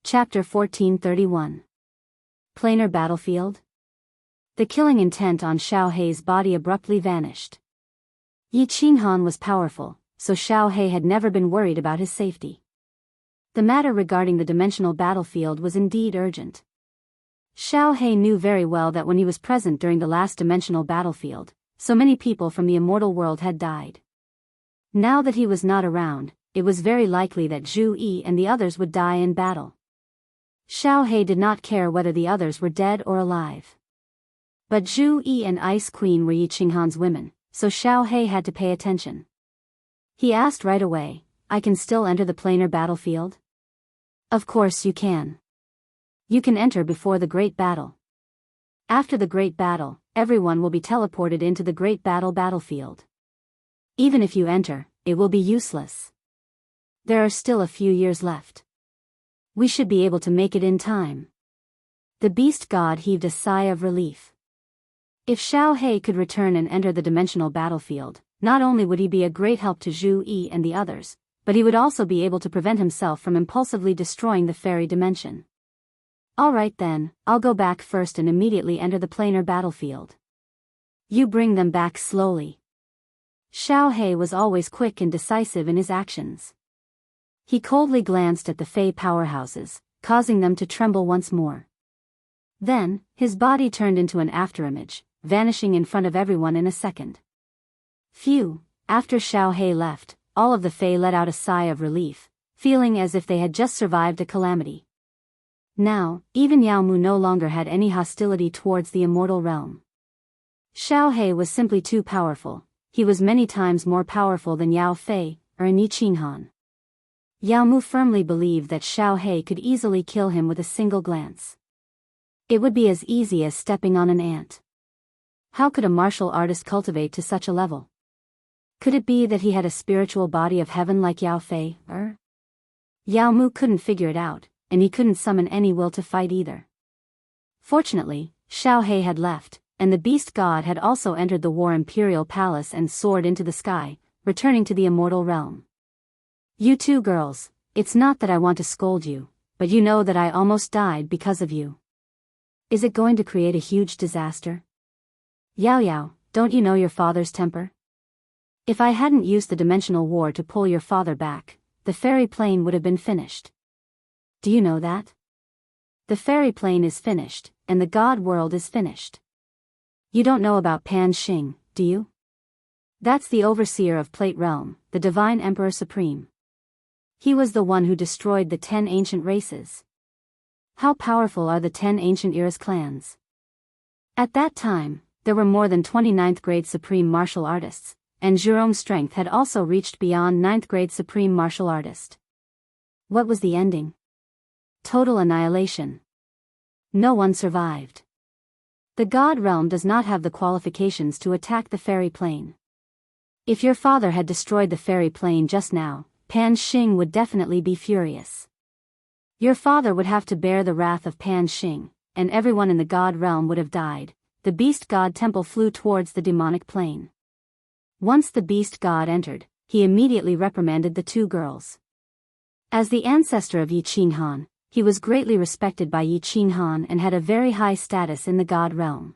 Chapter 1431. Planar Battlefield? The killing intent on Xiao Hei's body abruptly vanished. Yi Qinghan was powerful, so Xiao Hei had never been worried about his safety. The matter regarding the dimensional battlefield was indeed urgent. Xiao Hei knew very well that when he was present during the last dimensional battlefield, so many people from the immortal world had died. Now that he was not around, it was very likely that Zhu Yi and the others would die in battle. Xiao Hei did not care whether the others were dead or alive. But Zhu Yi and Ice Queen were Yi Qinghan's women, so Xiao Hei had to pay attention. He asked right away, "I can still enter the planar battlefield?" "Of course you can. You can enter before the great battle. After the great battle, everyone will be teleported into the great battlefield. Even if you enter, it will be useless. There are still a few years left. We should be able to make it in time." The beast god heaved a sigh of relief. If Xiao Hei could return and enter the dimensional battlefield, not only would he be a great help to Zhu Yi and the others, but he would also be able to prevent himself from impulsively destroying the fairy dimension. "All right then, I'll go back first and immediately enter the planar battlefield. You bring them back slowly." Xiao Hei was always quick and decisive in his actions. He coldly glanced at the Fey powerhouses, causing them to tremble once more. Then, his body turned into an afterimage, vanishing in front of everyone in a second. Phew! After Xiao Hei left, all of the Fey let out a sigh of relief, feeling as if they had just survived a calamity. Now, even Yao Mu no longer had any hostility towards the immortal realm. Xiao Hei was simply too powerful. He was many times more powerful than Yao Fei, or Yi Qinghan. Yao Mu firmly believed that Xiao Hei could easily kill him with a single glance. It would be as easy as stepping on an ant. How could a martial artist cultivate to such a level? Could it be that he had a spiritual body of heaven like Yao Fei, or? Yao Mu couldn't figure it out, and he couldn't summon any will to fight either. Fortunately, Xiao Hei had left, and the beast god had also entered the War Imperial Palace and soared into the sky, returning to the immortal realm. "You two girls, it's not that I want to scold you, but you know that I almost died because of you. Is it going to create a huge disaster? Yao Yao, don't you know your father's temper? If I hadn't used the dimensional war to pull your father back, the fairy plane would have been finished. Do you know that? The fairy plane is finished, and the god world is finished. You don't know about Pan Xing, do you? That's the overseer of Plate Realm, the divine emperor supreme. He was the one who destroyed the 10 ancient races. How powerful are the 10 ancient Eras clans? At that time, there were more than 29th grade supreme martial artists, and Jerome's strength had also reached beyond 9th grade supreme martial artist. What was the ending? Total annihilation. No one survived. The god realm does not have the qualifications to attack the fairy plane. If your father had destroyed the fairy plane just now, Pan Xing would definitely be furious. Your father would have to bear the wrath of Pan Xing, and everyone in the god realm would have died. The beast god temple flew towards the demonic plane. Once the beast god entered, he immediately reprimanded the two girls. As the ancestor of Yi Qinghan, he was greatly respected by Yi Qinghan and had a very high status in the god realm.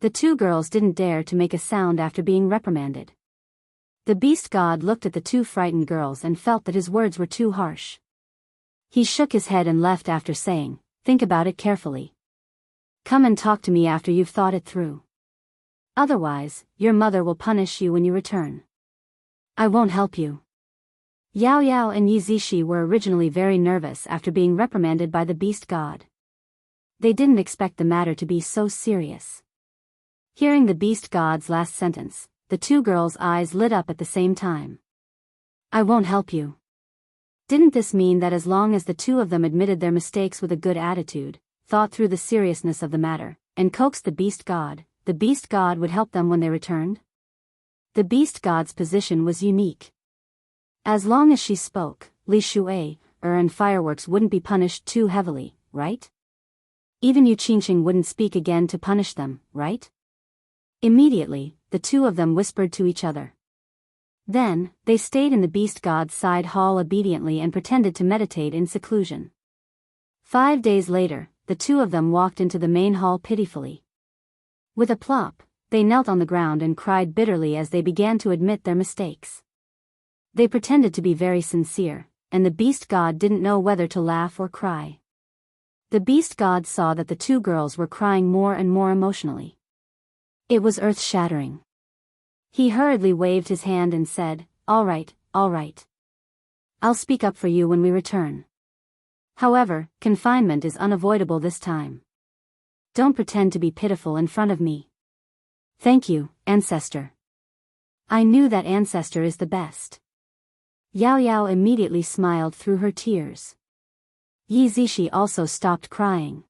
The two girls didn't dare to make a sound after being reprimanded. The beast god looked at the two frightened girls and felt that his words were too harsh. He shook his head and left after saying, "Think about it carefully. Come and talk to me after you've thought it through. Otherwise, your mother will punish you when you return. I won't help you." Yao Yao and Yi Zishi were originally very nervous after being reprimanded by the beast god. They didn't expect the matter to be so serious. Hearing the beast god's last sentence, the two girls' eyes lit up at the same time. "I won't help you." Didn't this mean that as long as the two of them admitted their mistakes with a good attitude, thought through the seriousness of the matter, and coaxed the beast god would help them when they returned? The beast god's position was unique. As long as she spoke, Li Shui, and fireworks wouldn't be punished too heavily, right? Even Yu Qingxing wouldn't speak again to punish them, right? Immediately, the two of them whispered to each other. Then, they stayed in the beast god's side hall obediently and pretended to meditate in seclusion. 5 days later, the two of them walked into the main hall pitifully. With a plop, they knelt on the ground and cried bitterly as they began to admit their mistakes. They pretended to be very sincere, and the beast god didn't know whether to laugh or cry. The beast god saw that the two girls were crying more and more emotionally. It was earth-shattering. He hurriedly waved his hand and said, all right. I'll speak up for you when we return. However, confinement is unavoidable this time. Don't pretend to be pitiful in front of me. Thank you, ancestor. I knew that ancestor is the best. Yao Yao immediately smiled through her tears. Yi Zishi also stopped crying.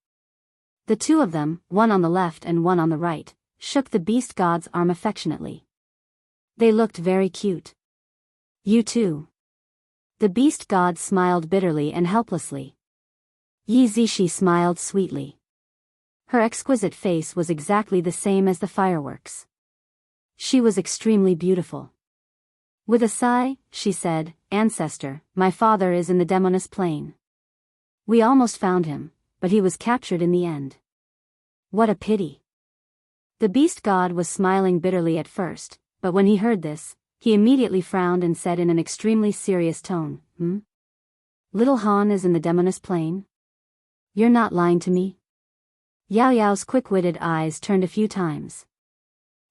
The two of them, one on the left and one on the right, shook the beast god's arm affectionately. They looked very cute. You too. The beast god smiled bitterly and helplessly. Yi Zishi smiled sweetly. Her exquisite face was exactly the same as the fireworks. She was extremely beautiful. With a sigh, she said, Ancestor, my father is in the Demoness Plain. We almost found him, but he was captured in the end. What a pity. The beast god was smiling bitterly at first, but when he heard this, he immediately frowned and said in an extremely serious tone, Little Han is in the Demoness Plain? You're not lying to me? Yao Yao's quick-witted eyes turned a few times.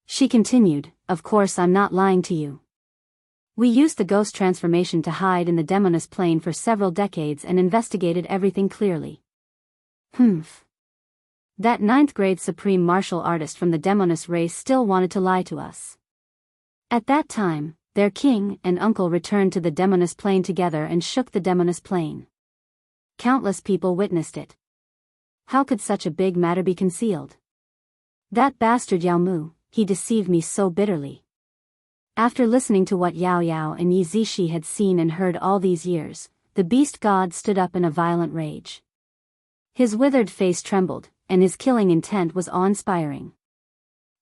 She continued, Of course I'm not lying to you. We used the ghost transformation to hide in the Demoness Plain for several decades and investigated everything clearly. That 9th grade supreme martial artist from the Demoness race still wanted to lie to us. At that time, their king and uncle returned to the Demoness Plain together and shook the Demoness Plain. Countless people witnessed it. How could such a big matter be concealed? That bastard Yao Mu, he deceived me so bitterly. After listening to what Yao Yao and Yi Zishi had seen and heard all these years, the beast god stood up in a violent rage. His withered face trembled, and his killing intent was awe-inspiring.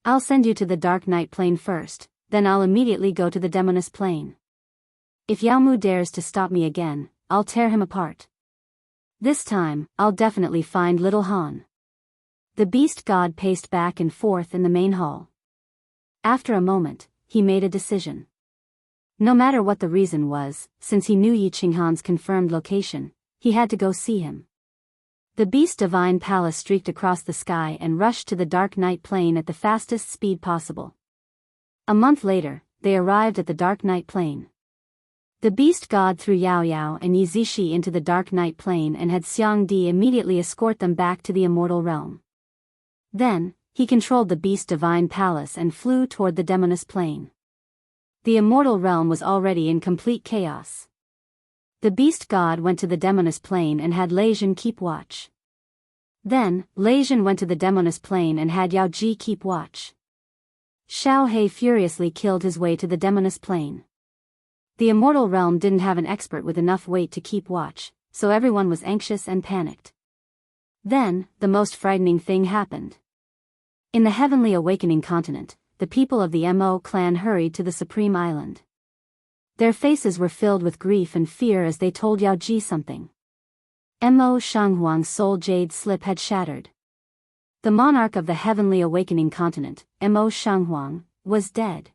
I'll send you to the Dark Night Plain first, then I'll immediately go to the Demoness Plain. If Yao Mu dares to stop me again, I'll tear him apart. This time, I'll definitely find little Han. The beast god paced back and forth in the main hall. After a moment, he made a decision. No matter what the reason was, since he knew Yi Qinghan's confirmed location, he had to go see him. The beast divine palace streaked across the sky and rushed to the Dark Night Plain at the fastest speed possible. A month later, they arrived at the Dark Night Plain. The beast god threw Yao Yao and Yi Zishi into the Dark Night Plain and had Xiang Di immediately escort them back to the immortal realm. Then, he controlled the beast divine palace and flew toward the Demoness Plain. The immortal realm was already in complete chaos. The beast god went to the Demoness Plain and had Lei Jin keep watch. Then, Lei Jin went to the Demoness Plain and had Yao Ji keep watch. Xiao He furiously killed his way to the Demoness Plain. The immortal realm didn't have an expert with enough weight to keep watch, so everyone was anxious and panicked. Then, the most frightening thing happened. In the Heavenly Awakening continent, the people of the Mo clan hurried to the Supreme Island. Their faces were filled with grief and fear as they told Yao Ji something. Mo Shanghuang's soul jade slip had shattered. The monarch of the Heavenly Awakening continent, Mo Shanghuang, was dead.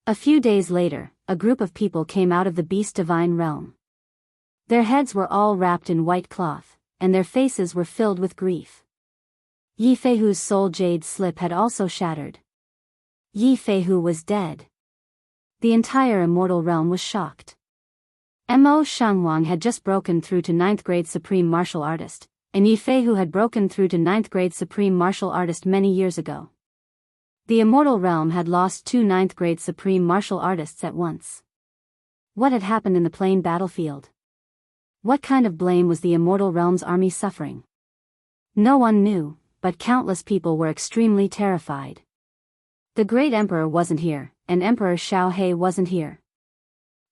A few days later, a group of people came out of the beast divine realm. Their heads were all wrapped in white cloth, and their faces were filled with grief. Yi Feihu's soul jade slip had also shattered. Yi Feihu was dead. The entire immortal realm was shocked. Mo Shanghuang had just broken through to 9th grade supreme martial artist, and Yi Feihu had broken through to 9th grade supreme martial artist many years ago. The immortal realm had lost 2 9th grade supreme martial artists at once. What had happened in the plain battlefield? What kind of blame was the immortal realm's army suffering? No one knew, but countless people were extremely terrified. The great emperor wasn't here, and Emperor Xiao He wasn't here.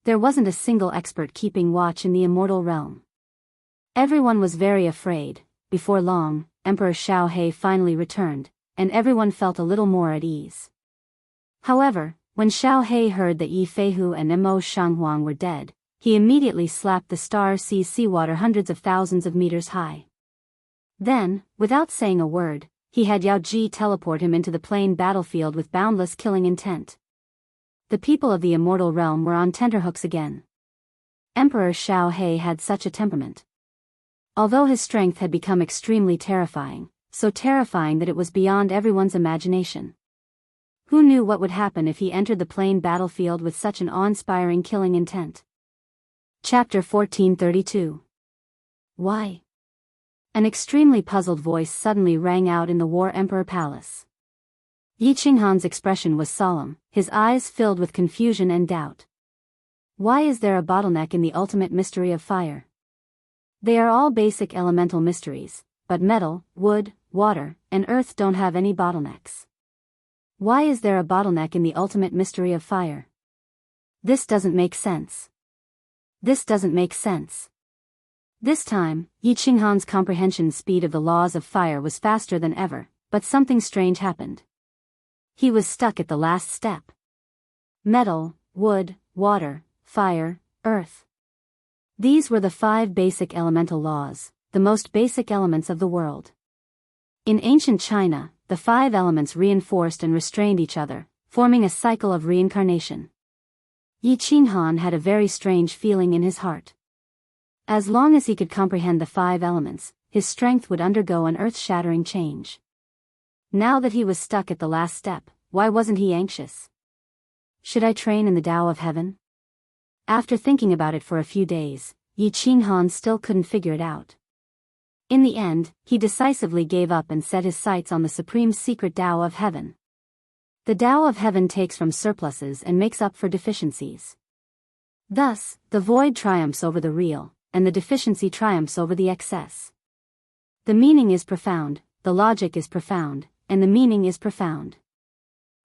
There wasn't a single expert keeping watch in the immortal realm. Everyone was very afraid. Before long, Emperor Xiao He finally returned, and everyone felt a little more at ease. However, when Xiao He heard that Yi Feihu and Mo Shanghuang were dead, he immediately slapped the star seawater hundreds of thousands of meters high. Then, without saying a word, he had Yao Ji teleport him into the plain battlefield with boundless killing intent. The people of the immortal realm were on tenterhooks again. Emperor Xiao He had such a temperament. Although his strength had become extremely terrifying, so terrifying that it was beyond everyone's imagination. Who knew what would happen if he entered the plain battlefield with such an awe-inspiring killing intent? Chapter 1432. Why? An extremely puzzled voice suddenly rang out in the War Emperor Palace. Yi Qinghan's expression was solemn, his eyes filled with confusion and doubt. Why is there a bottleneck in the ultimate mystery of fire? They are all basic elemental mysteries, but metal, wood, water, and earth don't have any bottlenecks. Why is there a bottleneck in the ultimate mystery of fire? This doesn't make sense. This doesn't make sense. This time, Yi Qinghan's comprehension speed of the laws of fire was faster than ever, but something strange happened. He was stuck at the last step. Metal, wood, water, fire, earth. These were the 5 basic elemental laws, the most basic elements of the world. In ancient China, the 5 elements reinforced and restrained each other, forming a cycle of reincarnation. Yi Qinghan had a very strange feeling in his heart. As long as he could comprehend the 5 elements, his strength would undergo an earth-shattering change. Now that he was stuck at the last step, why wasn't he anxious? Should I train in the Tao of Heaven? After thinking about it for a few days, Yi Qinghan still couldn't figure it out. In the end, he decisively gave up and set his sights on the supreme secret Tao of Heaven. The Tao of Heaven takes from surpluses and makes up for deficiencies. Thus, the void triumphs over the real, and the deficiency triumphs over the excess. The meaning is profound, the logic is profound, and the meaning is profound.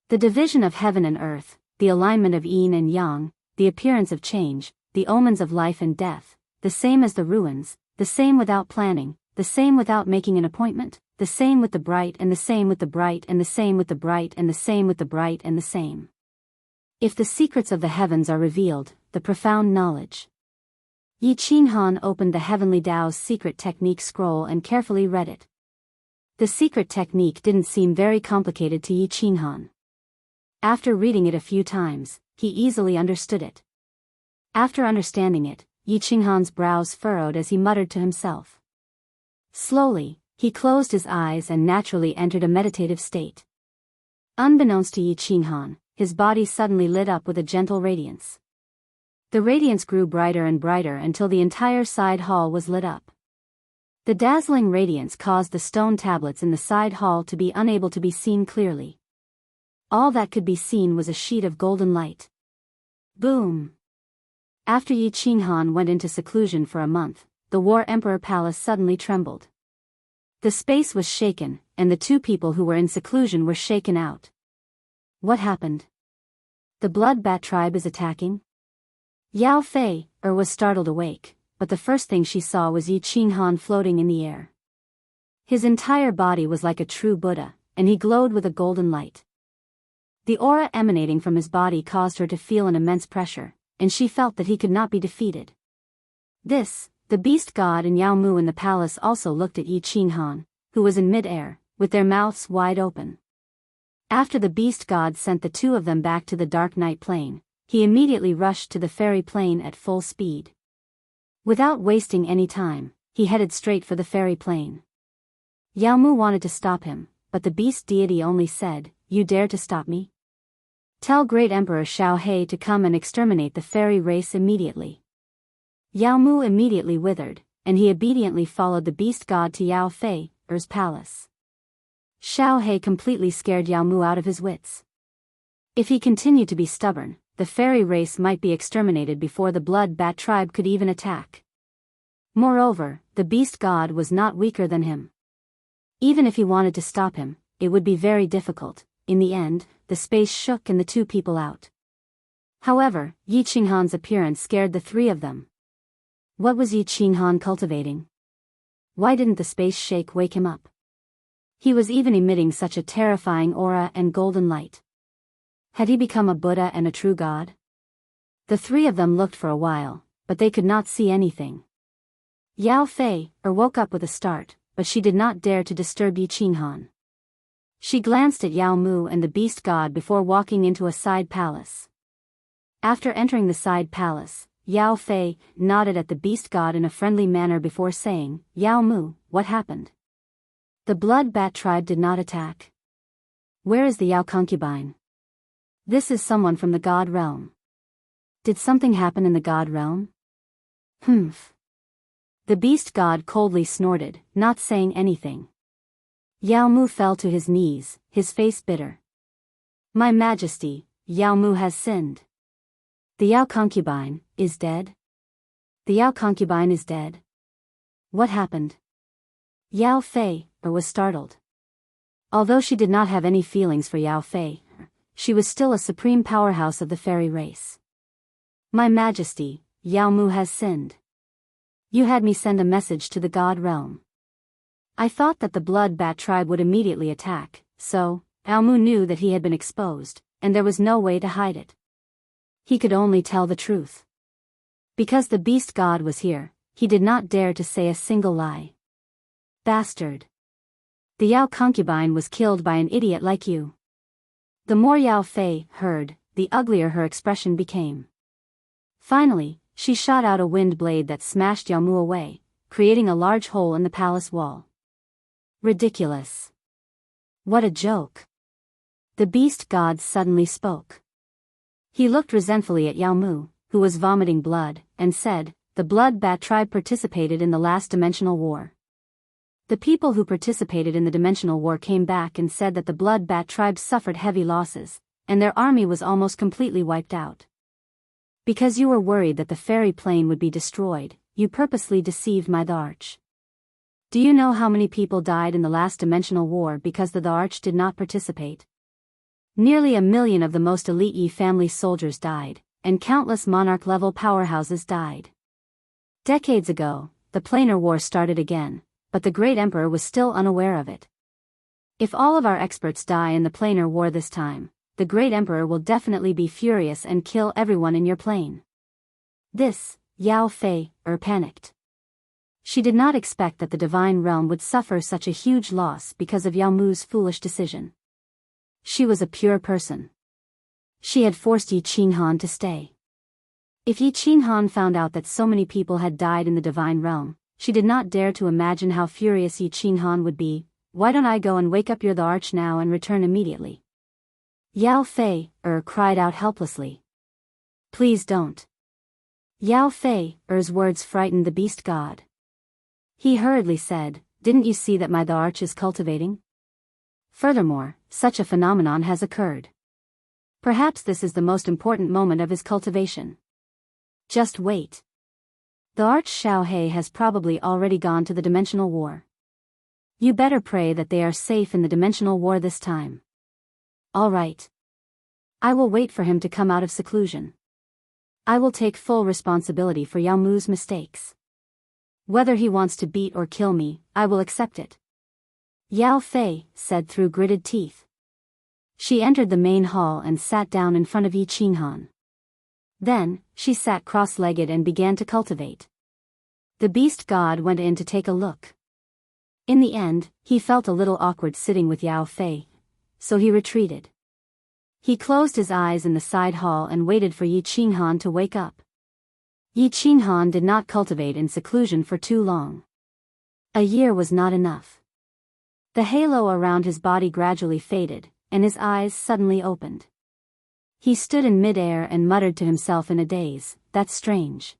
The division of heaven and earth, the alignment of yin and yang, the appearance of change, the omens of life and death, the same as the ruins, the same without planning, the same without making an appointment, the same with the bright and the same with the bright and the same with the bright and the same with the bright and the same. If the secrets of the heavens are revealed, the profound knowledge. Yi Qinghan opened the Heavenly Tao's secret technique scroll and carefully read it. The secret technique didn't seem very complicated to Yi Qinghan. After reading it a few times, he easily understood it. After understanding it, Yi Qinghan's brows furrowed as he muttered to himself. Slowly, he closed his eyes and naturally entered a meditative state. Unbeknownst to Yi Qinghan, his body suddenly lit up with a gentle radiance. The radiance grew brighter and brighter until the entire side hall was lit up. The dazzling radiance caused the stone tablets in the side hall to be unable to be seen clearly. All that could be seen was a sheet of golden light. Boom! After Yi Qinghan went into seclusion for a month, the War Emperor Palace suddenly trembled. The space was shaken, and the 2 people who were in seclusion were shaken out. What happened? The Blood Bat tribe is attacking? Yao Fei was startled awake, but the first thing she saw was Yi Qinghan floating in the air. His entire body was like a true Buddha, and he glowed with a golden light. The aura emanating from his body caused her to feel an immense pressure, and she felt that he could not be defeated. The beast god and Yao Mu in the palace also looked at Yi Qinghan, who was in mid-air, with their mouths wide open. After the beast god sent the 2 of them back to the dark night plane, he immediately rushed to the fairy plane at full speed. Without wasting any time, he headed straight for the fairy plane. Yao Mu wanted to stop him, but the beast deity only said, "You dare to stop me? Tell great Emperor Xiao He to come and exterminate the fairy race immediately." Yao Mu immediately withered, and he obediently followed the beast god to Yao Fei's palace. Xiao He completely scared Yao Mu out of his wits. If he continued to be stubborn, the fairy race might be exterminated before the Blood Bat tribe could even attack. Moreover, the beast god was not weaker than him. Even if he wanted to stop him, it would be very difficult. In the end, the space shook and the 2 people out. However, Yi Qinghan's appearance scared the 3 of them. What was Yi Qinghan cultivating? Why didn't the space shake wake him up? He was even emitting such a terrifying aura and golden light. Had he become a Buddha and a true god? The 3 of them looked for a while, but they could not see anything. Yao Fei woke up with a start, but she did not dare to disturb Yi Qinghan. She glanced at Yao Mu and the beast god before walking into a side palace. After entering the side palace, Yao Fei nodded at the beast god in a friendly manner before saying, "Yao Mu, what happened? The blood bat tribe did not attack. Where is the Yao concubine? This is someone from the god realm. Did something happen in the god realm?" "Humph." The beast god coldly snorted, not saying anything. Yao Mu fell to his knees, his face bitter. "My Majesty, Yao Mu has sinned. The Yao concubine is dead? The Yao concubine is dead? What happened?" Yao Fei was startled. Although she did not have any feelings for Yao Fei, she was still a supreme powerhouse of the fairy race. "My Majesty, Yao Mu has sinned. You had me send a message to the god realm. I thought that the blood bat tribe would immediately attack, so Yao Mu knew that he had been exposed, and there was no way to hide it. He could only tell the truth. Because the beast god was here, he did not dare to say a single lie. Bastard. The Yao concubine was killed by an idiot like you." The more Yao Fei heard, the uglier her expression became. Finally, she shot out a wind blade that smashed Yao Mu away, creating a large hole in the palace wall. Ridiculous. What a joke. The beast god suddenly spoke. He looked resentfully at Yao Mu, who was vomiting blood, and said, "The blood bat tribe participated in the last dimensional war. The people who participated in the dimensional war came back and said that the blood bat tribe suffered heavy losses, and their army was almost completely wiped out. Because you were worried that the fairy plane would be destroyed, you purposely deceived the arch. Do you know how many people died in the last dimensional war because the arch did not participate? Nearly 1 million of the most elite Yi family soldiers died, and countless monarch-level powerhouses died. Decades ago, the planar war started again, but the great emperor was still unaware of it. If all of our experts die in the planar war this time, the great emperor will definitely be furious and kill everyone in your plane." This, Yao Fei panicked. She did not expect that the divine realm would suffer such a huge loss because of Yao Mu's foolish decision. She was a pure person. She had forced Yi Qinghan to stay. If Yi Qinghan found out that so many people had died in the divine realm, she did not dare to imagine how furious Yi Qinghan would be. "Why don't I go and wake up your the arch now and return immediately?" Yao Fei cried out helplessly. "Please don't." Yao Fei's words frightened the beast god. He hurriedly said, "Didn't you see that the arch is cultivating? Furthermore, such a phenomenon has occurred. Perhaps this is the most important moment of his cultivation. Just wait. The arch Xiaohe has probably already gone to the dimensional war. You better pray that they are safe in the dimensional war this time." "All right. I will wait for him to come out of seclusion. I will take full responsibility for Yao Mu's mistakes. Whether he wants to beat or kill me, I will accept it," Yao Fei said through gritted teeth. She entered the main hall and sat down in front of Yi Qinghan. Then, she sat cross-legged and began to cultivate. The beast god went in to take a look. In the end, he felt a little awkward sitting with Yao Fei, so he retreated. He closed his eyes in the side hall and waited for Yi Qinghan to wake up. Yi Qinghan did not cultivate in seclusion for too long. A year was not enough. The halo around his body gradually faded, and his eyes suddenly opened. He stood in mid-air and muttered to himself in a daze, "That's strange.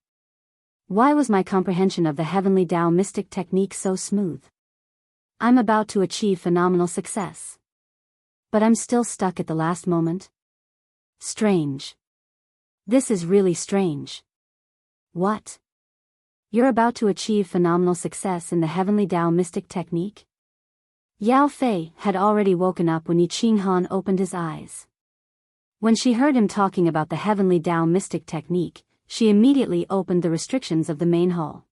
Why was my comprehension of the heavenly Tao mystic technique so smooth? I'm about to achieve phenomenal success. But I'm still stuck at the last moment. Strange. This is really strange." "What? You're about to achieve phenomenal success in the heavenly Tao mystic technique?" Yao Fei had already woken up when Yi Qinghan opened his eyes. When she heard him talking about the heavenly Tao mystic technique, she immediately opened the restrictions of the main hall.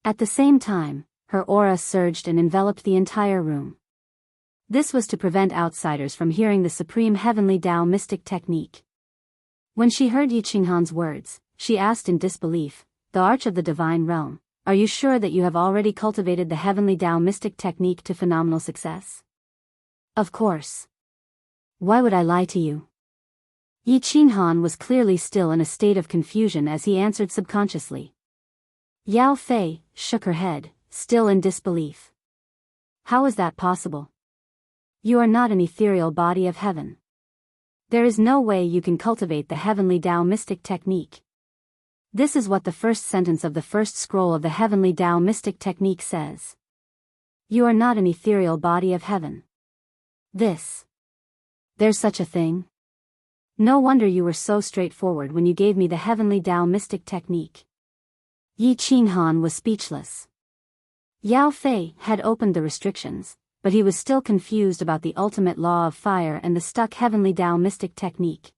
At the same time, her aura surged and enveloped the entire room. This was to prevent outsiders from hearing the supreme heavenly Tao mystic technique. When she heard Yi Qinghan's words, she asked in disbelief, the Arch of the Divine Realm, are you sure that you have already cultivated the heavenly Tao mystic technique to phenomenal success? Of course. Why would I lie to you? Yi Qinghan was clearly still in a state of confusion as he answered subconsciously. Yao Fei shook her head, still in disbelief. How is that possible? You are not an ethereal body of heaven. There is no way you can cultivate the heavenly Tao mystic technique. This is what the first sentence of the first scroll of the heavenly Tao mystic technique says. You are not an ethereal body of heaven. There's such a thing? No wonder you were so straightforward when you gave me the heavenly Tao mystic technique. Yi Qinghan was speechless. Yao Fei had opened the restrictions, but he was still confused about the ultimate law of fire and the stuck heavenly Tao mystic technique.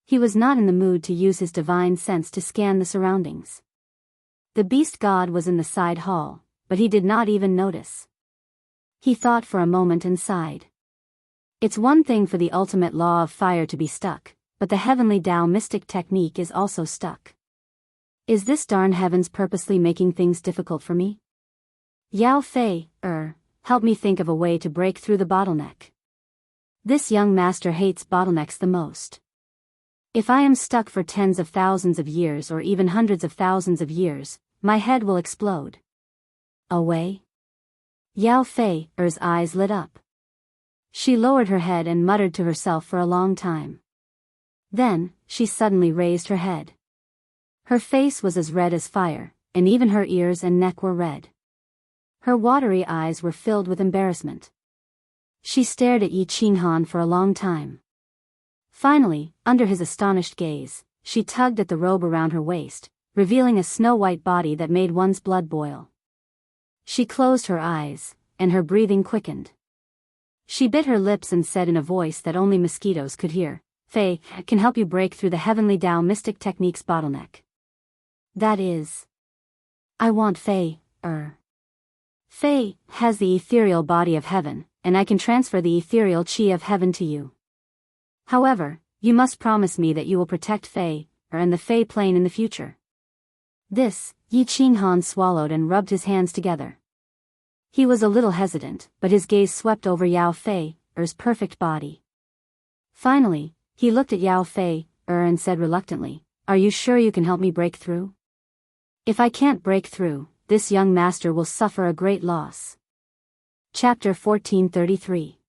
He was not in the mood to use his divine sense to scan the surroundings. The beast god was in the side hall, but he did not even notice. He thought for a moment and sighed. It's one thing for the ultimate law of fire to be stuck, but the heavenly Tao mystic technique is also stuck. Is this darn heavens purposely making things difficult for me? Yao Fei, help me think of a way to break through the bottleneck. This young master hates bottlenecks the most. If I am stuck for tens of thousands of years or even hundreds of thousands of years, my head will explode. A way? Yao Fei's eyes lit up. She lowered her head and muttered to herself for a long time. Then, she suddenly raised her head. Her face was as red as fire, and even her ears and neck were red. Her watery eyes were filled with embarrassment. She stared at Yi Qinghan for a long time. Finally, under his astonished gaze, she tugged at the robe around her waist, revealing a snow-white body that made one's blood boil. She closed her eyes, and her breathing quickened. She bit her lips and said in a voice that only mosquitoes could hear, Fei can help you break through the heavenly Tao mystic technique's bottleneck. That is. I want Fei. Fei has the ethereal body of heaven, and I can transfer the ethereal chi of heaven to you. However, you must promise me that you will protect Fei, and the Fei plane in the future. Yi Qinghan swallowed and rubbed his hands together. He was a little hesitant, but his gaze swept over Yao Fei's perfect body. Finally, he looked at Yao Fei and said reluctantly, Are you sure you can help me break through? If I can't break through, this young master will suffer a great loss. Chapter 1433.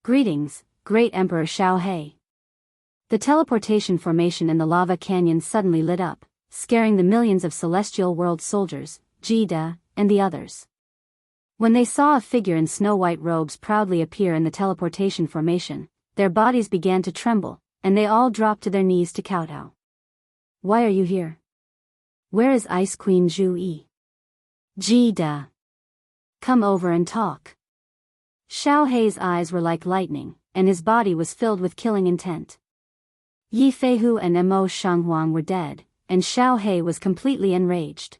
Greetings, Great Emperor Xiaohe. The teleportation formation in the lava canyon suddenly lit up, scaring the millions of celestial world soldiers, Jida, and the others. When they saw a figure in snow-white robes proudly appear in the teleportation formation, their bodies began to tremble, and they all dropped to their knees to kowtow. Why are you here? Where is Ice Queen Zhu Yi? Jida. Come over and talk. Xiaohe's eyes were like lightning, and his body was filled with killing intent. Yi Feihu and Mo Shanghuang were dead, and Xiaohe was completely enraged.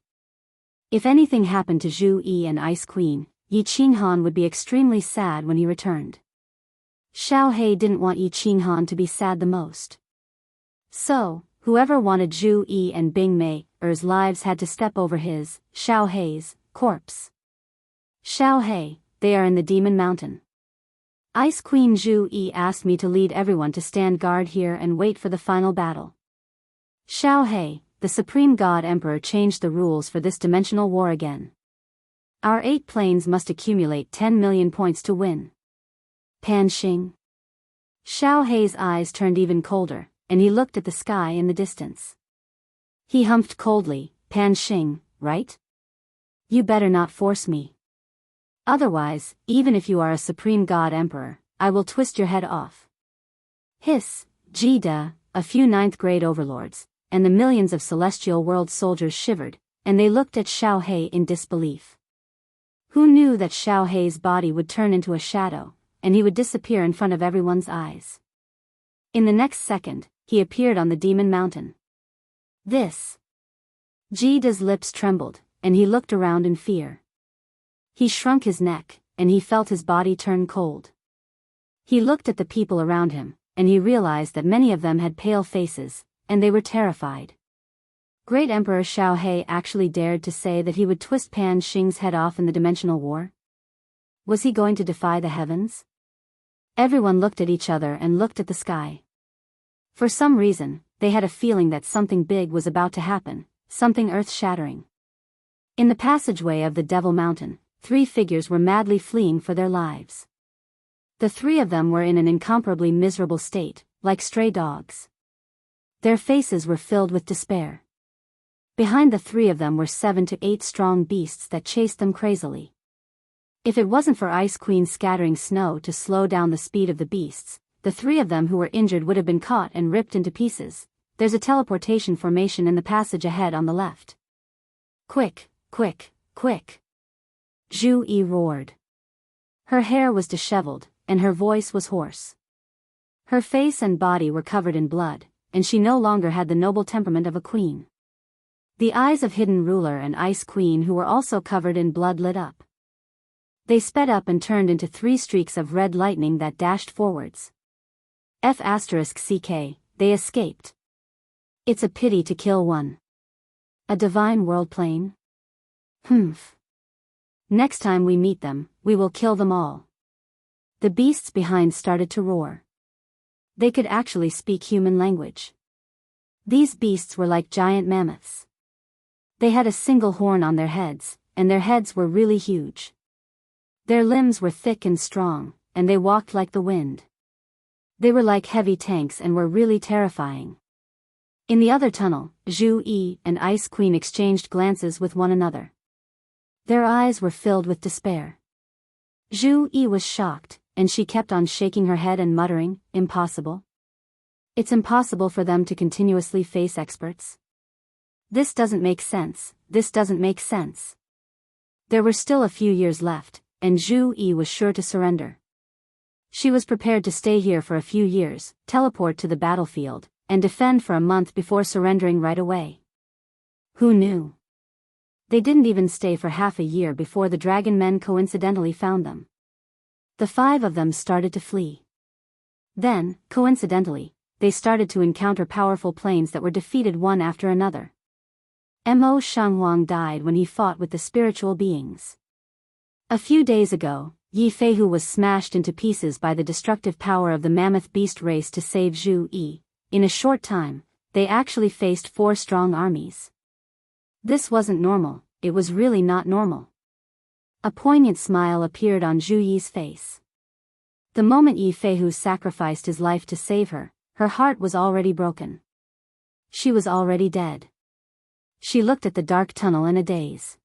If anything happened to Zhu Yi and Ice Queen, Yi Qinghan would be extremely sad when he returned. Xiaohe didn't want Yi Qinghan to be sad the most. So, whoever wanted Zhu Yi and Bing Mei's lives had to step over his, Xiaohe's, corpse. Xiaohe, they are in the Demon Mountain. Ice Queen Zhu Yi asked me to lead everyone to stand guard here and wait for the final battle. Xiaohe, the Supreme God Emperor changed the rules for this dimensional war again. Our 8 planes must accumulate 10 million points to win. Pan Xing. Xiaohe's eyes turned even colder, and he looked at the sky in the distance. He humphed coldly, Pan Xing, right? You better not force me. Otherwise, even if you are a Supreme God Emperor, I will twist your head off. Hiss, Jida, a few 9th grade overlords, and the millions of celestial world soldiers shivered, and they looked at Xiaohe in disbelief. Who knew that Xiaohe's body would turn into a shadow, and he would disappear in front of everyone's eyes? In the next second, he appeared on the Demon Mountain. Jida's lips trembled, and he looked around in fear. He shrunk his neck, and he felt his body turn cold. He looked at the people around him, and he realized that many of them had pale faces, and they were terrified. Great Emperor Xiao He actually dared to say that he would twist Pan Xing's head off in the dimensional war? Was he going to defy the heavens? Everyone looked at each other and looked at the sky. For some reason, they had a feeling that something big was about to happen, something earth-shattering. In the passageway of the Devil Mountain, 3 figures were madly fleeing for their lives. The 3 of them were in an incomparably miserable state, like stray dogs. Their faces were filled with despair. Behind the 3 of them were 7 to 8 strong beasts that chased them crazily. If it wasn't for Ice Queen scattering snow to slow down the speed of the beasts, the 3 of them who were injured would have been caught and ripped into pieces. There's a teleportation formation in the passage ahead on the left. Quick, quick, quick! Zhu Yi roared. Her hair was disheveled, and her voice was hoarse. Her face and body were covered in blood, and she no longer had the noble temperament of a queen. The eyes of Hidden Ruler and Ice Queen, who were also covered in blood, lit up. They sped up and turned into 3 streaks of red lightning that dashed forwards. F***CK, they escaped. It's a pity to kill one. A divine world plane? Humph. Next time we meet them, we will kill them all. The beasts behind started to roar. They could actually speak human language. These beasts were like giant mammoths. They had a single horn on their heads, and their heads were really huge. Their limbs were thick and strong, and they walked like the wind. They were like heavy tanks and were really terrifying. In the other tunnel, Zhu Yi and Ice Queen exchanged glances with one another. Their eyes were filled with despair. Zhu Yi was shocked, and she kept on shaking her head and muttering, "Impossible. It's impossible for them to continuously face experts. This doesn't make sense, this doesn't make sense." There were still a few years left, and Zhu Yi was sure to surrender. She was prepared to stay here for a few years, teleport to the battlefield, and defend for a month before surrendering right away. Who knew? They didn't even stay for half a year before the dragon men coincidentally found them. The 5 of them started to flee. Then, coincidentally, they started to encounter powerful planes that were defeated one after another. Mo Shanghuang died when he fought with the spiritual beings. A few days ago, Yi Feihu was smashed into pieces by the destructive power of the mammoth beast race to save Zhu Yi. In a short time, they actually faced 4 strong armies. This wasn't normal, it was really not normal. A poignant smile appeared on Zhu Yi's face. The moment Yi Feihu sacrificed his life to save her, her heart was already broken. She was already dead. She looked at the dark tunnel in a daze.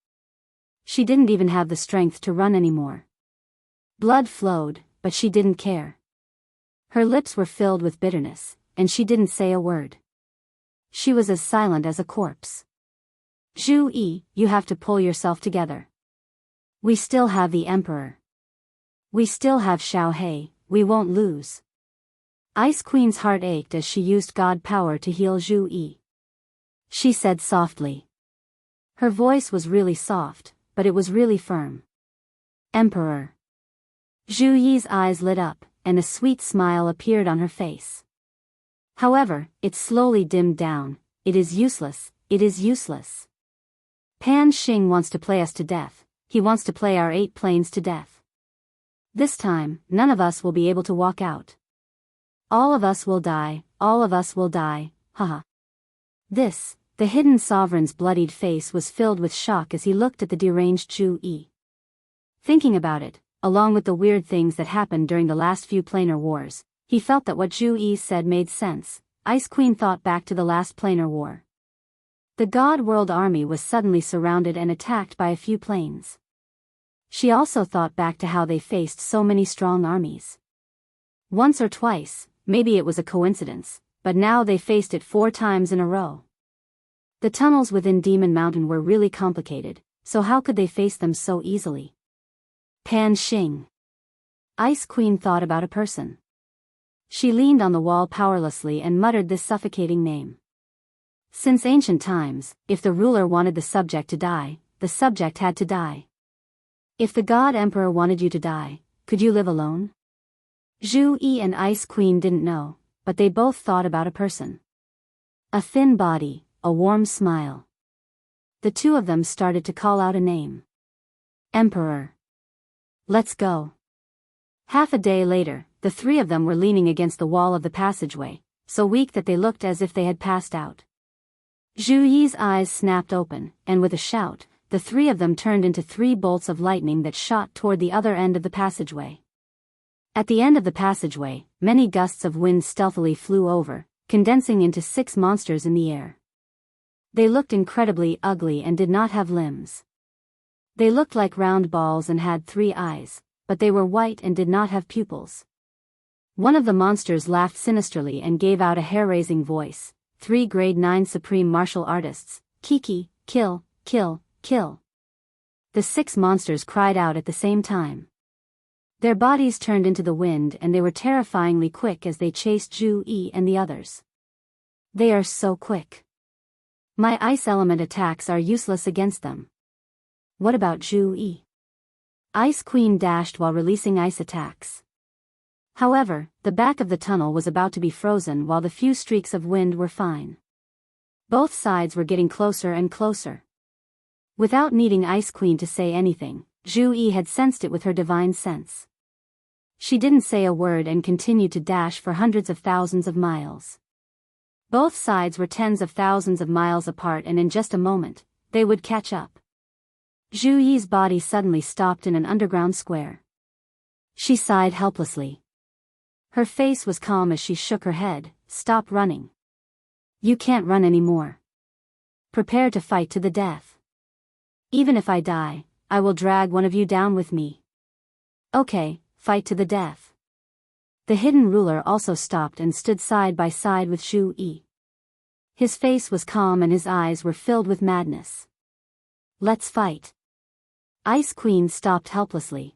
She didn't even have the strength to run anymore. Blood flowed, but she didn't care. Her lips were filled with bitterness, and she didn't say a word. She was as silent as a corpse. Zhu Yi, you have to pull yourself together. We still have the Emperor. We still have Xiao He, we won't lose. Ice Queen's heart ached as she used God power to heal Zhu Yi. She said softly. Her voice was really soft, but it was really firm. Emperor. Zhu Yi's eyes lit up, and a sweet smile appeared on her face. However, it slowly dimmed down. It is useless, it is useless. Pan Xing wants to play us to death, he wants to play our 8 planes to death. This time, none of us will be able to walk out. All of us will die, all of us will die, haha. The hidden sovereign's bloodied face was filled with shock as he looked at the deranged Zhu Yi. Thinking about it, along with the weird things that happened during the last few planar wars, he felt that what Zhu Yi said made sense. Ice Queen thought back to the last planar war. The God World army was suddenly surrounded and attacked by a few planes. She also thought back to how they faced so many strong armies. Once or twice, maybe it was a coincidence, but now they faced it 4 times in a row. The tunnels within Demon Mountain were really complicated, so how could they face them so easily? Pan Xing. Ice Queen thought about a person. She leaned on the wall powerlessly and muttered this suffocating name. Since ancient times, if the ruler wanted the subject to die, the subject had to die. If the God Emperor wanted you to die, could you live alone? Zhu Yi and Ice Queen didn't know, but they both thought about a person. A thin body, a warm smile. The two of them started to call out a name. Emperor. Let's go. Half a day later, the three of them were leaning against the wall of the passageway, so weak that they looked as if they had passed out. Zhu Yi's eyes snapped open, and with a shout, the three of them turned into 3 bolts of lightning that shot toward the other end of the passageway. At the end of the passageway, many gusts of wind stealthily flew over, condensing into 6 monsters in the air. They looked incredibly ugly and did not have limbs. They looked like round balls and had 3 eyes, but they were white and did not have pupils. One of the monsters laughed sinisterly and gave out a hair-raising voice. 3 grade 9 supreme martial artists, Kiki, kill, kill, kill. The 6 monsters cried out at the same time. Their bodies turned into the wind and they were terrifyingly quick as they chased Zhu Yi and the others. They are so quick. My ice element attacks are useless against them. What about Zhu Yi? Ice Queen dashed while releasing ice attacks. However, the back of the tunnel was about to be frozen while the few streaks of wind were fine. Both sides were getting closer and closer. Without needing Ice Queen to say anything, Zhu Yi had sensed it with her divine sense. She didn't say a word and continued to dash for hundreds of thousands of miles. Both sides were tens of thousands of miles apart and in just a moment, they would catch up. Zhu Yi's body suddenly stopped in an underground square. She sighed helplessly. Her face was calm as she shook her head. Stop running. You can't run anymore. Prepare to fight to the death. Even if I die, I will drag one of you down with me. Okay, fight to the death. The hidden ruler also stopped and stood side by side with Zhu Yi. His face was calm and his eyes were filled with madness. Let's fight. Ice Queen stopped helplessly.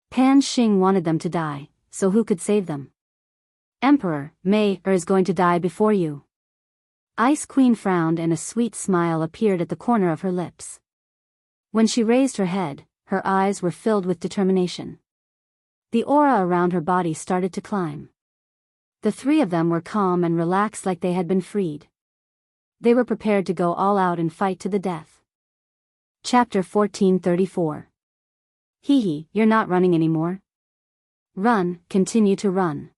Pan Xing wanted them to die, so who could save them? Emperor, Mei is going to die before you. Ice Queen frowned and a sweet smile appeared at the corner of her lips. When she raised her head, her eyes were filled with determination. The aura around her body started to climb. The 3 of them were calm and relaxed like they had been freed. They were prepared to go all out and fight to the death. Chapter 1434. Hee, you're not running anymore. Run, continue to run.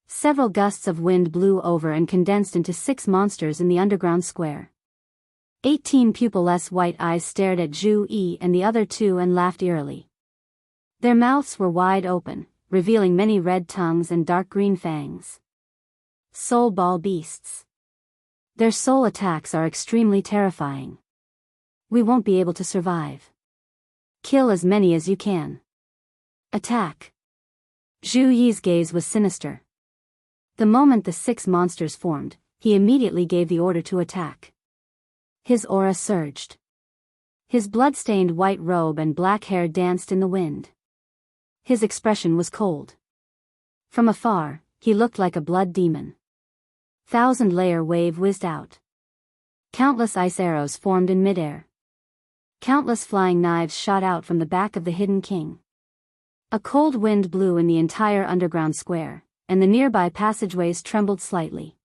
Several gusts of wind blew over and condensed into 6 monsters in the underground square. 18 pupilless white eyes stared at Zhu Yi and the other 2 and laughed eerily. Their mouths were wide open, revealing many red tongues and dark green fangs. Soul ball beasts. Their soul attacks are extremely terrifying. We won't be able to survive. Kill as many as you can. Attack. Zhu Yi's gaze was sinister. The moment the 6 monsters formed, he immediately gave the order to attack. His aura surged. His blood-stained white robe and black hair danced in the wind. His expression was cold. From afar, he looked like a blood demon. 1,000-layer wave whizzed out. Countless ice arrows formed in midair. Countless flying knives shot out from the back of the hidden king. A cold wind blew in the entire underground square, and the nearby passageways trembled slightly.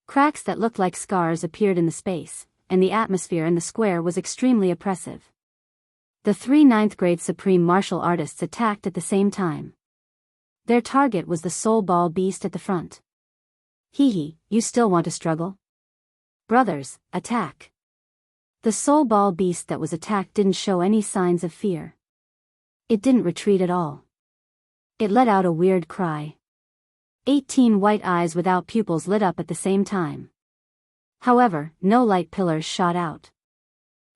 Cracks that looked like scars appeared in the space, and the atmosphere in the square was extremely oppressive. The 3 9th-grade supreme martial artists attacked at the same time. Their target was the soul ball beast at the front. Hee, you still want to struggle? Brothers, attack. The soul ball beast that was attacked didn't show any signs of fear. It didn't retreat at all. It let out a weird cry. 18 white eyes without pupils lit up at the same time. However, no light pillars shot out.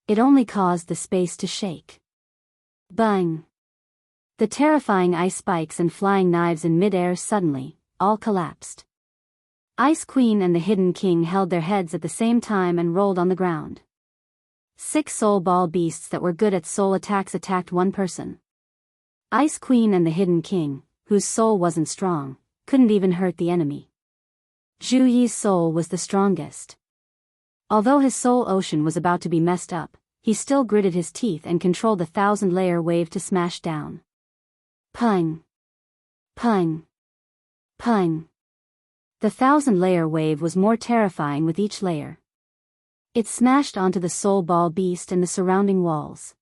It only caused the space to shake. Bang! The terrifying ice spikes and flying knives in midair suddenly, all collapsed. Ice Queen and the Hidden King held their heads at the same time and rolled on the ground. 6 soul ball beasts that were good at soul attacks attacked one person. Ice Queen and the Hidden King, whose soul wasn't strong, couldn't even hurt the enemy. Zhu Yi's soul was the strongest. Although his soul ocean was about to be messed up, he still gritted his teeth and controlled the 1,000-layer wave to smash down. Pung! Pung! Pung! The 1,000-layer wave was more terrifying with each layer. It smashed onto the soul ball beast and the surrounding walls.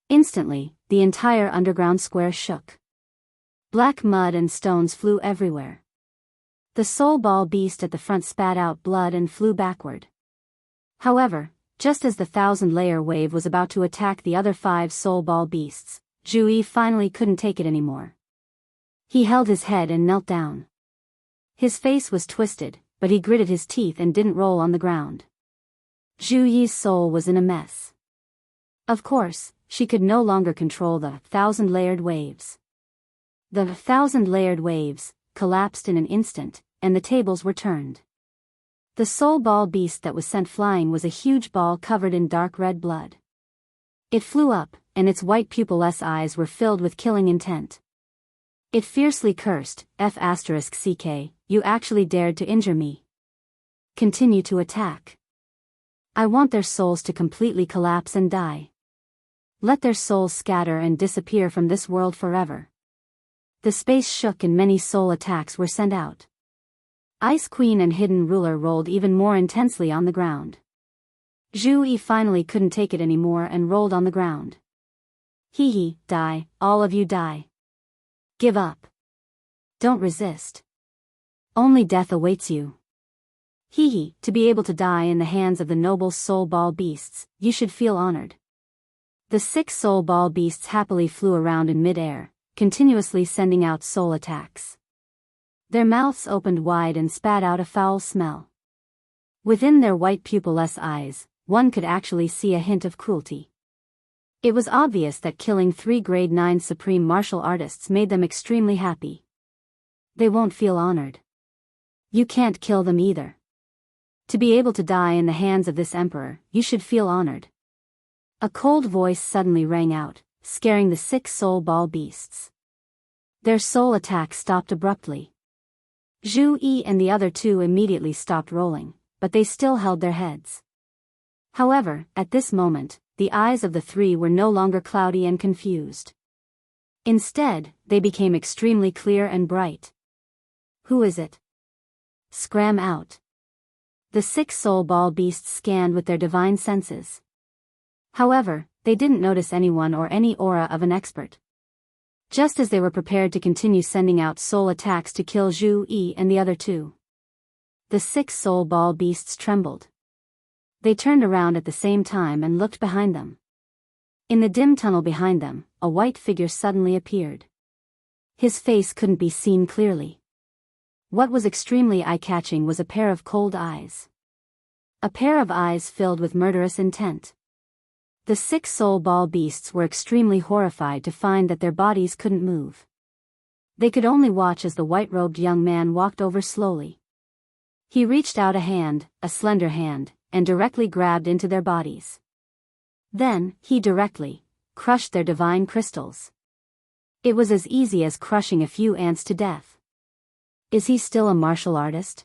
Instantly, the entire underground square shook. Black mud and stones flew everywhere. The soul ball beast at the front spat out blood and flew backward. However, just as the 1,000-layer wave was about to attack the other 5 soul ball beasts, Zhu finally couldn't take it anymore. He held his head and knelt down. His face was twisted, but he gritted his teeth and didn't roll on the ground. Zhu Yi's soul was in a mess. Of course, she could no longer control the 1,000-layered waves. The 1,000-layered waves collapsed in an instant, and the tables were turned. The soul ball beast that was sent flying was a huge ball covered in dark red blood. It flew up, and its white pupilless eyes were filled with killing intent. It fiercely cursed, F***ck, you actually dared to injure me. Continue to attack. I want their souls to completely collapse and die. Let their souls scatter and disappear from this world forever. The space shook and many soul attacks were sent out. Ice Queen and Hidden Ruler rolled even more intensely on the ground. Zhu finally couldn't take it anymore and rolled on the ground. Hee, die, all of you die. Give up. Don't resist. Only death awaits you. Hee, to be able to die in the hands of the noble soul ball beasts, you should feel honored. The 6 soul ball beasts happily flew around in mid-air, continuously sending out soul attacks. Their mouths opened wide and spat out a foul smell. Within their white pupilless eyes, one could actually see a hint of cruelty. It was obvious that killing 3 grade 9 supreme martial artists made them extremely happy. They won't feel honored. You can't kill them either. To be able to die in the hands of this emperor, you should feel honored. A cold voice suddenly rang out, scaring the 6 soul ball beasts. Their soul attack stopped abruptly. Zhu and the other 2 immediately stopped rolling, but they still held their heads. However, at this moment, the eyes of the 3 were no longer cloudy and confused. Instead, they became extremely clear and bright. Who is it? Scram out. The 6 soul ball beasts scanned with their divine senses. However, they didn't notice anyone or any aura of an expert. Just as they were prepared to continue sending out soul attacks to kill Zhu and the other 2. The 6 soul ball beasts trembled. They turned around at the same time and looked behind them. In the dim tunnel behind them, a white figure suddenly appeared. His face couldn't be seen clearly. What was extremely eye-catching was a pair of cold eyes. A pair of eyes filled with murderous intent. The 6 soul ball beasts were extremely horrified to find that their bodies couldn't move. They could only watch as the white-robed young man walked over slowly. He reached out a hand, a slender hand, and directly grabbed into their bodies. Then, he directly crushed their divine crystals. It was as easy as crushing a few ants to death. Is he still a martial artist?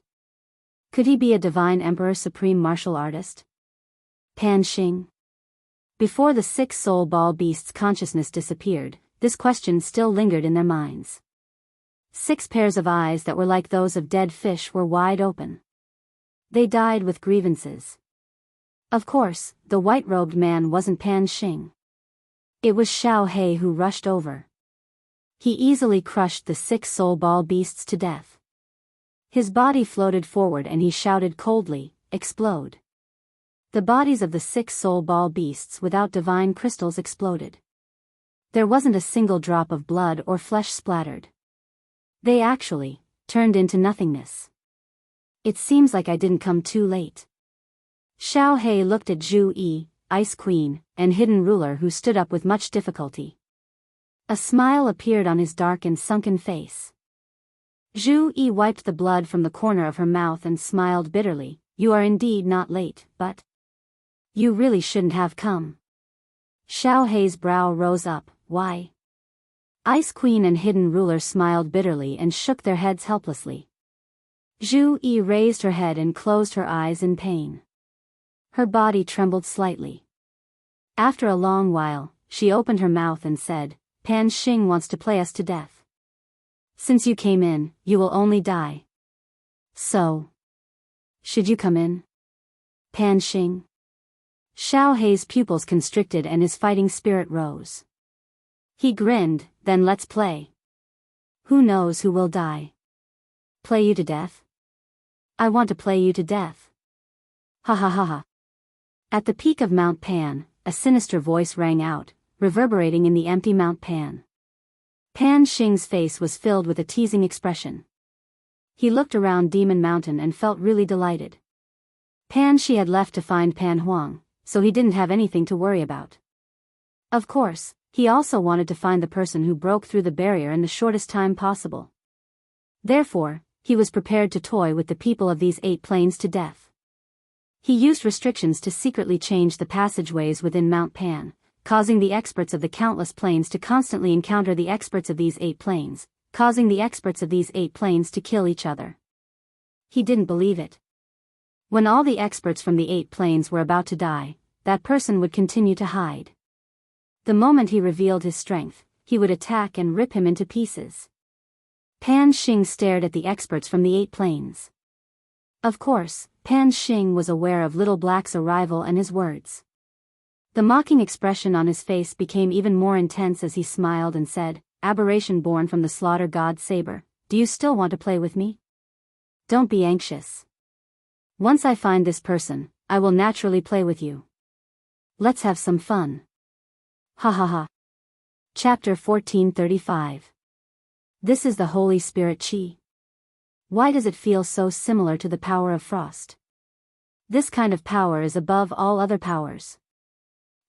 Could he be a divine emperor supreme martial artist? Pan Xing? Before the 6 soul ball beasts' consciousness disappeared, this question still lingered in their minds. 6 pairs of eyes that were like those of dead fish were wide open. They died with grievances. Of course, the white-robed man wasn't Pan Xing. It was Xiao He who rushed over. He easily crushed the 6 soul ball beasts to death. His body floated forward and he shouted coldly, "Explode." The bodies of the 6 soul ball beasts without divine crystals exploded. There wasn't a single drop of blood or flesh splattered. They actually turned into nothingness. It seems like I didn't come too late. Xiao He looked at Zhu, Ice Queen, and Hidden Ruler who stood up with much difficulty. A smile appeared on his dark and sunken face. Zhu wiped the blood from the corner of her mouth and smiled bitterly. You are indeed not late, but you really shouldn't have come. Xiao He's brow rose up. Why? Ice Queen and Hidden Ruler smiled bitterly and shook their heads helplessly. Zhu raised her head and closed her eyes in pain. Her body trembled slightly. After a long while, she opened her mouth and said, Pan Xing wants to play us to death. Since you came in, you will only die. So, should you come in? Pan Xing. Xiao Hei's pupils constricted and his fighting spirit rose. He grinned, then let's play. Who knows who will die? Play you to death? I want to play you to death. Ha ha ha ha. At the peak of Mount Pan, a sinister voice rang out, reverberating in the empty Mount Pan. Pan Xing's face was filled with a teasing expression. He looked around Demon Mountain and felt really delighted. Pan Shi had left to find Pan Huang, so he didn't have anything to worry about. Of course, he also wanted to find the person who broke through the barrier in the shortest time possible. Therefore, he was prepared to toy with the people of these 8 planes to death. He used restrictions to secretly change the passageways within Mount Pan, causing the experts of the countless planes to constantly encounter the experts of these 8 planes, causing the experts of these 8 planes to kill each other. He didn't believe it. When all the experts from the 8 planes were about to die, that person would continue to hide. The moment he revealed his strength, he would attack and rip him into pieces. Pan Xing stared at the experts from the 8 planes. Of course, Pan Xing was aware of Little Black's arrival and his words. The mocking expression on his face became even more intense as he smiled and said, "Aberration born from the slaughter god Saber, do you still want to play with me? Don't be anxious. Once I find this person, I will naturally play with you. Let's have some fun." Ha ha ha. Chapter 1435. This is the Holy Spirit Chi. Why does it feel so similar to the power of frost? This kind of power is above all other powers.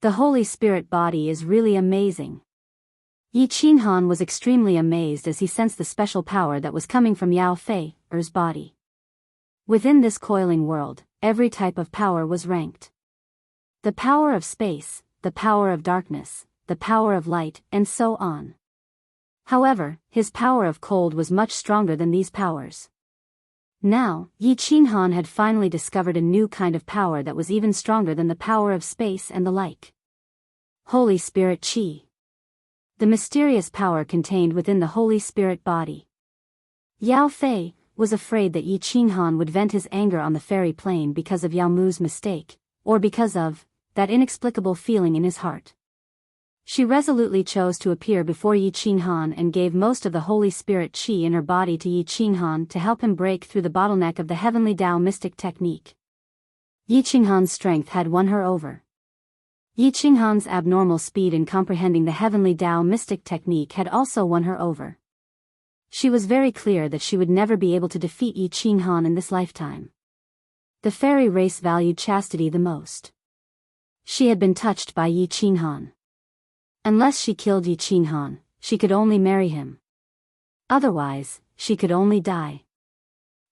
The Holy Spirit body is really amazing. Yi Qinghan was extremely amazed as he sensed the special power that was coming from Yao Fei's body. Within this coiling world, every type of power was ranked. The power of space, the power of darkness, the power of light, and so on. However, his power of cold was much stronger than these powers. Now, Yi Qinghan had finally discovered a new kind of power that was even stronger than the power of space and the like. Holy Spirit Chi. The mysterious power contained within the Holy Spirit body. Yao Fei was afraid that Yi Qinghan would vent his anger on the fairy plane because of Yao Mu's mistake, or because of that inexplicable feeling in his heart. She resolutely chose to appear before Yi Qinghan and gave most of the Holy Spirit Qi in her body to Yi Qinghan to help him break through the bottleneck of the Heavenly Tao mystic technique. Yi Qinghan's strength had won her over. Yi Qinghan's abnormal speed in comprehending the Heavenly Tao mystic technique had also won her over. She was very clear that she would never be able to defeat Yi Qinghan in this lifetime. The fairy race valued chastity the most. She had been touched by Yi Qinghan. Unless she killed Yi Qinghan, she could only marry him. Otherwise, she could only die.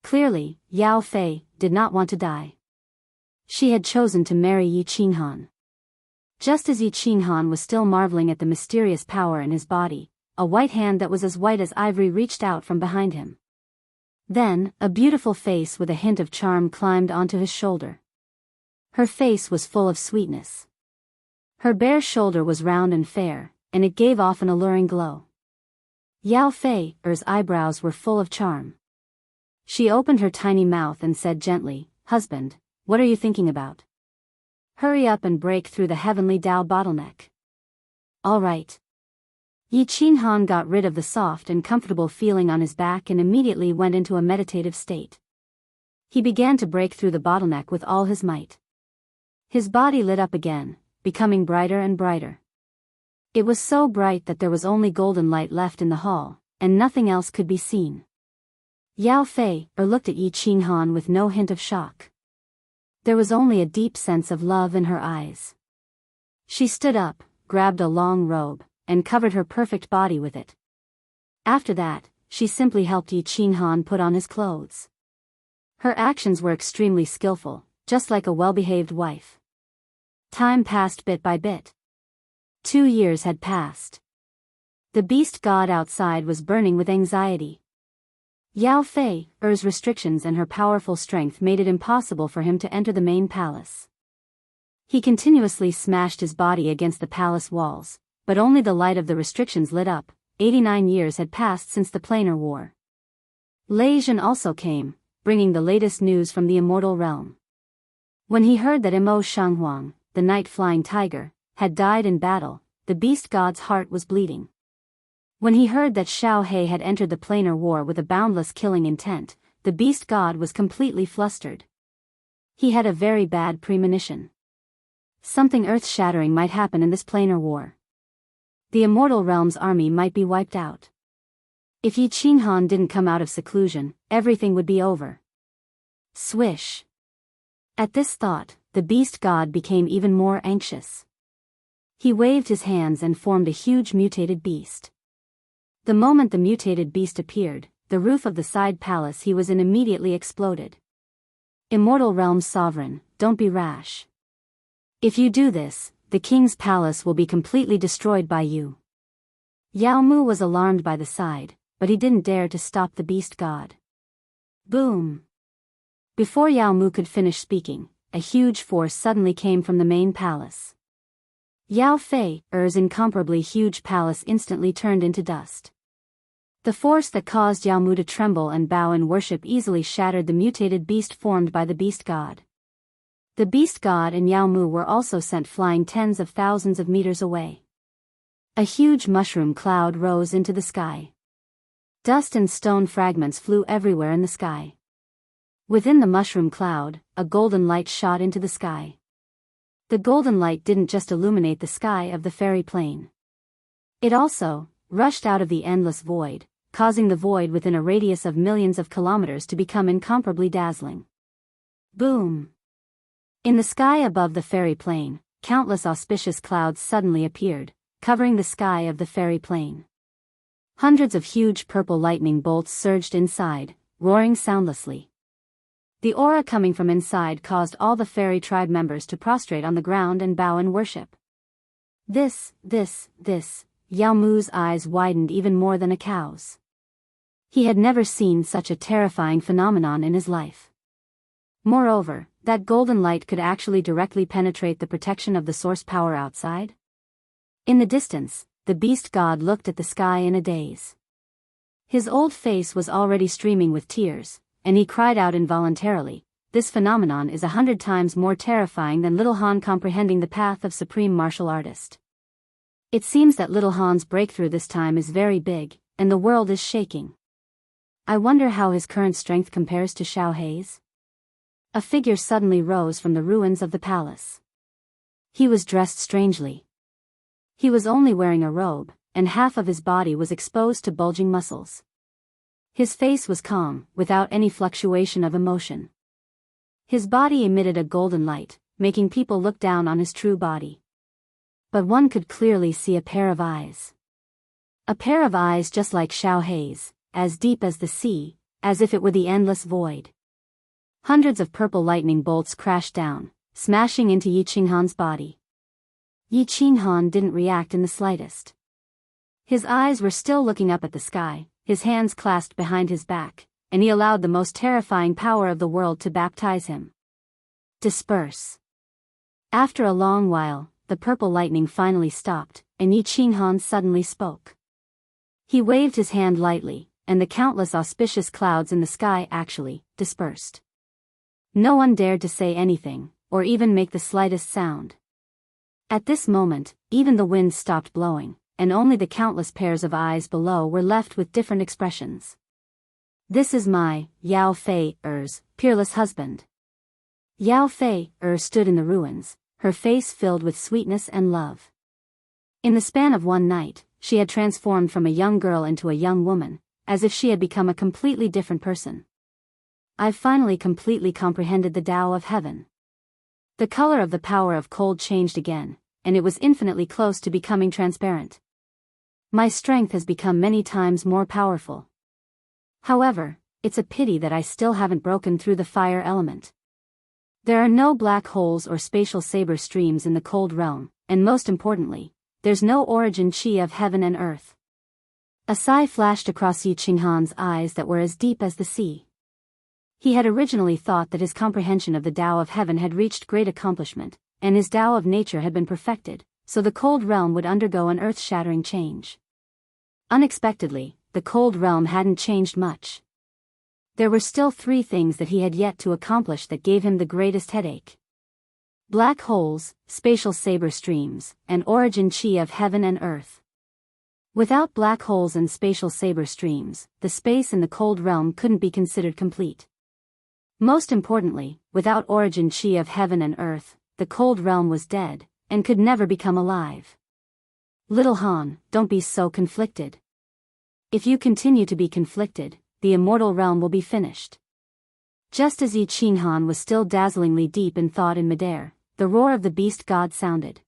Clearly, Yao Fei did not want to die. She had chosen to marry Yi Qinghan. Just as Yi Qinghan was still marveling at the mysterious power in his body, a white hand that was as white as ivory reached out from behind him. Then, a beautiful face with a hint of charm climbed onto his shoulder. Her face was full of sweetness. Her bare shoulder was round and fair, and it gave off an alluring glow. Yao Fei's eyebrows were full of charm. She opened her tiny mouth and said gently, "Husband, what are you thinking about? Hurry up and break through the Heavenly Tao bottleneck." "All right." Yi Qinghan got rid of the soft and comfortable feeling on his back and immediately went into a meditative state. He began to break through the bottleneck with all his might. His body lit up again, becoming brighter and brighter. It was so bright that there was only golden light left in the hall, and nothing else could be seen. Yao Fei looked at Yi Qinghan with no hint of shock. There was only a deep sense of love in her eyes. She stood up, grabbed a long robe, and covered her perfect body with it. After that, she simply helped Yi Qinghan put on his clothes. Her actions were extremely skillful, just like a well-behaved wife. Time passed bit by bit. 2 years had passed. The beast god outside was burning with anxiety. Yao Fei's restrictions and her powerful strength made it impossible for him to enter the main palace. He continuously smashed his body against the palace walls, but only the light of the restrictions lit up. 89 years had passed since the planar war. Lei Zhen also came, bringing the latest news from the immortal realm. When he heard that Imo Shanghuang, the night-flying tiger, had died in battle, the beast god's heart was bleeding. When he heard that Xiao He had entered the planar war with a boundless killing intent, the beast god was completely flustered. He had a very bad premonition. Something earth-shattering might happen in this planar war. The Immortal Realm's army might be wiped out. If Yi Qinghan didn't come out of seclusion, everything would be over. Swish. At this thought, the beast god became even more anxious. He waved his hands and formed a huge mutated beast. The moment the mutated beast appeared, the roof of the side palace he was in immediately exploded. Immortal Realm's sovereign, don't be rash. If you do this, the king's palace will be completely destroyed by you. Yao Mu was alarmed by the side, but he didn't dare to stop the beast god. Boom! Before Yao Mu could finish speaking, a huge force suddenly came from the main palace. Yao Fei's incomparably huge palace instantly turned into dust. The force that caused Yao Mu to tremble and bow in worship easily shattered the mutated beast formed by the beast god. The beast god and Yao Mu were also sent flying tens of thousands of meters away. A huge mushroom cloud rose into the sky. Dust and stone fragments flew everywhere in the sky. Within the mushroom cloud, a golden light shot into the sky. The golden light didn't just illuminate the sky of the fairy plain. It also rushed out of the endless void, causing the void within a radius of millions of kilometers to become incomparably dazzling. Boom! In the sky above the fairy plain, countless auspicious clouds suddenly appeared, covering the sky of the fairy plain. Hundreds of huge purple lightning bolts surged inside, roaring soundlessly. The aura coming from inside caused all the fairy tribe members to prostrate on the ground and bow in worship. This, Yao Mu's eyes widened even more than a cow's. He had never seen such a terrifying phenomenon in his life. Moreover, that golden light could actually directly penetrate the protection of the source power outside. In the distance, the beast god looked at the sky in a daze. His old face was already streaming with tears, and he cried out involuntarily, "This phenomenon is 100 times more terrifying than Little Han comprehending the path of supreme martial artist. It seems that Little Han's breakthrough this time is very big, and the world is shaking. I wonder how his current strength compares to Xiao Hei's?" A figure suddenly rose from the ruins of the palace. He was dressed strangely. He was only wearing a robe, and half of his body was exposed to bulging muscles. His face was calm, without any fluctuation of emotion. His body emitted a golden light, making people look down on his true body. But one could clearly see a pair of eyes. A pair of eyes just like Xiao Hei's, as deep as the sea, as if it were the endless void. Hundreds of purple lightning bolts crashed down, smashing into Yi Qinghan's body. Yi Qinghan didn't react in the slightest. His eyes were still looking up at the sky, his hands clasped behind his back, and he allowed the most terrifying power of the world to baptize him. Disperse. After a long while, the purple lightning finally stopped, and Yi Qinghan suddenly spoke. He waved his hand lightly, and the countless auspicious clouds in the sky actually dispersed. No one dared to say anything, or even make the slightest sound. At this moment, even the wind stopped blowing, and only the countless pairs of eyes below were left with different expressions. "This is my, Yao Fei's, peerless husband." Yao Fei stood in the ruins, her face filled with sweetness and love. In the span of one night, she had transformed from a young girl into a young woman, as if she had become a completely different person. "I've finally completely comprehended the Tao of Heaven." The color of the power of cold changed again, and it was infinitely close to becoming transparent. "My strength has become many times more powerful. However, it's a pity that I still haven't broken through the fire element. There are no black holes or spatial saber streams in the cold realm, and most importantly, there's no origin chi of heaven and earth." A sigh flashed across Yi Qinghan's eyes that were as deep as the sea. He had originally thought that his comprehension of the Tao of Heaven had reached great accomplishment, and his Tao of Nature had been perfected, so the cold realm would undergo an earth-shattering change. Unexpectedly, the cold realm hadn't changed much. There were still 3 things that he had yet to accomplish that gave him the greatest headache. Black holes, spatial saber streams, and origin chi of heaven and earth. Without black holes and spatial saber streams, the space in the cold realm couldn't be considered complete. Most importantly, without origin chi of heaven and earth, the cold realm was dead, and could never become alive. Little Han, don't be so conflicted. If you continue to be conflicted, the immortal realm will be finished. Just as Yi Qing Han was still dazzlingly deep in thought in midair, the roar of the beast god sounded.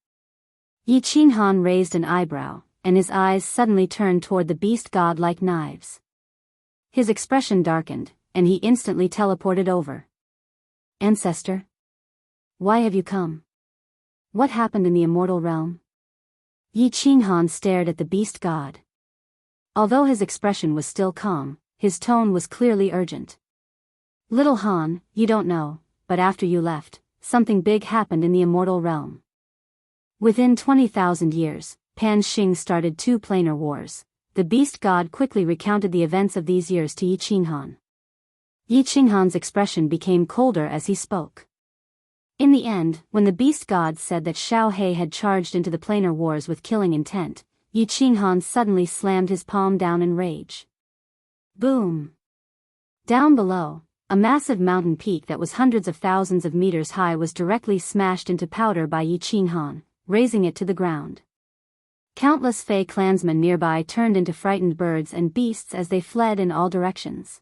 Yi Qing Han raised an eyebrow, and his eyes suddenly turned toward the beast god like knives. His expression darkened, and he instantly teleported over. Ancestor? Why have you come? What happened in the immortal realm? Yi Qing Han stared at the beast god. Although his expression was still calm, his tone was clearly urgent. Little Han, you don't know, but after you left, something big happened in the immortal realm. Within 20,000 years, Pan Xing started 2 planar wars. The beast god quickly recounted the events of these years to Yi Qing Han. Yi Qing Han's expression became colder as he spoke. In the end, when the beast god said that Xiao He had charged into the planar wars with killing intent, Yi Qing Han suddenly slammed his palm down in rage. Boom! Down below, a massive mountain peak that was hundreds of thousands of meters high was directly smashed into powder by Yi Qing Han, razing it to the ground. Countless Fey clansmen nearby turned into frightened birds and beasts as they fled in all directions.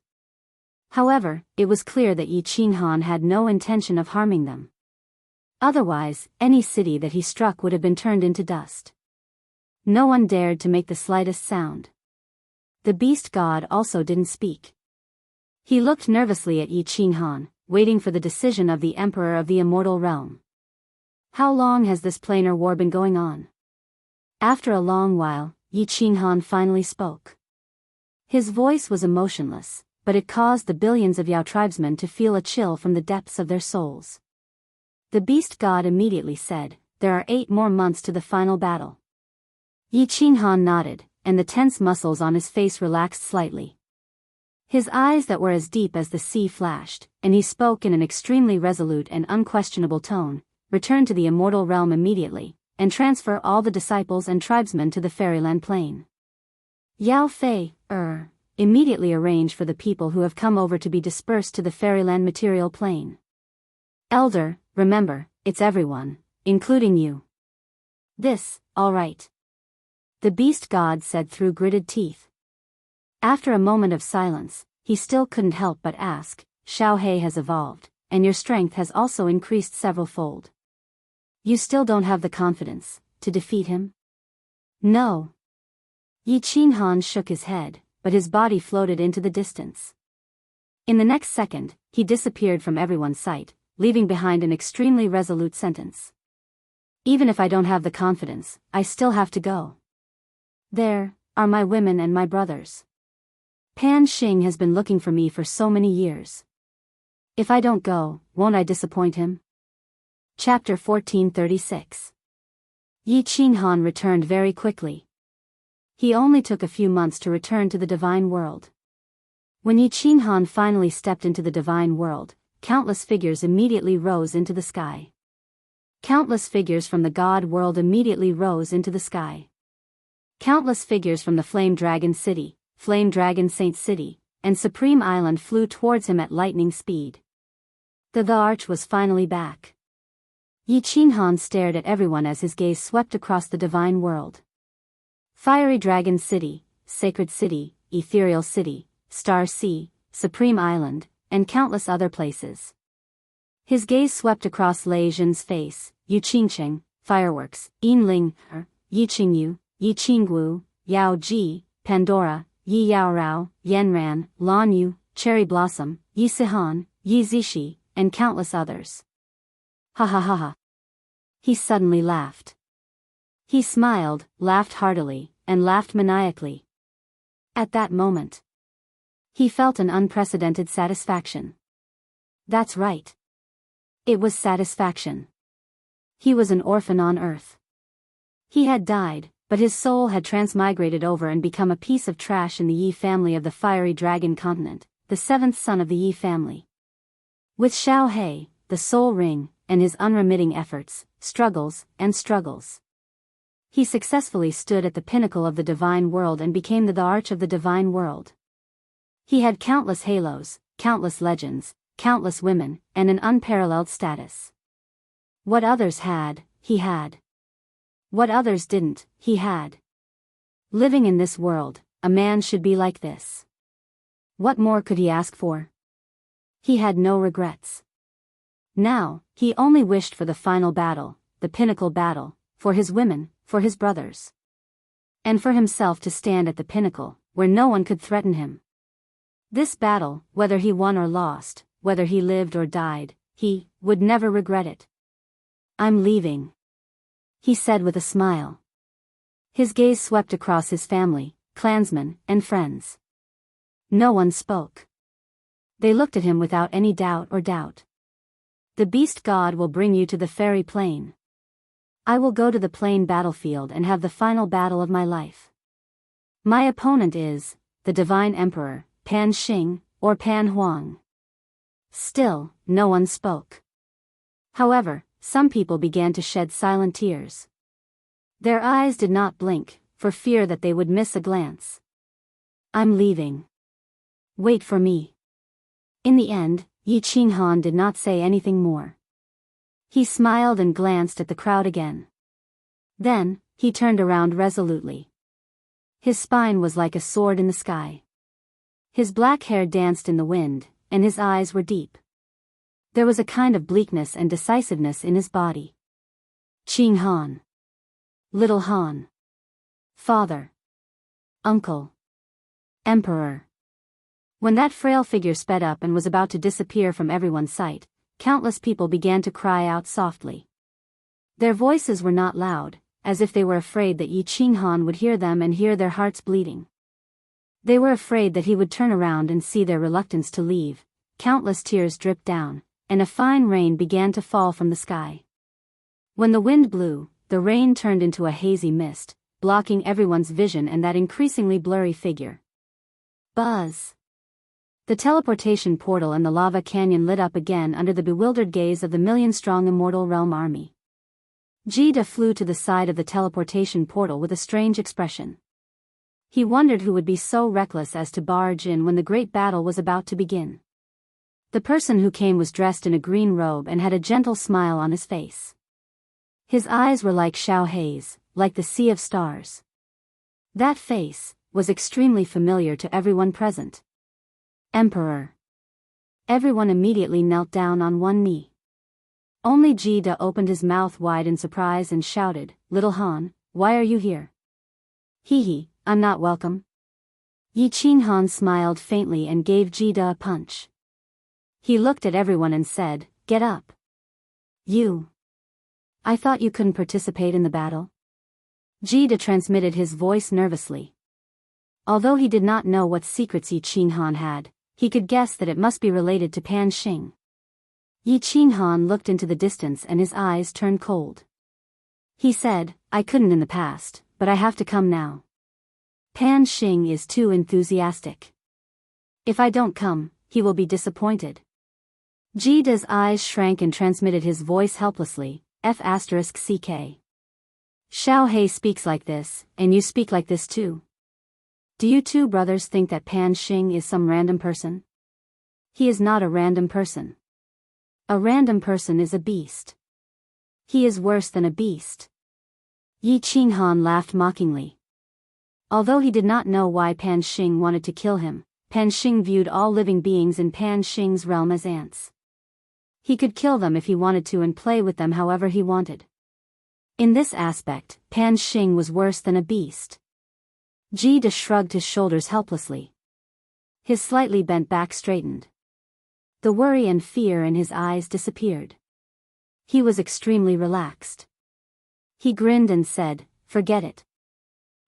However, it was clear that Yi Qing Han had no intention of harming them. Otherwise, any city that he struck would have been turned into dust. No one dared to make the slightest sound. The beast god also didn't speak. He looked nervously at Yi Qing Han, waiting for the decision of the Emperor of the Immortal Realm. How long has this planar war been going on? After a long while, Yi Qing Han finally spoke. His voice was emotionless, but it caused the billions of Yao tribesmen to feel a chill from the depths of their souls. The beast god immediately said, "There are 8 more months to the final battle." Yi Qing Han nodded, and the tense muscles on his face relaxed slightly. His eyes that were as deep as the sea flashed, and he spoke in an extremely resolute and unquestionable tone, "Return to the immortal realm immediately, and transfer all the disciples and tribesmen to the fairyland plain. Yao Fei, immediately arrange for the people who have come over to be dispersed to the fairyland material plane. Elder, remember, it's everyone, including you." "This, all right," the beast god said through gritted teeth. After a moment of silence, he still couldn't help but ask, "Xiao He has evolved, and your strength has also increased several-fold. You still don't have the confidence to defeat him?" "No." Yi Qing Han shook his head, but his body floated into the distance. In the next second, he disappeared from everyone's sight, leaving behind an extremely resolute sentence. "Even if I don't have the confidence, I still have to go. There are my women and my brothers. Pan Xing has been looking for me for so many years. If I don't go, won't I disappoint him?" Chapter 1436. Yi Qing Han returned very quickly. He only took a few months to return to the divine world. When Yi Qing Han finally stepped into the divine world, countless figures immediately rose into the sky. Countless figures from the god world immediately rose into the sky. Countless figures from the Flame Dragon City, Flame Dragon Saint City, and Supreme Island flew towards him at lightning speed. The arch was finally back. Yi Qing Han stared at everyone as his gaze swept across the divine world. Fiery Dragon City, Sacred City, Ethereal City, Star Sea, Supreme Island, and countless other places. His gaze swept across Lei Zhen's face, Yu Qingcheng, Fireworks, Yin Ling, Yi Qingyu, Yi Qingwu, Yao Ji, Pandora, Yi Yaorao, Yanran, Lan Yu, Cherry Blossom, Yi Sihan, Yi Zishi, and countless others. Ha ha ha ha. He suddenly laughed. He smiled, laughed heartily, and laughed maniacally. At that moment, he felt an unprecedented satisfaction. That's right. It was satisfaction. He was an orphan on Earth. He had died, but his soul had transmigrated over and become a piece of trash in the Yi family of the Fiery Dragon Continent, the 7th son of the Yi family. With Xiao He, the soul ring, and his unremitting efforts, struggles, and struggles. He successfully stood at the pinnacle of the divine world and became the arch of the divine world. He had countless halos, countless legends, countless women, and an unparalleled status. What others had, he had. What others didn't, he had. Living in this world, a man should be like this. What more could he ask for? He had no regrets. Now, he only wished for the final battle, the pinnacle battle, for his women, for his brothers. And for himself to stand at the pinnacle, where no one could threaten him. This battle, whether he won or lost, whether he lived or died, he would never regret it. "I'm leaving," he said with a smile. His gaze swept across his family, clansmen, and friends. No one spoke. They looked at him without any doubt. "The beast god will bring you to the fairy plane. I will go to the plain battlefield and have the final battle of my life. My opponent is the divine emperor, Pan Xing, or Pan Huang." Still, no one spoke. However, some people began to shed silent tears. Their eyes did not blink, for fear that they would miss a glance. "I'm leaving. Wait for me." In the end, Yi Qinghan did not say anything more. He smiled and glanced at the crowd again. Then, he turned around resolutely. His spine was like a sword in the sky. His black hair danced in the wind, and his eyes were deep. There was a kind of bleakness and decisiveness in his body. "Qinghan. Little Han. Father. Uncle. Emperor." When that frail figure sped up and was about to disappear from everyone's sight, countless people began to cry out softly. Their voices were not loud, as if they were afraid that Yi Qinghan would hear them and hear their hearts bleeding. They were afraid that he would turn around and see their reluctance to leave. Countless tears dripped down, and a fine rain began to fall from the sky. When the wind blew, the rain turned into a hazy mist, blocking everyone's vision and that increasingly blurry figure. Buzz! The teleportation portal and the lava canyon lit up again under the bewildered gaze of the million-strong Immortal Realm army. Jida flew to the side of the teleportation portal with a strange expression. He wondered who would be so reckless as to barge in when the great battle was about to begin. The person who came was dressed in a green robe and had a gentle smile on his face. His eyes were like Xiao Hei's, like the sea of stars. That face was extremely familiar to everyone present. Emperor. Everyone immediately knelt down on one knee. Only Jida opened his mouth wide in surprise and shouted, "Little Han, why are you here?" "Hee, I'm not welcome." Yi Qinghan smiled faintly and gave Jida a punch. He looked at everyone and said, "Get up. You. I thought you couldn't participate in the battle?" Jida transmitted his voice nervously. Although he did not know what secrets Yi Qinghan had, he could guess that it must be related to Pan Xing. Yi Qinghan looked into the distance and his eyes turned cold. He said, "I couldn't in the past, but I have to come now. Pan Xing is too enthusiastic. If I don't come, he will be disappointed." Jida's eyes shrank and transmitted his voice helplessly, F***CK. "Xiao Hei speaks like this, and you speak like this too. Do you two brothers think that Pan Xing is some random person? He is not a random person. A random person is a beast. He is worse than a beast." Yi Qinghan laughed mockingly. Although he did not know why Pan Xing wanted to kill him, Pan Xing viewed all living beings in Pan Xing's realm as ants. He could kill them if he wanted to and play with them however he wanted. In this aspect, Pan Xing was worse than a beast. Jida shrugged his shoulders helplessly. His slightly bent back straightened. The worry and fear in his eyes disappeared. He was extremely relaxed. He grinned and said, "Forget it.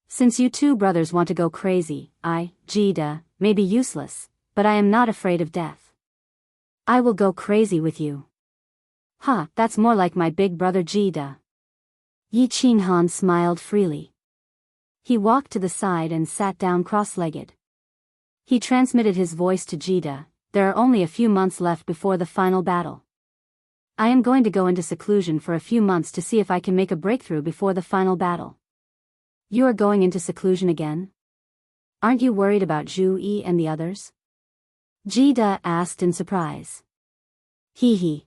Since you two brothers want to go crazy, I, Jida, may be useless, but I am not afraid of death. I will go crazy with you." "Ha, that's more like my big brother Jida." Yi Qinghan smiled freely. He walked to the side and sat down cross-legged. He transmitted his voice to Jida, "There are only a few months left before the final battle. I am going to go into seclusion for a few months to see if I can make a breakthrough before the final battle. You are going into seclusion again? Aren't you worried about Zhu Yi and the others? Jida asked in surprise. He.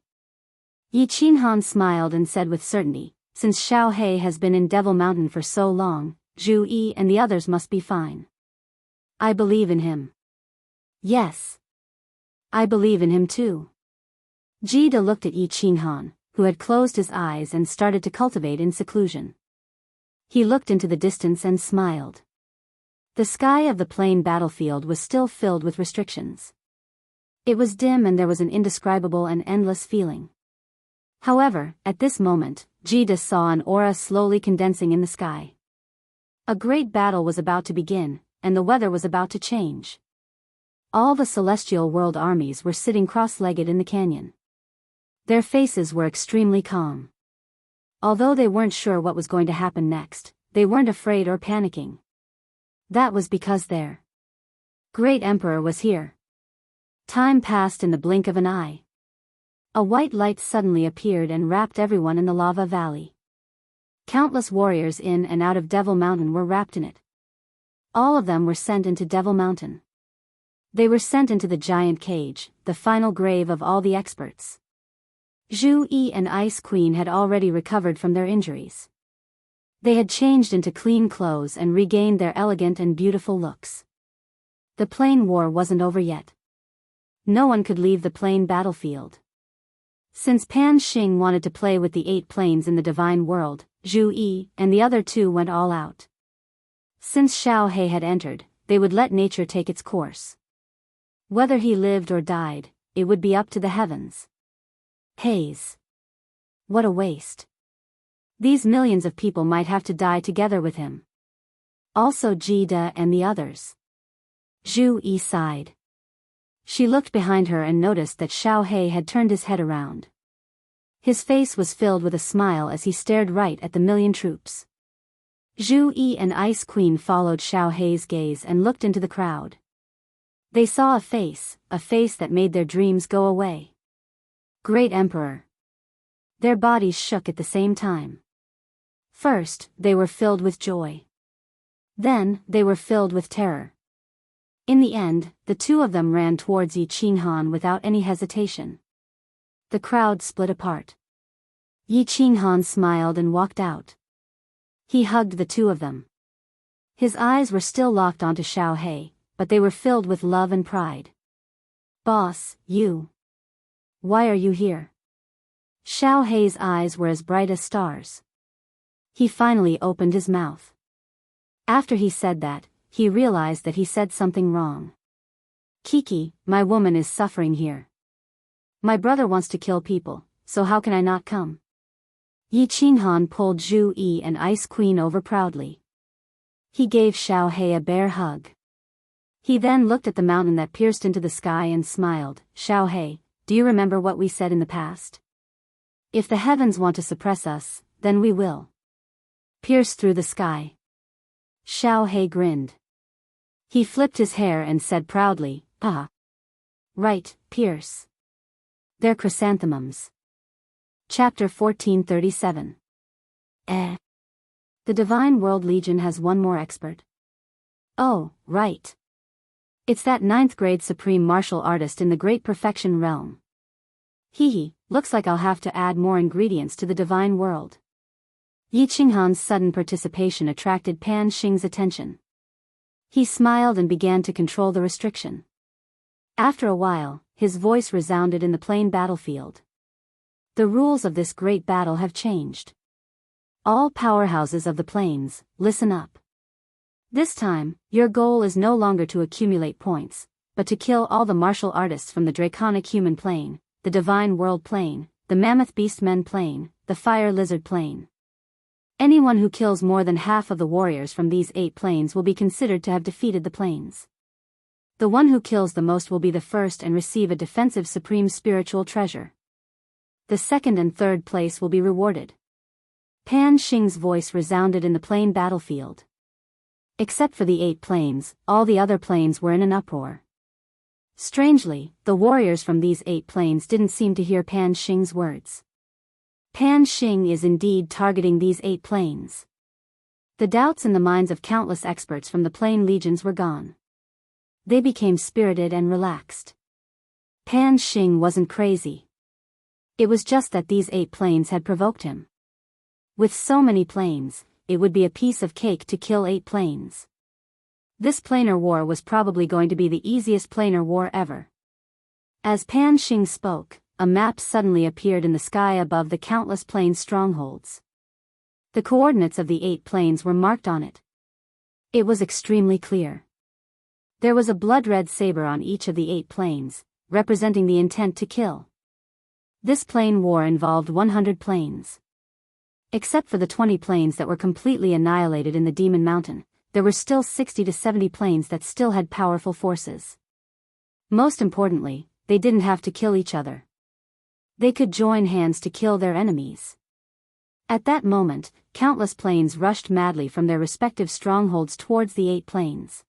Yi Qinghan smiled and said with certainty, since Xiao He has been in Devil Mountain for so long, Zhu Yi and the others must be fine. I believe in him. Yes. I believe in him too. Jida looked at Yi Qinghan, who had closed his eyes and started to cultivate in seclusion. He looked into the distance and smiled. The sky of the plain battlefield was still filled with restrictions. It was dim and there was an indescribable and endless feeling. However, at this moment, Jida saw an aura slowly condensing in the sky. A great battle was about to begin, and the weather was about to change. All the celestial world armies were sitting cross-legged in the canyon. Their faces were extremely calm. Although they weren't sure what was going to happen next, they weren't afraid or panicking. That was because their great emperor was here. Time passed in the blink of an eye. A white light suddenly appeared and wrapped everyone in the lava valley. Countless warriors in and out of Devil Mountain were wrapped in it. All of them were sent into Devil Mountain. They were sent into the giant cage, the final grave of all the experts. Zhu Yi and Ice Queen had already recovered from their injuries. They had changed into clean clothes and regained their elegant and beautiful looks. The plain war wasn't over yet. No one could leave the plain battlefield. Since Pan Xing wanted to play with the 8 planes in the divine world, Zhu Yi and the other 2 went all out. Since Xiao He had entered, they would let nature take its course. Whether he lived or died, it would be up to the heavens. Haze. What a waste. These millions of people might have to die together with him. Also Jida and the others. Zhu Yi sighed. She looked behind her and noticed that Xiao He had turned his head around. His face was filled with a smile as he stared right at the million troops. Zhu Yi and Ice Queen followed Xiao He's gaze and looked into the crowd. They saw a face that made their dreams go away. Great Emperor. Their bodies shook at the same time. First, they were filled with joy. Then, they were filled with terror. In the end, the 2 of them ran towards Yi Qinghan without any hesitation. The crowd split apart. Yi Qinghan smiled and walked out. He hugged the 2 of them. His eyes were still locked onto Xiao He, but they were filled with love and pride. Boss, you. Why are you here? Xiao He's eyes were as bright as stars. He finally opened his mouth. After he said that, he realized that he said something wrong. Kiki, my woman is suffering here. My brother wants to kill people, so how can I not come? Yi Qinghan pulled Zhu Yi and Ice Queen over proudly. He gave Xiao He a bear hug. He then looked at the mountain that pierced into the sky and smiled. Xiao He, do you remember what we said in the past? If the heavens want to suppress us, then we will. Pierce through the sky. Xiao He grinned. He flipped his hair and said proudly, ah. Right, pierce. They're chrysanthemums. Chapter 1437. The Divine World Legion has one more expert. Oh, right. It's that 9th grade supreme martial artist in the Great Perfection realm. Looks like I'll have to add more ingredients to the Divine World. Yi Qinghan's sudden participation attracted Pan Xing's attention. He smiled and began to control the restriction. After a while, his voice resounded in the plain battlefield. The rules of this great battle have changed. All powerhouses of the plains, listen up. This time, your goal is no longer to accumulate points, but to kill all the martial artists from the Draconic Human Plane, the Divine World Plane, the Mammoth Beastmen Plane, the Fire Lizard Plane. Anyone who kills more than half of the warriors from these 8 planes will be considered to have defeated the planes. The one who kills the most will be the first and receive a defensive supreme spiritual treasure. The 2nd and 3rd place will be rewarded. Pan Xing's voice resounded in the plain battlefield. Except for the 8 planes, all the other planes were in an uproar. Strangely, the warriors from these 8 planes didn't seem to hear Pan Xing's words. Pan Xing is indeed targeting these 8 planes. The doubts in the minds of countless experts from the plane legions were gone. They became spirited and relaxed. Pan Xing wasn't crazy. It was just that these 8 planes had provoked him. With so many planes, it would be a piece of cake to kill 8 planes. This planar war was probably going to be the easiest planar war ever. As Pan Xing spoke, a map suddenly appeared in the sky above the countless plane strongholds. The coordinates of the 8 planes were marked on it. It was extremely clear. There was a blood-red saber on each of the 8 planes, representing the intent to kill. This plane war involved 100 planes. Except for the 20 planes that were completely annihilated in the Demon Mountain, there were still 60 to 70 planes that still had powerful forces. Most importantly, they didn't have to kill each other. They could join hands to kill their enemies. At that moment, countless planes rushed madly from their respective strongholds towards the 8 planes.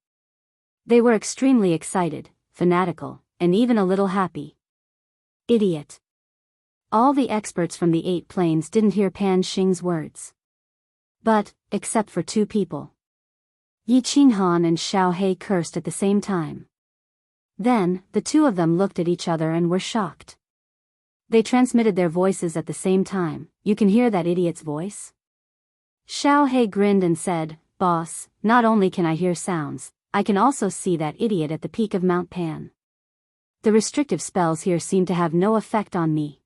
They were extremely excited, fanatical, and even a little happy. Idiot. All the experts from the 8 planes didn't hear Pan Xing's words. But, except for 2 people. Yi Qinghan and Xiao He cursed at the same time. Then, the 2 of them looked at each other and were shocked. They transmitted their voices at the same time. You can hear that idiot's voice? Xiao He grinned and said, "Boss, not only can I hear sounds, I can also see that idiot at the peak of Mount Pan. The restrictive spells here seem to have no effect on me."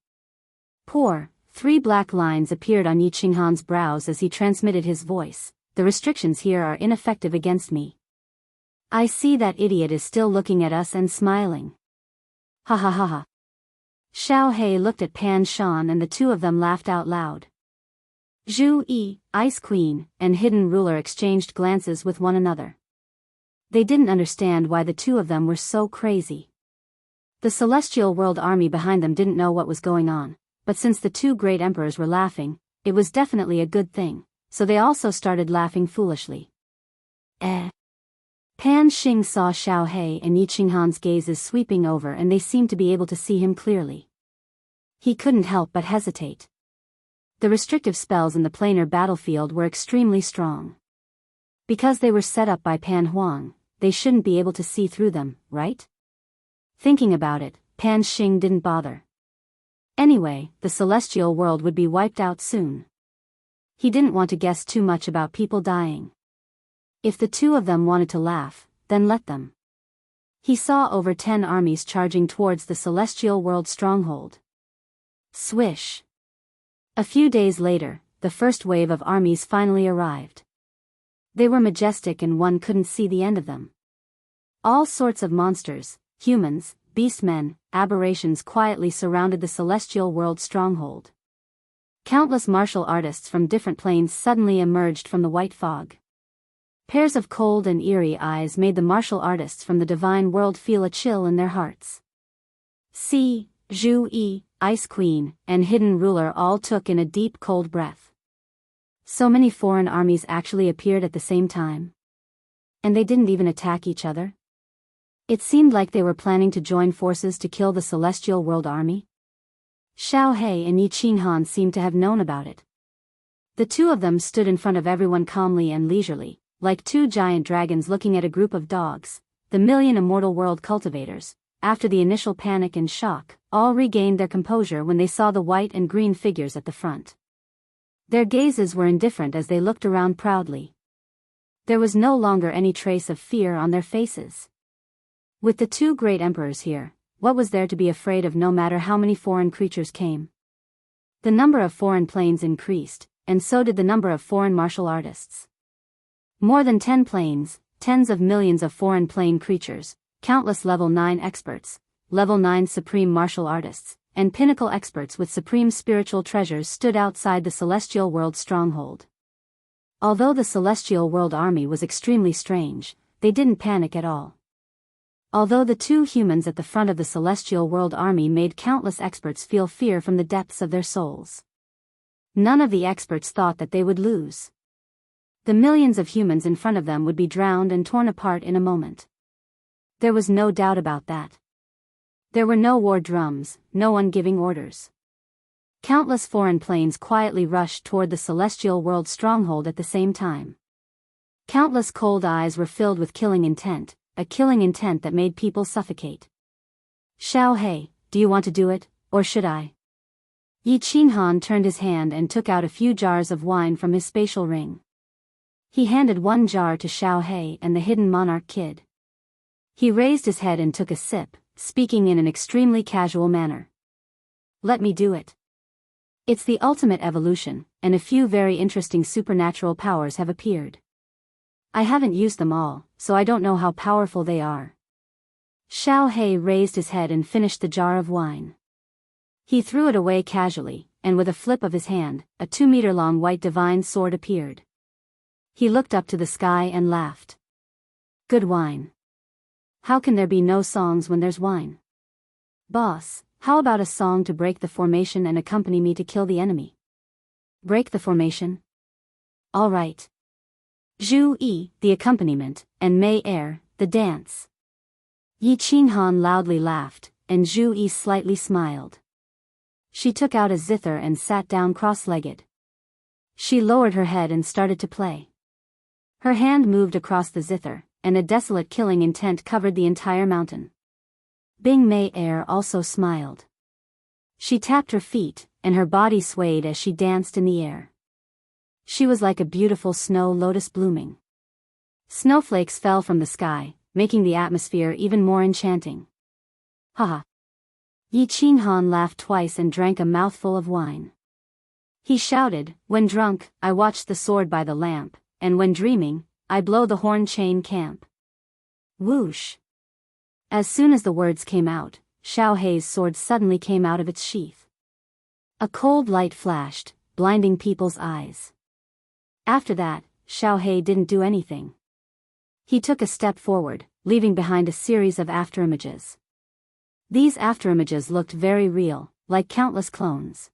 Poor, 3 black lines appeared on Yi Qinghan's brows as he transmitted his voice. The restrictions here are ineffective against me. I see that idiot is still looking at us and smiling. Ha ha ha ha. Xiao He looked at Pan Shan and the 2 of them laughed out loud. Zhu Yi, Ice Queen, and Hidden Ruler exchanged glances with one another. They didn't understand why the 2 of them were so crazy. The Celestial World Army behind them didn't know what was going on, but since the 2 great emperors were laughing, it was definitely a good thing. So they also started laughing foolishly. Pan Xing saw Xiao He and Yi Qinghan's gazes sweeping over and they seemed to be able to see him clearly. He couldn't help but hesitate. The restrictive spells in the planar battlefield were extremely strong. Because they were set up by Pan Huang, they shouldn't be able to see through them, right? Thinking about it, Pan Xing didn't bother. Anyway, the celestial world would be wiped out soon. He didn't want to guess too much about people dying. If the 2 of them wanted to laugh, then let them. He saw over 10 armies charging towards the celestial world stronghold. Swish. A few days later, the first wave of armies finally arrived. They were majestic and one couldn't see the end of them. All sorts of monsters, humans, beastmen, aberrations quietly surrounded the celestial world stronghold. Countless martial artists from different planes suddenly emerged from the white fog. Pairs of cold and eerie eyes made the martial artists from the divine world feel a chill in their hearts. Zhu Yi, Ice Queen, and Hidden Ruler all took in a deep cold breath. So many foreign armies actually appeared at the same time. And they didn't even attack each other. It seemed like they were planning to join forces to kill the Celestial World Army. Xiao He and Yi Qinghan seemed to have known about it. The 2 of them stood in front of everyone calmly and leisurely, like 2 giant dragons looking at a group of dogs. The million immortal world cultivators, after the initial panic and shock, all regained their composure when they saw the white and green figures at the front. Their gazes were indifferent as they looked around proudly. There was no longer any trace of fear on their faces. With the 2 great emperors here, what was there to be afraid of no matter how many foreign creatures came? The number of foreign planes increased, and so did the number of foreign martial artists. More than 10 planes, tens of millions of foreign plane creatures, countless level 9 experts, level 9 supreme martial artists, and pinnacle experts with supreme spiritual treasures stood outside the celestial world stronghold. Although the celestial world army was extremely strange, they didn't panic at all. Although the 2 humans at the front of the celestial world army made countless experts feel fear from the depths of their souls. None of the experts thought that they would lose. The millions of humans in front of them would be drowned and torn apart in a moment. There was no doubt about that. There were no war drums, no one giving orders. Countless foreign planes quietly rushed toward the celestial world stronghold at the same time. Countless cold eyes were filled with killing intent, a killing intent that made people suffocate. Xiao He, do you want to do it, or should I? Yi Qinghan turned his hand and took out a few jars of wine from his spatial ring. He handed one jar to Xiao He and the hidden monarch kid. He raised his head and took a sip, speaking in an extremely casual manner. Let me do it. It's the ultimate evolution, and a few very interesting supernatural powers have appeared. I haven't used them all, so I don't know how powerful they are. Xiao He raised his head and finished the jar of wine. He threw it away casually, and with a flip of his hand, a 2-meter-long white divine sword appeared. He looked up to the sky and laughed. Good wine. How can there be no songs when there's wine? Boss, how about a song to break the formation and accompany me to kill the enemy? Break the formation? All right. Zhu Yi, the accompaniment, and Mei Er, the dance. Yi Qinghan loudly laughed, and Zhu Yi slightly smiled. She took out a zither and sat down cross-legged. She lowered her head and started to play. Her hand moved across the zither, and a desolate killing intent covered the entire mountain. Bing Mei Er also smiled. She tapped her feet, and her body swayed as she danced in the air. She was like a beautiful snow lotus blooming. Snowflakes fell from the sky, making the atmosphere even more enchanting. Haha. Yi Qinghan laughed twice and drank a mouthful of wine. He shouted, when drunk, I watch the sword by the lamp, and when dreaming, I blow the horn chain camp. Whoosh. As soon as the words came out, Xiao He's sword suddenly came out of its sheath. A cold light flashed, blinding people's eyes. After that, Xiao He didn't do anything. He took a step forward, leaving behind a series of afterimages. These afterimages looked very real, like countless clones.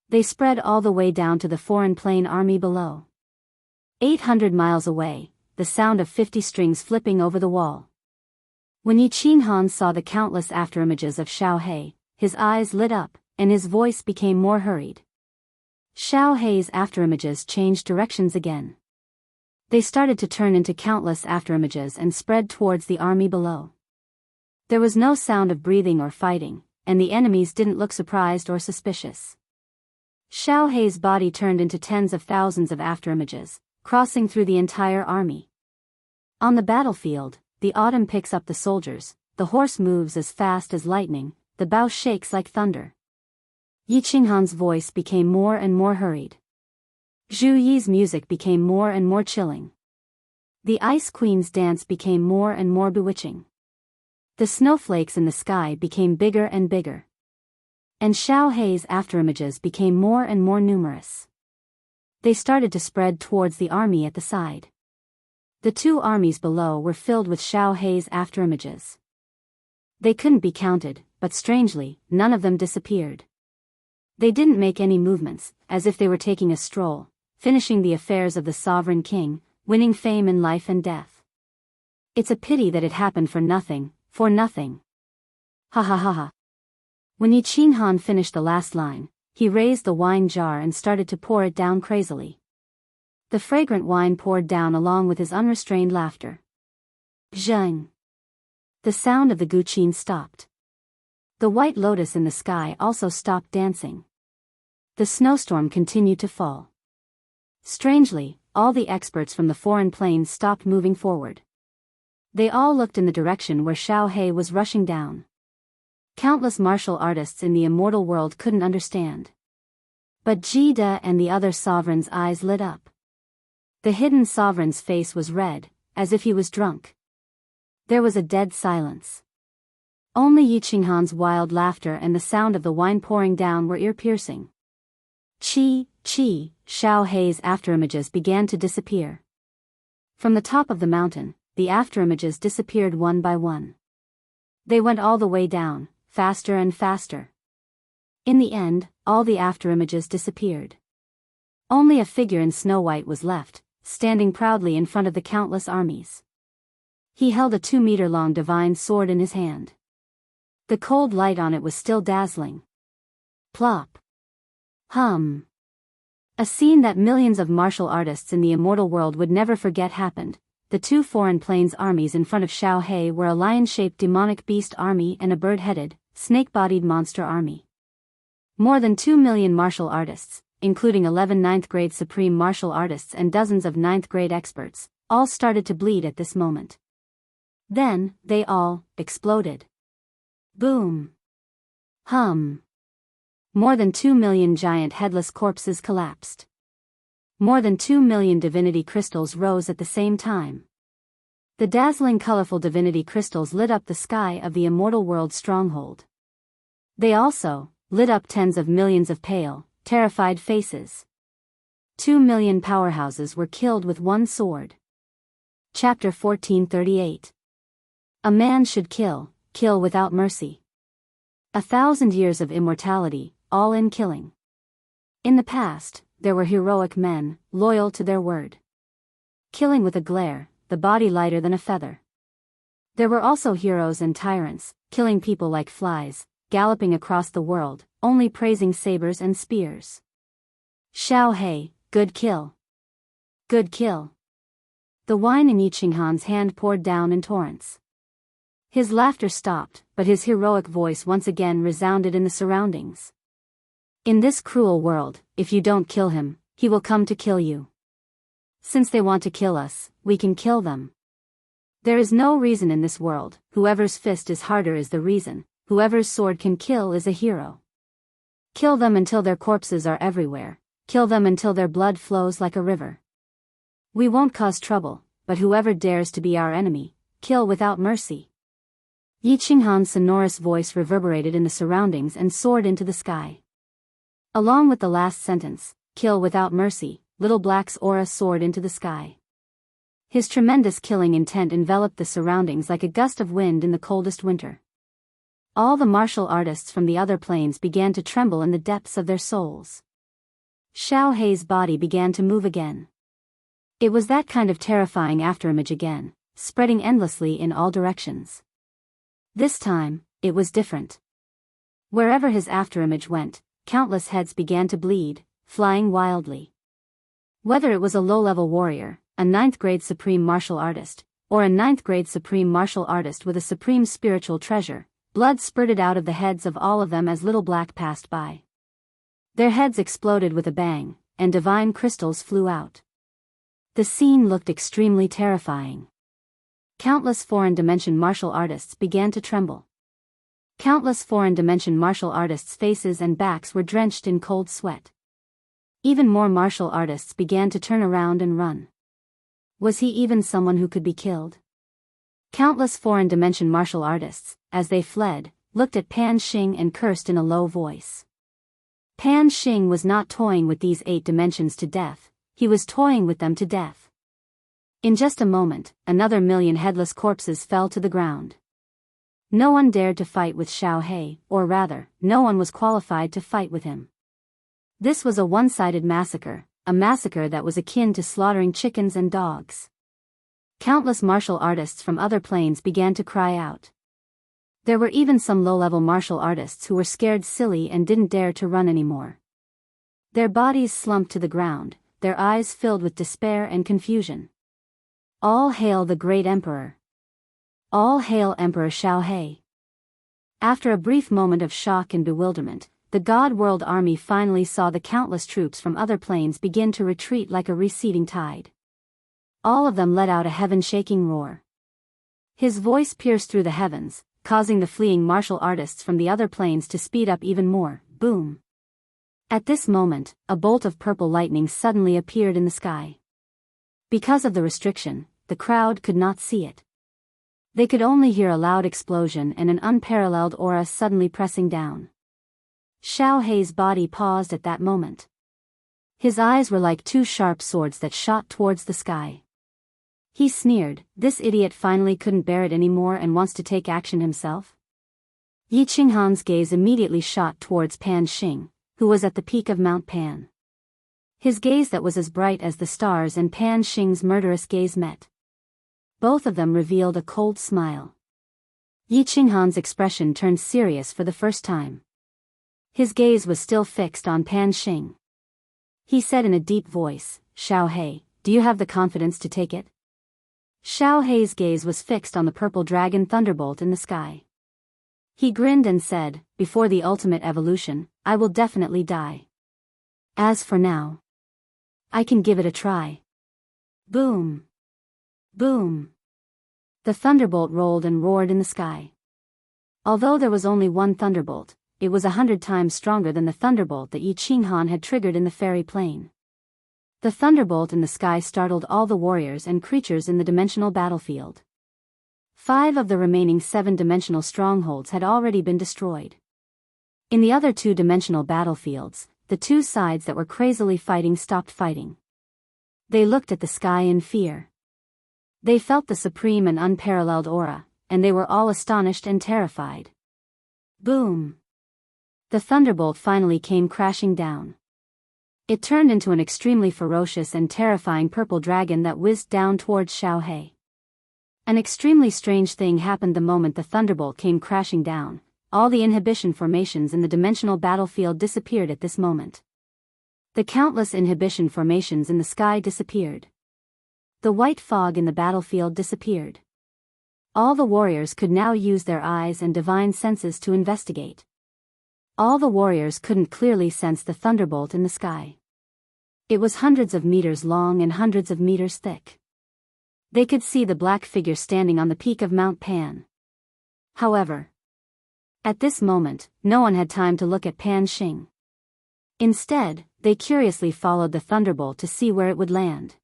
They spread all the way down to the foreign plane army below. 800 miles away, the sound of 50 strings flipping over the wall. When Yi Qinghan saw the countless afterimages of Xiao He, his eyes lit up, and his voice became more hurried. Xiao He's afterimages changed directions again. They started to turn into countless afterimages and spread towards the army below. There was no sound of breathing or fighting, and the enemies didn't look surprised or suspicious. Xiao He's body turned into tens of thousands of afterimages, crossing through the entire army. On the battlefield, the autumn picks up the soldiers, the horse moves as fast as lightning, the bow shakes like thunder. Yi Qinghan's voice became more and more hurried. Zhu Yi's music became more and more chilling. The Ice Queen's dance became more and more bewitching. The snowflakes in the sky became bigger and bigger. And Xiao He's afterimages became more and more numerous. They started to spread towards the army at the side. The two armies below were filled with Xiao He's afterimages. They couldn't be counted, but strangely, none of them disappeared. They didn't make any movements, as if they were taking a stroll, finishing the affairs of the sovereign king, winning fame in life and death. It's a pity that it happened for nothing. For nothing. Ha ha ha ha. When Yi Qinghan finished the last line, he raised the wine jar and started to pour it down crazily. The fragrant wine poured down along with his unrestrained laughter. Zheng. The sound of the guqin stopped. The white lotus in the sky also stopped dancing. The snowstorm continued to fall. Strangely, all the experts from the foreign planes stopped moving forward. They all looked in the direction where Xiao He was rushing down. Countless martial artists in the immortal world couldn't understand. But Jida and the other sovereign's eyes lit up. The hidden sovereign's face was red, as if he was drunk. There was a dead silence. Only Yi Qinghan's wild laughter and the sound of the wine pouring down were ear-piercing. Xiao He's afterimages began to disappear. From the top of the mountain, the afterimages disappeared one by one. They went all the way down, faster and faster. In the end, all the afterimages disappeared. Only a figure in snow white was left, standing proudly in front of the countless armies. He held a 2-meter-long divine sword in his hand. The cold light on it was still dazzling. Plop. Hum. A scene that millions of martial artists in the immortal world would never forget happened. The two foreign plains armies in front of Xiao He were a lion-shaped demonic beast army and a bird-headed, snake-bodied monster army. More than 2 million martial artists, including 11 ninth-grade supreme martial artists and dozens of ninth-grade experts, all started to bleed at this moment. Then, they all exploded. Boom. Hum. More than 2 million giant headless corpses collapsed. More than 2 million divinity crystals rose at the same time. The dazzling colorful divinity crystals lit up the sky of the immortal world stronghold. They also lit up tens of millions of pale, terrified faces. 2 million powerhouses were killed with one sword. Chapter 1438. A man should kill without mercy. 1,000 years of immortality, all in killing. In the past, there were heroic men, loyal to their word. Killing with a glare, the body lighter than a feather. There were also heroes and tyrants, killing people like flies, galloping across the world, only praising sabers and spears. Xiao He, good kill. Good kill. The wine in Yiqinghan's hand poured down in torrents. His laughter stopped, but his heroic voice once again resounded in the surroundings. In this cruel world, if you don't kill him, he will come to kill you. Since they want to kill us, we can kill them. There is no reason in this world, whoever's fist is harder is the reason, whoever's sword can kill is a hero. Kill them until their corpses are everywhere, kill them until their blood flows like a river. We won't cause trouble, but whoever dares to be our enemy, kill without mercy. Yiqinghan's sonorous voice reverberated in the surroundings and soared into the sky. Along with the last sentence, kill without mercy, Little Black's aura soared into the sky. His tremendous killing intent enveloped the surroundings like a gust of wind in the coldest winter. All the martial artists from the other planes began to tremble in the depths of their souls. Xiao He's body began to move again. It was that kind of terrifying afterimage again, spreading endlessly in all directions. This time, it was different. Wherever his afterimage went, countless heads began to bleed, flying wildly. Whether it was a low-level warrior, a ninth-grade supreme martial artist, or a ninth-grade supreme martial artist with a supreme spiritual treasure, blood spurted out of the heads of all of them as Little Black passed by. Their heads exploded with a bang, and divine crystals flew out. The scene looked extremely terrifying. Countless foreign dimension martial artists began to tremble. Countless foreign dimension martial artists' faces and backs were drenched in cold sweat. Even more martial artists began to turn around and run. Was he even someone who could be killed? Countless foreign dimension martial artists, as they fled, looked at Pan Xing and cursed in a low voice. Pan Xing was not toying with these 8 dimensions to death, he was toying with them to death. In just a moment, another million headless corpses fell to the ground. No one dared to fight with Xiao He, or rather, no one was qualified to fight with him. This was a one-sided massacre, a massacre that was akin to slaughtering chickens and dogs. Countless martial artists from other planes began to cry out. There were even some low-level martial artists who were scared silly and didn't dare to run anymore. Their bodies slumped to the ground, their eyes filled with despair and confusion. All hail the great emperor! All hail Emperor Xiao He! After a brief moment of shock and bewilderment, the God World Army finally saw the countless troops from other planes begin to retreat like a receding tide. All of them let out a heaven-shaking roar. His voice pierced through the heavens, causing the fleeing martial artists from the other planes to speed up even more. Boom! At this moment, a bolt of purple lightning suddenly appeared in the sky. Because of the restriction, the crowd could not see it. They could only hear a loud explosion and an unparalleled aura suddenly pressing down. Xiao He's body paused at that moment. His eyes were like 2 sharp swords that shot towards the sky. He sneered, this idiot finally couldn't bear it anymore and wants to take action himself? Yiqinghan's gaze immediately shot towards Pan Xing, who was at the peak of Mount Pan. His gaze that was as bright as the stars and Pan Xing's murderous gaze met. Both of them revealed a cold smile. Yi Qinghan's expression turned serious for the first time. His gaze was still fixed on Pan Xing. He said in a deep voice, "Xiao He, do you have the confidence to take it?" Xiao He's gaze was fixed on the purple dragon thunderbolt in the sky. He grinned and said, "Before the ultimate evolution, I will definitely die. As for now, I can give it a try." Boom! Boom! The thunderbolt rolled and roared in the sky. Although there was only one thunderbolt, it was 100 times stronger than the thunderbolt that Yi Qinghan had triggered in the fairy plane. The thunderbolt in the sky startled all the warriors and creatures in the dimensional battlefield. 5 of the remaining 7-dimensional strongholds had already been destroyed. In the other 2-dimensional battlefields, the 2 sides that were crazily fighting stopped fighting. They looked at the sky in fear. They felt the supreme and unparalleled aura, and they were all astonished and terrified. Boom! The thunderbolt finally came crashing down. It turned into an extremely ferocious and terrifying purple dragon that whizzed down towards Xiao He. An extremely strange thing happened the moment the thunderbolt came crashing down. All the inhibition formations in the dimensional battlefield disappeared at this moment. The countless inhibition formations in the sky disappeared. The white fog in the battlefield disappeared. All the warriors could now use their eyes and divine senses to investigate. All the warriors couldn't clearly sense the thunderbolt in the sky. It was hundreds of meters long and hundreds of meters thick. They could see the black figure standing on the peak of Mount Pan. However, at this moment, no one had time to look at Pan Xing. Instead, they curiously followed the thunderbolt to see where it would land.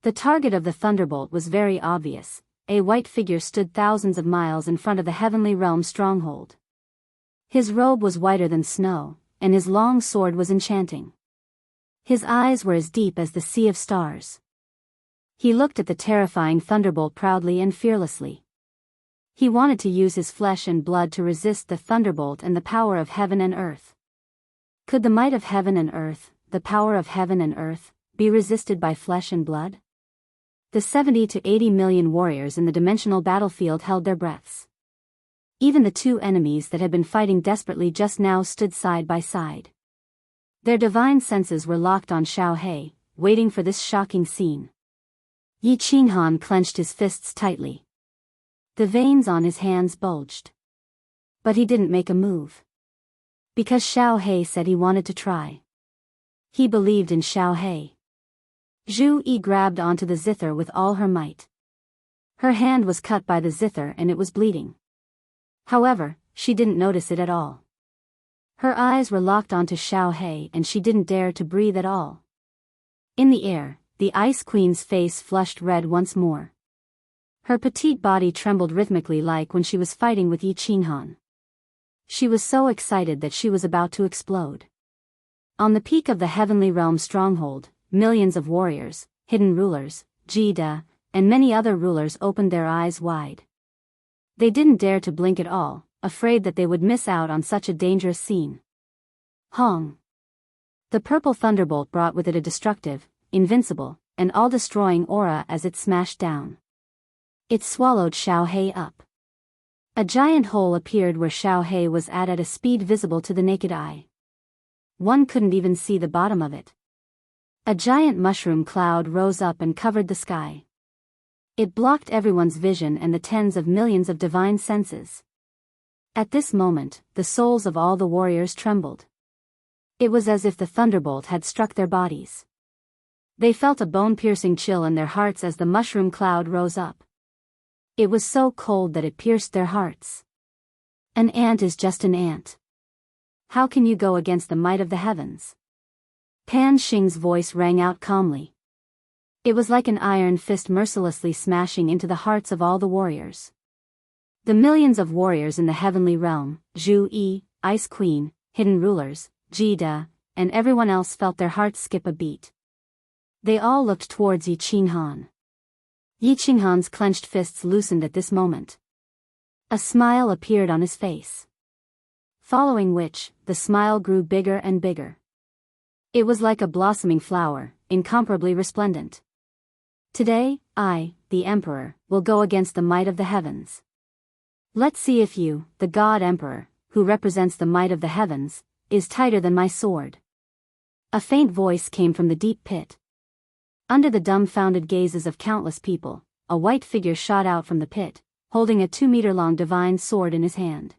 The target of the thunderbolt was very obvious. A white figure stood thousands of miles in front of the Heavenly Realm stronghold. His robe was whiter than snow, and his long sword was enchanting. His eyes were as deep as the sea of stars. He looked at the terrifying thunderbolt proudly and fearlessly. He wanted to use his flesh and blood to resist the thunderbolt and the power of heaven and earth. Could the might of heaven and earth, the power of heaven and earth, be resisted by flesh and blood? The 70 to 80 million warriors in the dimensional battlefield held their breaths. Even the 2 enemies that had been fighting desperately just now stood side by side. Their divine senses were locked on Xiao He, waiting for this shocking scene. Yi Qinghan clenched his fists tightly. The veins on his hands bulged. But he didn't make a move. Because Xiao He said he wanted to try. He believed in Xiao He. Zhu Yi grabbed onto the zither with all her might. Her hand was cut by the zither and it was bleeding. However, she didn't notice it at all. Her eyes were locked onto Xiao He and she didn't dare to breathe at all. In the air, the Ice Queen's face flushed red once more. Her petite body trembled rhythmically like when she was fighting with Yi Qinghan. She was so excited that she was about to explode. On the peak of the Heavenly Realm stronghold, millions of warriors, hidden rulers, Jida, and many other rulers opened their eyes wide. They didn't dare to blink at all, afraid that they would miss out on such a dangerous scene. Hong! The purple thunderbolt brought with it a destructive, invincible, and all-destroying aura as it smashed down. It swallowed Xiao He up. A giant hole appeared where Xiao He was at a speed visible to the naked eye. One couldn't even see the bottom of it. A giant mushroom cloud rose up and covered the sky. It blocked everyone's vision and the tens of millions of divine senses. At this moment, the souls of all the warriors trembled. It was as if the thunderbolt had struck their bodies. They felt a bone-piercing chill in their hearts as the mushroom cloud rose up. It was so cold that it pierced their hearts. An ant is just an ant. How can you go against the might of the heavens? Pan Xing's voice rang out calmly. It was like an iron fist mercilessly smashing into the hearts of all the warriors. The millions of warriors in the heavenly realm, Zhu Yi, Ice Queen, hidden rulers, Jida, and everyone else felt their hearts skip a beat. They all looked towards Yi Qinghan. Yi Qinghan's clenched fists loosened at this moment. A smile appeared on his face. Following which, the smile grew bigger and bigger. It was like a blossoming flower, incomparably resplendent. Today, I, the Emperor, will go against the might of the heavens. Let's see if you, the God Emperor, who represents the might of the heavens, is tighter than my sword. A faint voice came from the deep pit. Under the dumbfounded gazes of countless people, a white figure shot out from the pit, holding a 2-meter-long divine sword in his hand.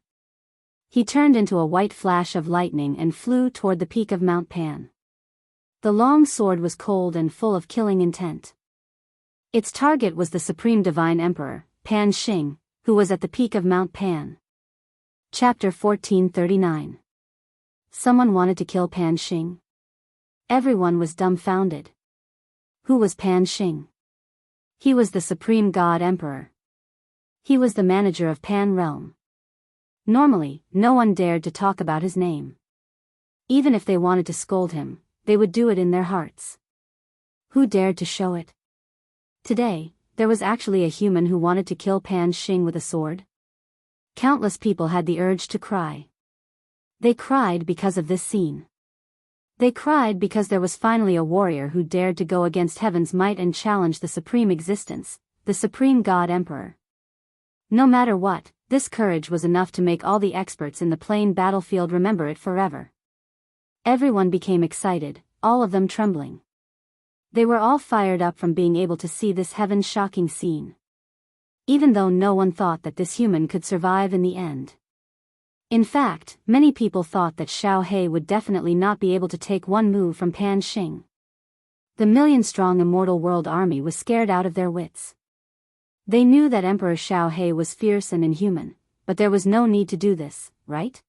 He turned into a white flash of lightning and flew toward the peak of Mount Pan. The long sword was cold and full of killing intent. Its target was the Supreme Divine Emperor, Pan Xing, who was at the peak of Mount Pan. Chapter 1439. Someone wanted to kill Pan Xing. Everyone was dumbfounded. Who was Pan Xing? He was the Supreme God Emperor. He was the manager of Pan Realm. Normally, no one dared to talk about his name. Even if they wanted to scold him, they would do it in their hearts. Who dared to show it? Today, there was actually a human who wanted to kill Pan Xing with a sword. Countless people had the urge to cry. They cried because of this scene. They cried because there was finally a warrior who dared to go against heaven's might and challenge the supreme existence, the Supreme God Emperor. No matter what, this courage was enough to make all the experts in the plain battlefield remember it forever. Everyone became excited, all of them trembling. They were all fired up from being able to see this heaven-shocking scene. Even though no one thought that this human could survive in the end. In fact, many people thought that Xiao He would definitely not be able to take one move from Pan Xing. The million-strong immortal world army was scared out of their wits. They knew that Emperor Xiao He was fierce and inhuman, but there was no need to do this, right?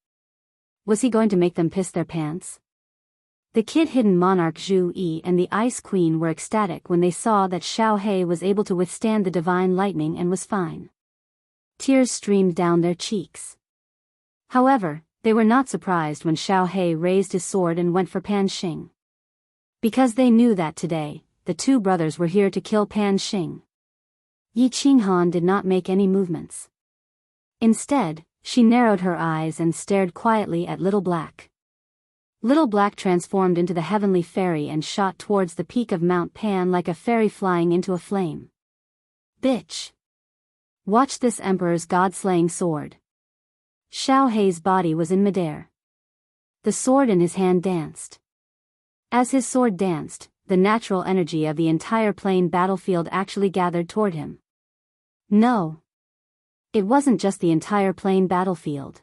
Was he going to make them piss their pants? The kid-hidden monarch Zhu Yi and the Ice Queen were ecstatic when they saw that Xiao He was able to withstand the divine lightning and was fine. Tears streamed down their cheeks. However, they were not surprised when Xiao He raised his sword and went for Pan Xing. Because they knew that today, the two brothers were here to kill Pan Xing. Yi Qinghan did not make any movements. Instead, she narrowed her eyes and stared quietly at Little Black. Little Black transformed into the heavenly fairy and shot towards the peak of Mount Pan like a fairy flying into a flame. Bitch! Watch this Emperor's god-slaying sword. Xiao He's body was in midair. The sword in his hand danced. As his sword danced, the natural energy of the entire plain battlefield actually gathered toward him. No. It wasn't just the entire plain battlefield.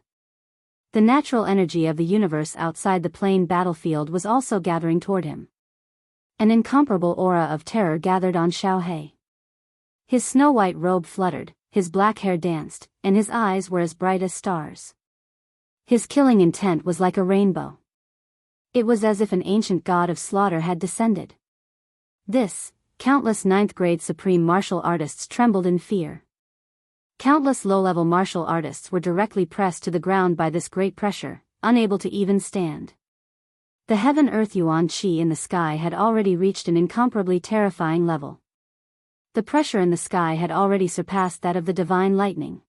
The natural energy of the universe outside the plain battlefield was also gathering toward him. An incomparable aura of terror gathered on Xiao He. His snow-white robe fluttered, his black hair danced, and his eyes were as bright as stars. His killing intent was like a rainbow. It was as if an ancient god of slaughter had descended. Countless ninth-grade supreme martial artists trembled in fear. Countless low-level martial artists were directly pressed to the ground by this great pressure, unable to even stand. The heaven-earth yuan qi in the sky had already reached an incomparably terrifying level. The pressure in the sky had already surpassed that of the divine lightning.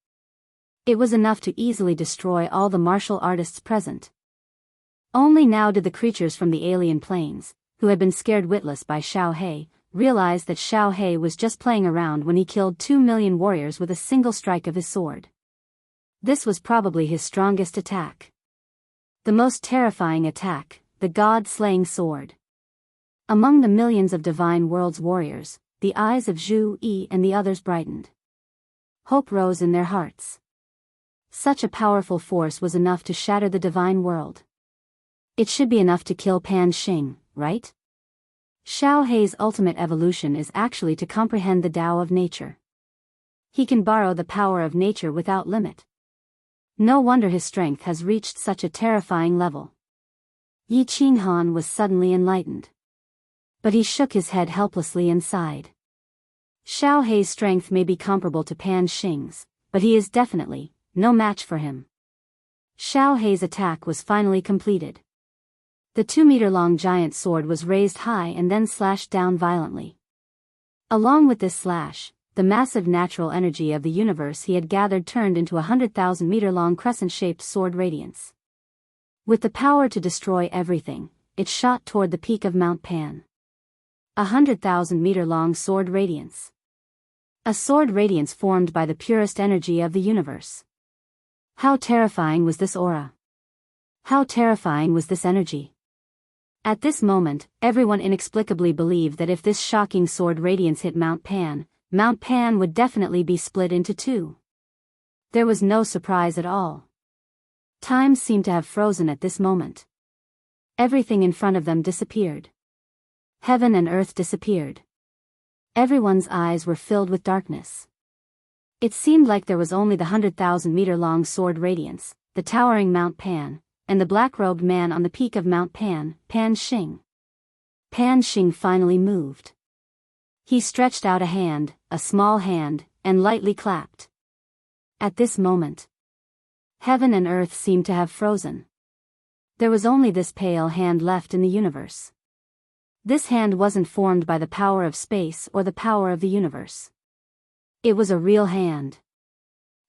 It was enough to easily destroy all the martial artists present. Only now did the creatures from the alien planes, who had been scared witless by Xiao He, realize that Xiao He was just playing around when he killed 2 million warriors with a single strike of his sword. This was probably his strongest attack. The most terrifying attack, the god-slaying sword. Among the millions of divine world's warriors, the eyes of Zhu Yi and the others brightened. Hope rose in their hearts. Such a powerful force was enough to shatter the divine world. It should be enough to kill Pan Xing, right? Xiao He's ultimate evolution is actually to comprehend the Tao of nature. He can borrow the power of nature without limit. No wonder his strength has reached such a terrifying level. Yi Qinghan was suddenly enlightened. But he shook his head helplessly and sighed. Xiao He's strength may be comparable to Pan Xing's, but he is definitely no match for him. Xiao He's attack was finally completed. The 2-meter-long giant sword was raised high and then slashed down violently. Along with this slash, the massive natural energy of the universe he had gathered turned into 100,000-meter-long crescent-shaped sword radiance. With the power to destroy everything, it shot toward the peak of Mount Pan. 100,000-meter-long sword radiance. A sword radiance formed by the purest energy of the universe. How terrifying was this aura? How terrifying was this energy? At this moment, everyone inexplicably believed that if this shocking sword radiance hit Mount Pan would definitely be split into two. There was no surprise at all. Time seemed to have frozen at this moment. Everything in front of them disappeared. Heaven and earth disappeared. Everyone's eyes were filled with darkness. It seemed like there was only the 100,000-meter-long sword radiance, the towering Mount Pan, and the black-robed man on the peak of Mount Pan, Pan Xing. Pan Xing finally moved. He stretched out a hand, a small hand, and lightly clapped. At this moment, heaven and earth seemed to have frozen. There was only this pale hand left in the universe. This hand wasn't formed by the power of space or the power of the universe. It was a real hand.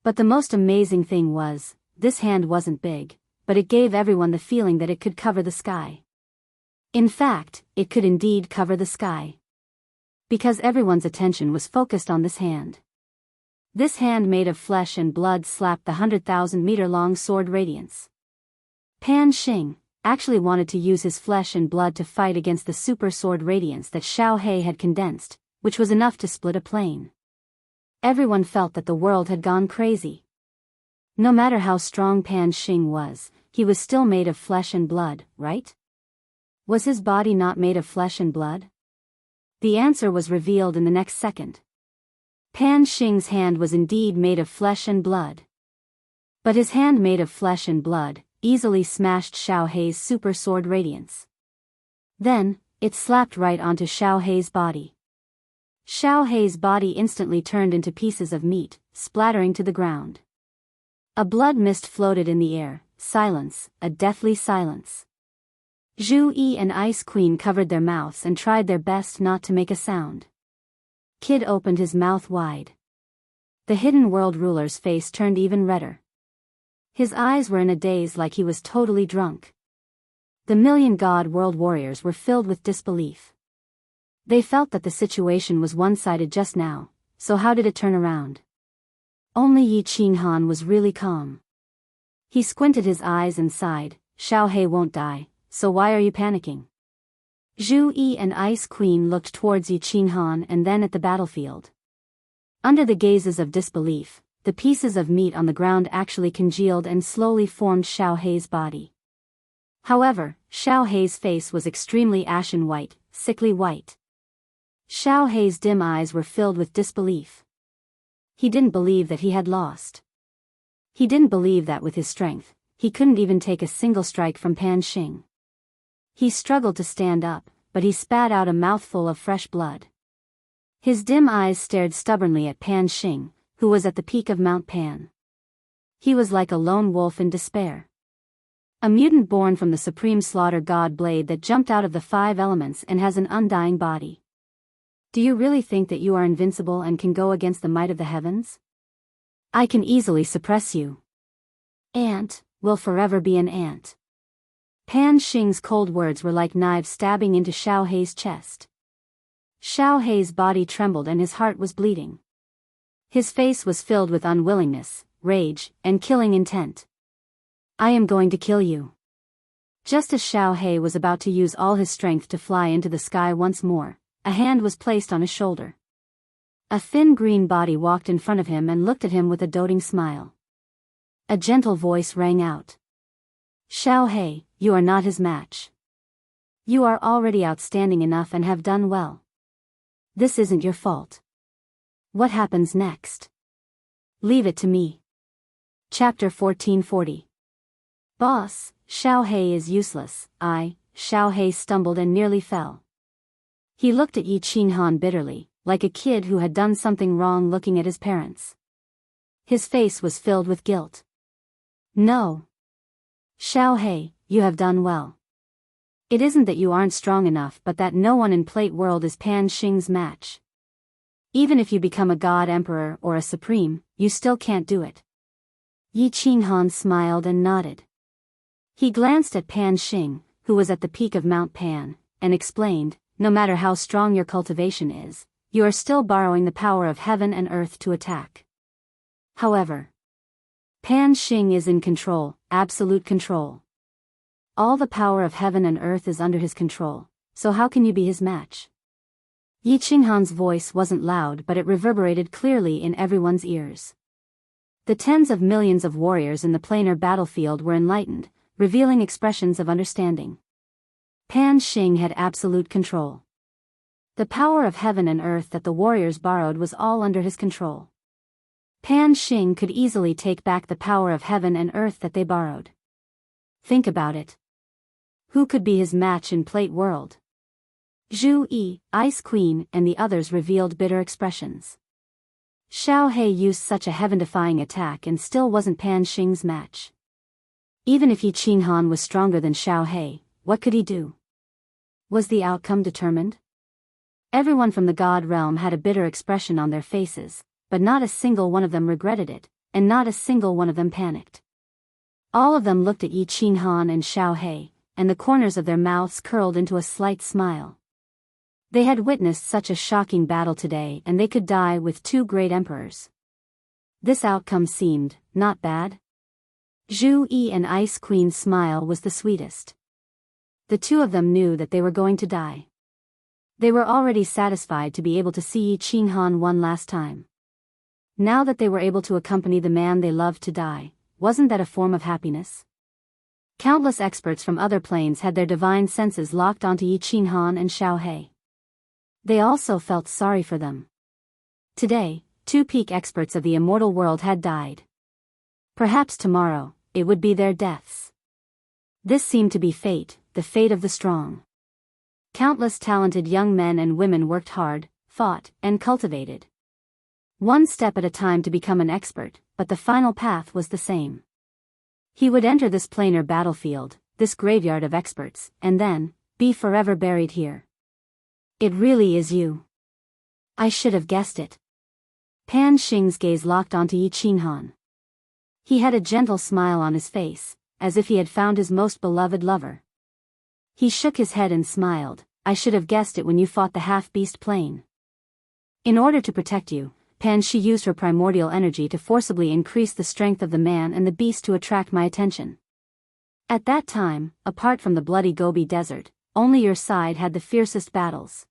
But the most amazing thing was, this hand wasn't big, but it gave everyone the feeling that it could cover the sky. In fact, it could indeed cover the sky. Because everyone's attention was focused on this hand. This hand made of flesh and blood slapped the 100,000-meter-long sword radiance. Pan Xing actually wanted to use his flesh and blood to fight against the super sword radiance that Xiao He had condensed, which was enough to split a plane. Everyone felt that the world had gone crazy. No matter how strong Pan Xing was, he was still made of flesh and blood, right? Was his body not made of flesh and blood? The answer was revealed in the next second. Pan Xing's hand was indeed made of flesh and blood. But his hand made of flesh and blood easily smashed Xiao He's super sword radiance. Then, it slapped right onto Xiao He's body. Xiao He's body instantly turned into pieces of meat, splattering to the ground. A blood mist floated in the air, silence, a deathly silence. Zhu Yi and Ice Queen covered their mouths and tried their best not to make a sound. Kid opened his mouth wide. The hidden world ruler's face turned even redder. His eyes were in a daze like he was totally drunk. The million-god world warriors were filled with disbelief. They felt that the situation was one-sided just now, so how did it turn around? Only Yi Qinghan was really calm. He squinted his eyes and sighed, Xiao He won't die, so why are you panicking? Zhu Yi and Ice Queen looked towards Yi Qinghan and then at the battlefield. Under the gazes of disbelief, the pieces of meat on the ground actually congealed and slowly formed Xiao He's body. However, Xiao He's face was extremely ashen white, sickly white. Xiao He's dim eyes were filled with disbelief. He didn't believe that he had lost. He didn't believe that with his strength, he couldn't even take a single strike from Pan Xing. He struggled to stand up, but he spat out a mouthful of fresh blood. His dim eyes stared stubbornly at Pan Xing, who was at the peak of Mount Pan. He was like a lone wolf in despair. A mutant born from the supreme slaughter god blade that jumped out of the 5 elements and has an undying body. Do you really think that you are invincible and can go against the might of the heavens? I can easily suppress you. Ant will forever be an ant. Pan Xing's cold words were like knives stabbing into Xiao He's chest. Xiao He's body trembled and his heart was bleeding. His face was filled with unwillingness, rage, and killing intent. I am going to kill you. Just as Xiao He was about to use all his strength to fly into the sky once more, a hand was placed on his shoulder. A thin green body walked in front of him and looked at him with a doting smile. A gentle voice rang out. Xiao He, you are not his match. You are already outstanding enough and have done well. This isn't your fault. What happens next? Leave it to me. Chapter 1440. Boss, Xiao He is useless. Xiao He stumbled and nearly fell. He looked at Yi Qinghan bitterly, like a kid who had done something wrong looking at his parents. His face was filled with guilt. No. Xiao He, you have done well. It isn't that you aren't strong enough but that no one in Plate World is Pan Xing's match. Even if you become a god emperor or a supreme, you still can't do it. Yi Qinghan smiled and nodded. He glanced at Pan Xing, who was at the peak of Mount Pan, and explained, no matter how strong your cultivation is, you are still borrowing the power of heaven and earth to attack. However, Pan Xing is in control, absolute control. All the power of heaven and earth is under his control, so how can you be his match? Yi Qinghan's voice wasn't loud, but it reverberated clearly in everyone's ears. The tens of millions of warriors in the planar battlefield were enlightened, revealing expressions of understanding. Pan Xing had absolute control. The power of heaven and earth that the warriors borrowed was all under his control. Pan Xing could easily take back the power of heaven and earth that they borrowed. Think about it. Who could be his match in Plate World? Zhu Yi, Ice Queen, and the others revealed bitter expressions. Xiao He used such a heaven-defying attack and still wasn't Pan Xing's match. Even if Yi Qinghan was stronger than Xiao He, what could he do? Was the outcome determined? Everyone from the God realm had a bitter expression on their faces, but not a single one of them regretted it, and not a single one of them panicked. All of them looked at Yi Qinghan and Xiao He, and the corners of their mouths curled into a slight smile. They had witnessed such a shocking battle today, and they could die with two great emperors. This outcome seemed not bad. Zhu Yi and Ice Queen's smile was the sweetest. The two of them knew that they were going to die. They were already satisfied to be able to see Yi Qinghan one last time. Now that they were able to accompany the man they loved to die, wasn't that a form of happiness? Countless experts from other planes had their divine senses locked onto Yi Qinghan and Xiao He. They also felt sorry for them. Today, two peak experts of the immortal world had died. Perhaps tomorrow, it would be their deaths. This seemed to be fate, the fate of the strong. Countless talented young men and women worked hard, fought, and cultivated. One step at a time to become an expert, but the final path was the same. He would enter this planar battlefield, this graveyard of experts, and then be forever buried here. It really is you. I should have guessed it. Pan Xing's gaze locked onto Yi Qinghan. He had a gentle smile on his face, as if he had found his most beloved lover. He shook his head and smiled. I should have guessed it when you fought the half-beast plane. In order to protect you, Pan Xi used her primordial energy to forcibly increase the strength of the man and the beast to attract my attention. At that time, apart from the bloody Gobi Desert, only your side had the fiercest battles.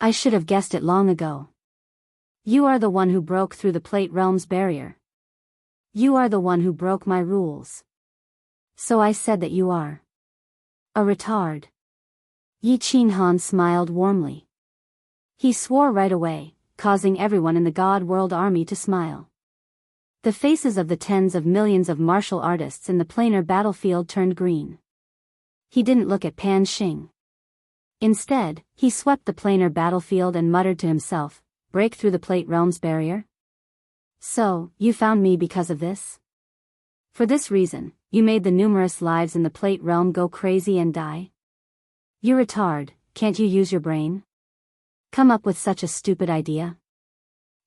I should have guessed it long ago. You are the one who broke through the Plate Realm's barrier. You are the one who broke my rules. So I said that you are a retard. Yi Qinghan smiled warmly. He swore right away, causing everyone in the God World Army to smile. The faces of the tens of millions of martial artists in the planar battlefield turned green. He didn't look at Pan Xing. Instead, he swept the planar battlefield and muttered to himself, break through the Plate Realm's barrier? So, you found me because of this? For this reason, you made the numerous lives in the Plate Realm go crazy and die? You retard, can't you use your brain? Come up with such a stupid idea?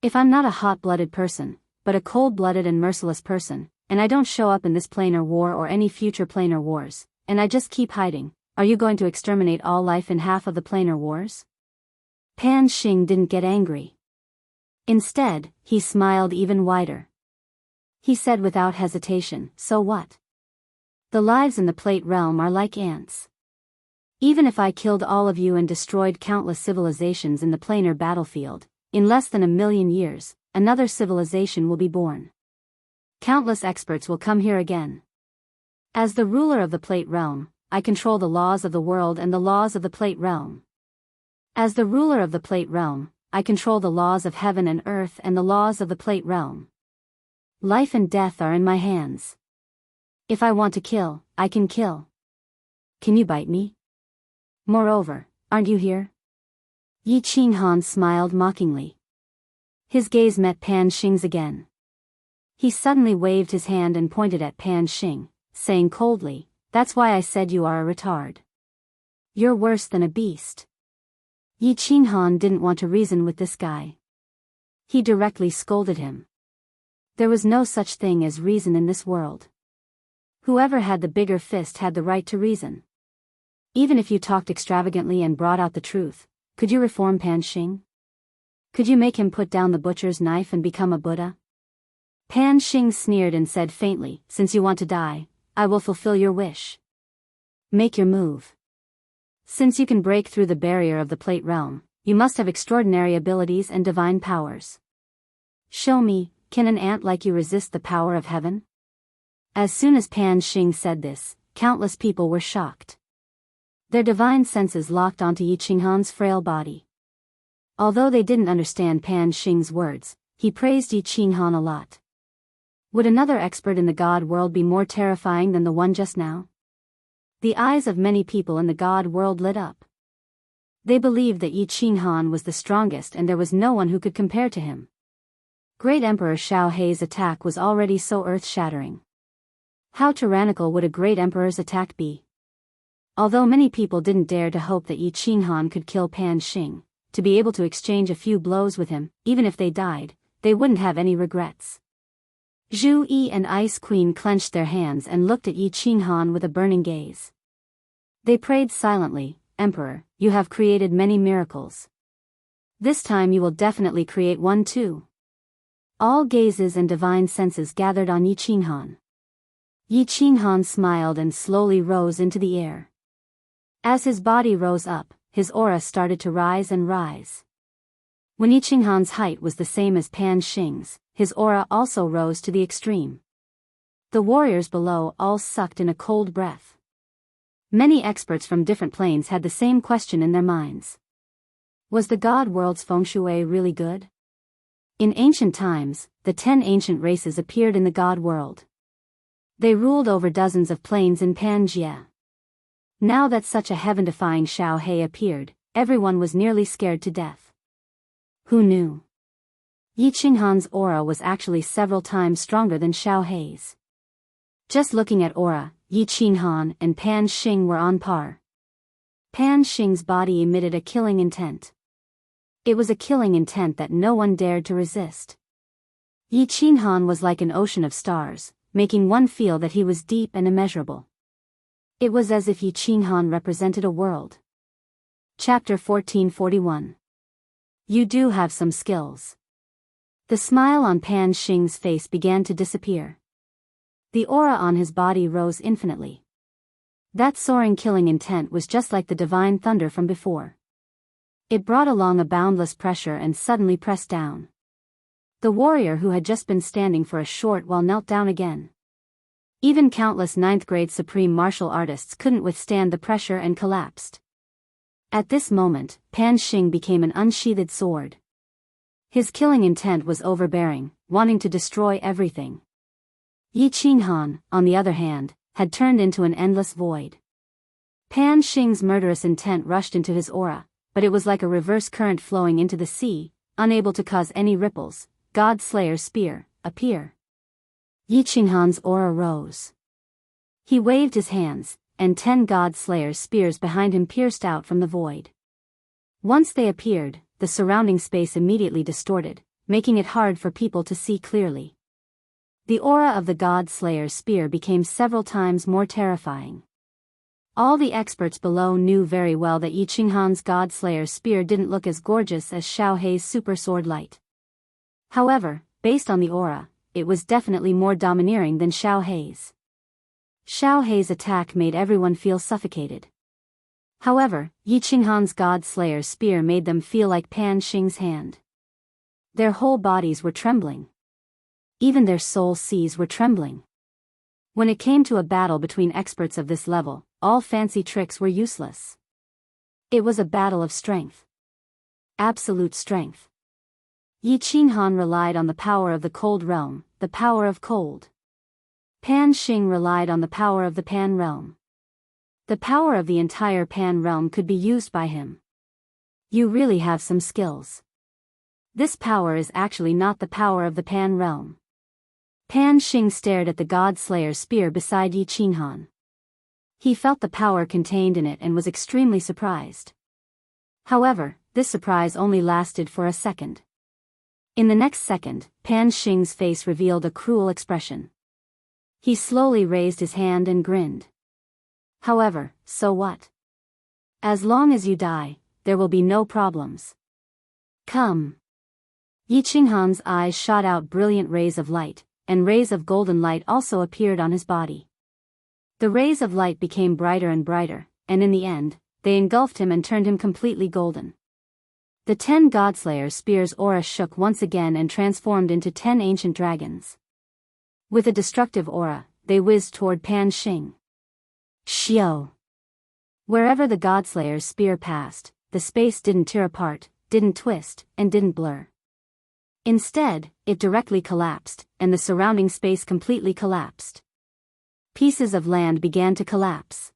If I'm not a hot-blooded person, but a cold-blooded and merciless person, and I don't show up in this planar war or any future planar wars, and I just keep hiding, are you going to exterminate all life in half of the planar wars? Pan Xing didn't get angry. Instead, he smiled even wider. He said without hesitation, so what? The lives in the Plate Realm are like ants. Even if I killed all of you and destroyed countless civilizations in the planar battlefield, in less than 1,000,000 years, another civilization will be born. Countless experts will come here again. As the ruler of the Plate Realm, I control the laws of the world and the laws of the Plate Realm. As the ruler of the Plate Realm, I control the laws of heaven and earth and the laws of the Plate Realm. Life and death are in my hands. If I want to kill, I can kill. Can you bite me? Moreover, aren't you here? Yi Qinghan smiled mockingly. His gaze met Pan Xing's again. He suddenly waved his hand and pointed at Pan Xing, saying coldly, that's why I said you are a retard. You're worse than a beast. Yi Qinghan didn't want to reason with this guy. He directly scolded him. There was no such thing as reason in this world. Whoever had the bigger fist had the right to reason. Even if you talked extravagantly and brought out the truth, could you reform Pan Xing? Could you make him put down the butcher's knife and become a Buddha? Pan Xing sneered and said faintly, "Since you want to die, I will fulfill your wish. Make your move. Since you can break through the barrier of the plate realm, you must have extraordinary abilities and divine powers. Show me, can an ant like you resist the power of heaven?" As soon as Pan Xing said this, countless people were shocked. Their divine senses locked onto Yi Qinghan's frail body. Although they didn't understand Pan Xing's words, he praised Yi Qinghan a lot. Would another expert in the god world be more terrifying than the one just now? The eyes of many people in the god world lit up. They believed that Yi Qinghan was the strongest and there was no one who could compare to him. Great Emperor Xiao Hei's attack was already so earth-shattering. How tyrannical would a great emperor's attack be? Although many people didn't dare to hope that Yi Qinghan could kill Pan Xing, to be able to exchange a few blows with him, even if they died, they wouldn't have any regrets. Zhu Yi and Ice Queen clenched their hands and looked at Yi Qinghan with a burning gaze. They prayed silently, "Emperor, you have created many miracles. This time you will definitely create one too." All gazes and divine senses gathered on Yi Qinghan. Yi Qinghan smiled and slowly rose into the air. As his body rose up, his aura started to rise and rise. When Yi Qinghan's height was the same as Pan Xing's, his aura also rose to the extreme. The warriors below all sucked in a cold breath. Many experts from different planes had the same question in their minds. Was the god world's feng shui really good? In ancient times, the 10 ancient races appeared in the god world. They ruled over dozens of planes in Pangaea. Now that such a heaven-defying Xiao Hei appeared, everyone was nearly scared to death. Who knew? Yi Qinghan's aura was actually several times stronger than Xiao Hei's. Just looking at aura, Yi Qinghan and Pan Xing were on par. Pan Xing's body emitted a killing intent. It was a killing intent that no one dared to resist. Yi Qinghan was like an ocean of stars, making one feel that he was deep and immeasurable. It was as if Yi Qinghan represented a world. Chapter 1441. You do have some skills. The smile on Pan Xing's face began to disappear. The aura on his body rose infinitely. That soaring killing intent was just like the divine thunder from before. It brought along a boundless pressure and suddenly pressed down. The warrior who had just been standing for a short while knelt down again. Even countless 9th-grade supreme martial artists couldn't withstand the pressure and collapsed. At this moment, Pan Xing became an unsheathed sword. His killing intent was overbearing, wanting to destroy everything. Yi Qinghan, on the other hand, had turned into an endless void. Pan Xing's murderous intent rushed into his aura, but it was like a reverse current flowing into the sea, unable to cause any ripples. God Slayer's spear, appear. Yi Qinghan's aura rose. He waved his hands, and 10 God Slayer's spears behind him pierced out from the void. Once they appeared, the surrounding space immediately distorted, making it hard for people to see clearly. The aura of the God Slayer's spear became several times more terrifying. All the experts below knew very well that Yi Qinghan's God Slayer's spear didn't look as gorgeous as Xiao Hei's super sword light. However, based on the aura, it was definitely more domineering than Xiao Hei's. Xiao Hei's attack made everyone feel suffocated. However, Yi Qinghan's God Slayer's spear made them feel like Pan Xing's hand. Their whole bodies were trembling. Even their soul seas were trembling. When it came to a battle between experts of this level, all fancy tricks were useless. It was a battle of strength. Absolute strength. Yi Qinghan relied on the power of the cold realm, the power of cold. Pan Xing relied on the power of the Pan realm. The power of the entire Pan realm could be used by him. You really have some skills. This power is actually not the power of the Pan realm. Pan Xing stared at the God Slayer's spear beside Yi Qinghan. He felt the power contained in it and was extremely surprised. However, this surprise only lasted for a second. In the next second, Pan Xing's face revealed a cruel expression. He slowly raised his hand and grinned. However, so what? As long as you die, there will be no problems. Come. Yi Qinghan's eyes shot out brilliant rays of light, and rays of golden light also appeared on his body. The rays of light became brighter and brighter, and in the end, they engulfed him and turned him completely golden. The 10 Godslayers' spears' aura shook once again and transformed into 10 ancient dragons. With a destructive aura, they whizzed toward Pan Xing. Xiao! Wherever the Godslayer's spear passed, the space didn't tear apart, didn't twist, and didn't blur. Instead, it directly collapsed, and the surrounding space completely collapsed. Pieces of land began to collapse.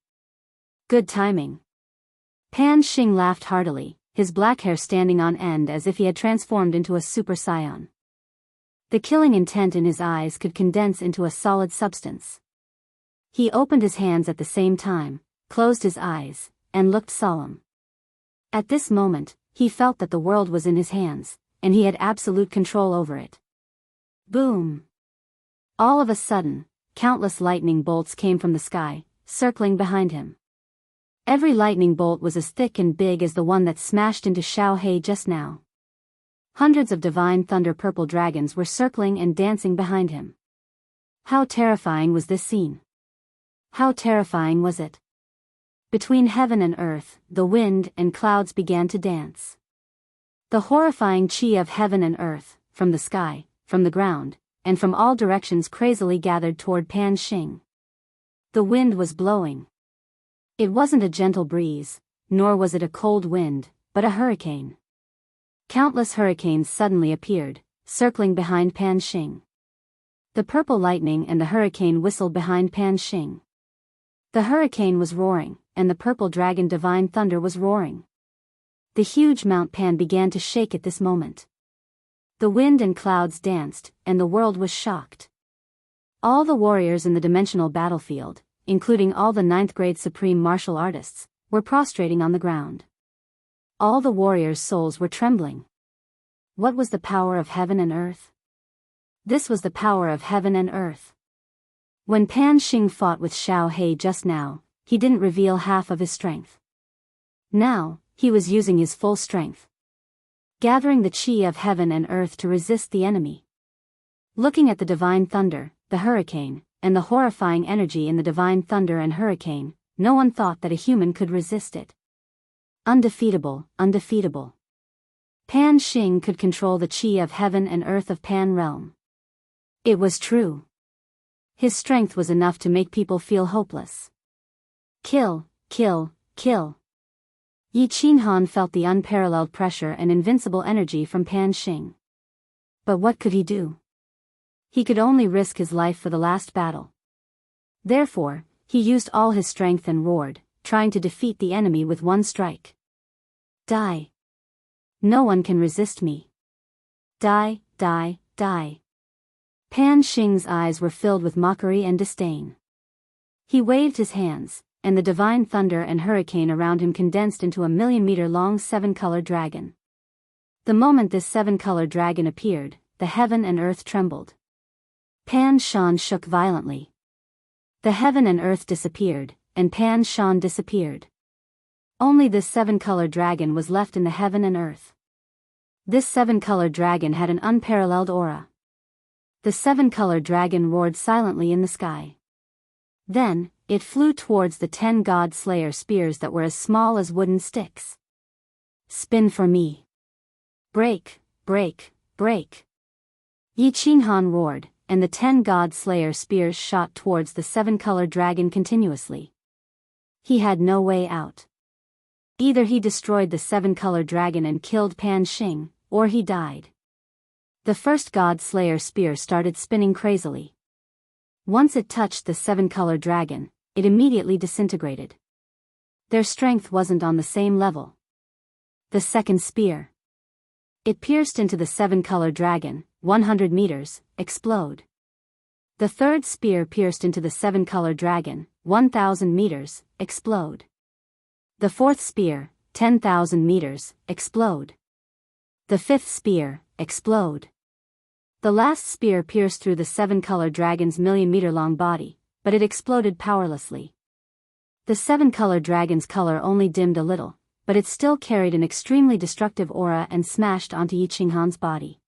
Good timing. Pan Xing laughed heartily, his black hair standing on end as if he had transformed into a super scion. The killing intent in his eyes could condense into a solid substance. He opened his hands at the same time, closed his eyes, and looked solemn. At this moment, he felt that the world was in his hands, and he had absolute control over it. Boom! All of a sudden, countless lightning bolts came from the sky, circling behind him. Every lightning bolt was as thick and big as the one that smashed into Xiao He just now. Hundreds of divine thunder purple dragons were circling and dancing behind him. How terrifying was this scene? How terrifying was it? Between heaven and earth, the wind and clouds began to dance. The horrifying chi of heaven and earth, from the sky, from the ground, and from all directions crazily gathered toward Pan Xing. The wind was blowing. It wasn't a gentle breeze, nor was it a cold wind, but a hurricane. Countless hurricanes suddenly appeared, circling behind Pan Xing. The purple lightning and the hurricane whistled behind Pan Xing. The hurricane was roaring, and the purple dragon divine thunder was roaring. The huge Mount Pan began to shake at this moment. The wind and clouds danced, and the world was shocked. All the warriors in the dimensional battlefield, including all the 9th grade supreme martial artists, were prostrating on the ground. All the warriors' souls were trembling. What was the power of heaven and earth? This was the power of heaven and earth. When Pan Xing fought with Xiao He just now, he didn't reveal half of his strength. Now, he was using his full strength, gathering the chi of heaven and earth to resist the enemy. Looking at the divine thunder, the hurricane, and the horrifying energy in the divine thunder and hurricane, no one thought that a human could resist it. Undefeatable, undefeatable. Pan Xing could control the chi of heaven and earth of Pan realm. It was true. His strength was enough to make people feel hopeless. Kill, kill, kill. Yi Qinghan felt the unparalleled pressure and invincible energy from Pan Xing. But what could he do? He could only risk his life for the last battle. Therefore, he used all his strength and roared, trying to defeat the enemy with one strike. Die. No one can resist me. Die, die, die. Pan Xing's eyes were filled with mockery and disdain. He waved his hands, and the divine thunder and hurricane around him condensed into a 1,000,000-meter-long 7-colored dragon. The moment this 7-colored dragon appeared, the heaven and earth trembled. Pan Shan shook violently. The heaven and earth disappeared, and Pan Shan disappeared. Only this 7-colored dragon was left in the heaven and earth. This 7-colored dragon had an unparalleled aura. The 7-colored dragon roared silently in the sky. Then, it flew towards the 10 God Slayer spears that were as small as wooden sticks. Spin for me. Break, break, break. Yi Qinghan roared, and the 10 God Slayer spears shot towards the 7-colored dragon continuously. He had no way out. Either he destroyed the 7-colored dragon and killed Pan Xing, or he died. The first God Slayer spear started spinning crazily. Once it touched the 7-colored dragon, it immediately disintegrated. Their strength wasn't on the same level. The second spear. It pierced into the 7-colored dragon, 100 meters, explode. The third spear pierced into the 7-colored dragon, 1,000 meters, explode. The fourth spear, 10,000 meters, explode. The fifth spear, explode. The last spear pierced through the 7-colored dragon's 1,000,000-meter-long body, but it exploded powerlessly. The 7-colored dragon's color only dimmed a little, but it still carried an extremely destructive aura and smashed onto Yi Qinghan's body.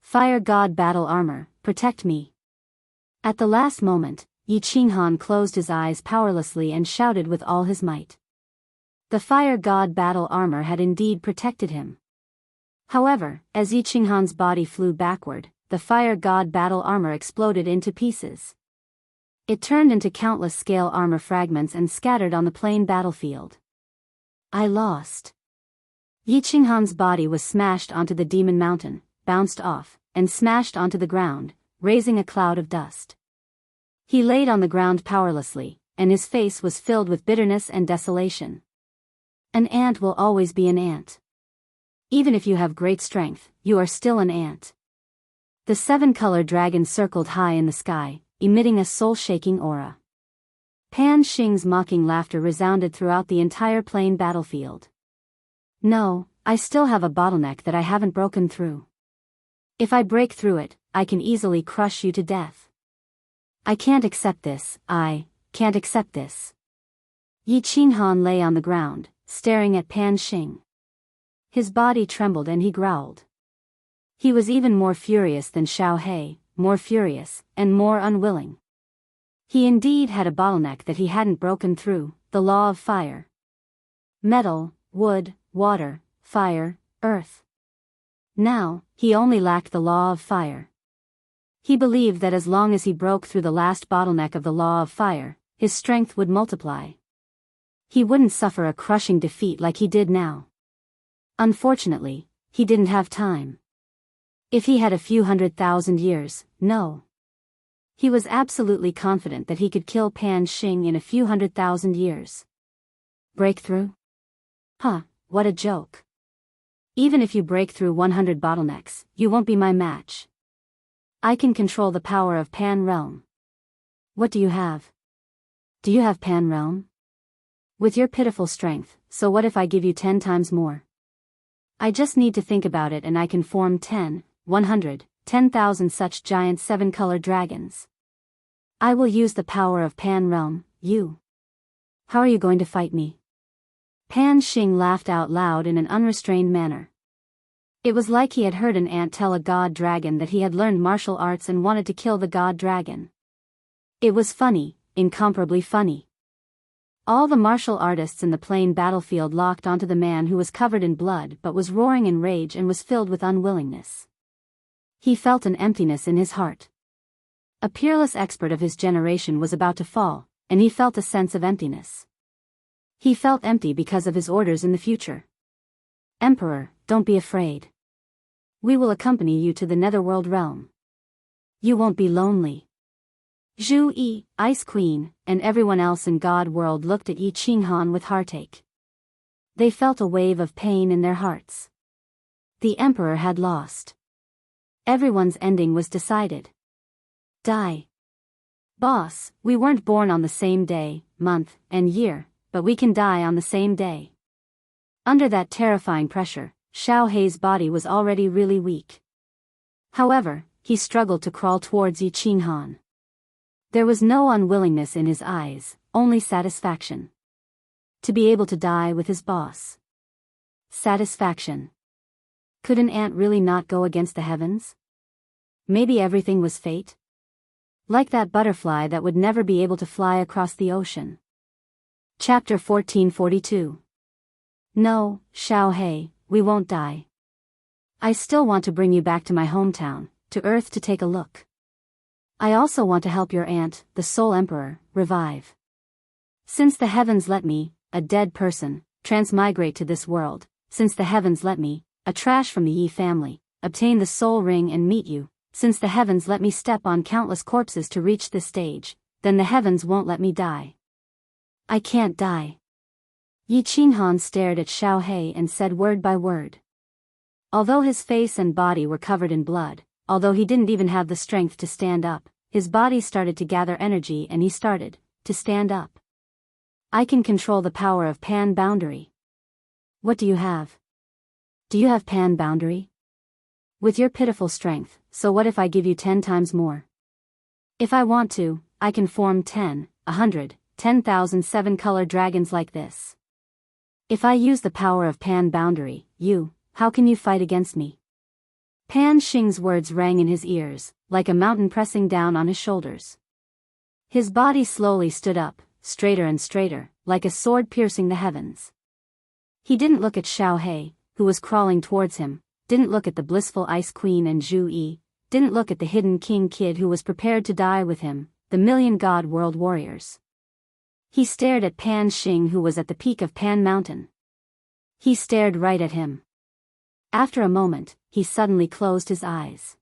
Fire God battle armor, protect me. At the last moment, Yi Qinghan closed his eyes powerlessly and shouted with all his might. The fire god battle armor had indeed protected him. However, as Yi Qinghan's body flew backward, the fire god battle armor exploded into pieces. It turned into countless scale armor fragments and scattered on the plain battlefield. I lost. Yi Qinghan's body was smashed onto the demon mountain, bounced off, and smashed onto the ground, raising a cloud of dust. He laid on the ground powerlessly, and his face was filled with bitterness and desolation. An ant will always be an ant. Even if you have great strength, you are still an ant. The seven-color dragon circled high in the sky, emitting a soul-shaking aura. Pan Xing's mocking laughter resounded throughout the entire plain battlefield. No, I still have a bottleneck that I haven't broken through. If I break through it, I can easily crush you to death. I can't accept this, I can't accept this. Yi Qinghan lay on the ground, staring at Pan Xing. His body trembled and he growled. He was even more furious than Xiao He, more furious, and more unwilling. He indeed had a bottleneck that he hadn't broken through, the law of fire. Metal, wood, water, fire, earth. Now, he only lacked the law of fire. He believed that as long as he broke through the last bottleneck of the law of fire, his strength would multiply. He wouldn't suffer a crushing defeat like he did now. Unfortunately, he didn't have time. If he had a few 100,000 years, no. He was absolutely confident that he could kill Pan Xing in a few 100,000 years. Breakthrough? Huh, what a joke. Even if you break through 100 bottlenecks, you won't be my match. I can control the power of Pan Realm. What do you have? Do you have Pan Realm? With your pitiful strength, so what if I give you 10 times more? I just need to think about it and I can form 10, 100, 10,000 such giant seven-colored dragons. I will use the power of Pan Realm, you. How are you going to fight me? Pan Xing laughed out loud in an unrestrained manner. It was like he had heard an ant tell a god dragon that he had learned martial arts and wanted to kill the god dragon. It was funny, incomparably funny. All the martial artists in the plain battlefield locked onto the man who was covered in blood but was roaring in rage and was filled with unwillingness. He felt an emptiness in his heart. A peerless expert of his generation was about to fall, and he felt a sense of emptiness. He felt empty because of his orders in the future. Emperor, don't be afraid. We will accompany you to the Netherworld realm. You won't be lonely. Zhu Yi, Ice Queen, and everyone else in God World looked at Yi Qinghan with heartache. They felt a wave of pain in their hearts. The Emperor had lost. Everyone's ending was decided. Die. Boss, we weren't born on the same day, month, and year, but we can die on the same day. Under that terrifying pressure, Xiao Hei's body was already really weak. However, he struggled to crawl towards Yi Qinghan. There was no unwillingness in his eyes, only satisfaction. To be able to die with his boss. Satisfaction. Could an ant really not go against the heavens? Maybe everything was fate? Like that butterfly that would never be able to fly across the ocean. Chapter 1442. No, Xiao Hei, we won't die. I still want to bring you back to my hometown, to Earth to take a look. I also want to help your aunt, the Soul Emperor, revive. Since the heavens let me, a dead person, transmigrate to this world, since the heavens let me, a trash from the Yi family, obtain the soul ring and meet you, since the heavens let me step on countless corpses to reach this stage, then the heavens won't let me die. I can't die. Yi Qinghan stared at Xiao Hei and said word by word. Although his face and body were covered in blood, although he didn't even have the strength to stand up, his body started to gather energy and he started to stand up. I can control the power of Pan Boundary. What do you have? Do you have Pan Boundary? With your pitiful strength, so what if I give you 10 times more? If I want to, I can form 10, 100, 10,000 seven-color dragons like this. If I use the power of Pan Boundary, how can you fight against me? Pan Xing's words rang in his ears, like a mountain pressing down on his shoulders. His body slowly stood up, straighter and straighter, like a sword piercing the heavens. He didn't look at Xiao He, who was crawling towards him, didn't look at the blissful Ice Queen and Zhu Yi, didn't look at the hidden King Kid who was prepared to die with him, the million-god world warriors. He stared at Pan Xing, who was at the peak of Pan Mountain. He stared right at him. After a moment, he suddenly closed his eyes.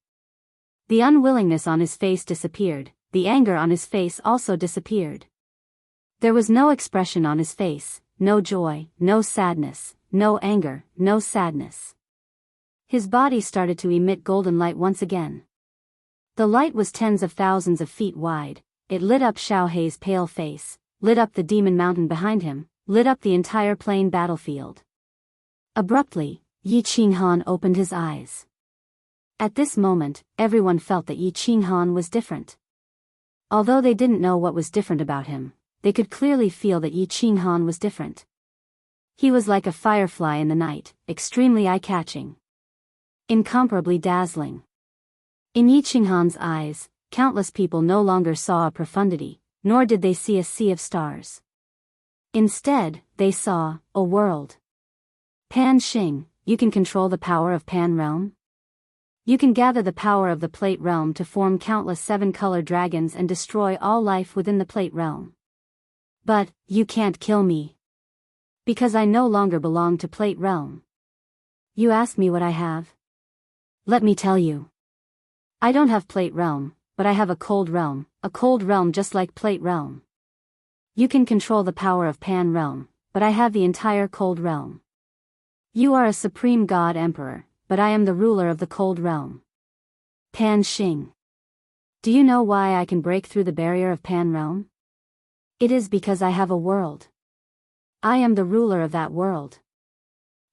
The unwillingness on his face disappeared, the anger on his face also disappeared. There was no expression on his face, no joy, no sadness, no anger, no sadness. His body started to emit golden light once again. The light was tens of thousands of feet wide, it lit up Xiao He's pale face, lit up the demon mountain behind him, lit up the entire plain battlefield. Abruptly, Yi Qinghan opened his eyes. At this moment, everyone felt that Yi Qinghan was different. Although they didn't know what was different about him, they could clearly feel that Yi Qinghan was different. He was like a firefly in the night, extremely eye-catching. Incomparably dazzling. In Yi Qinghan's eyes, countless people no longer saw a profundity, nor did they see a sea of stars. Instead, they saw a world. Pan Xing, you can control the power of Pan Realm? You can gather the power of the Plate Realm to form countless seven-color dragons and destroy all life within the Plate Realm. But, you can't kill me. Because I no longer belong to Plate Realm. You ask me what I have? Let me tell you. I don't have Plate Realm, but I have a cold realm just like Plate Realm. You can control the power of Pan Realm, but I have the entire cold realm. You are a supreme god emperor, but I am the ruler of the cold realm. Pan Xing. Do you know why I can break through the barrier of Pan Realm? It is because I have a world. I am the ruler of that world.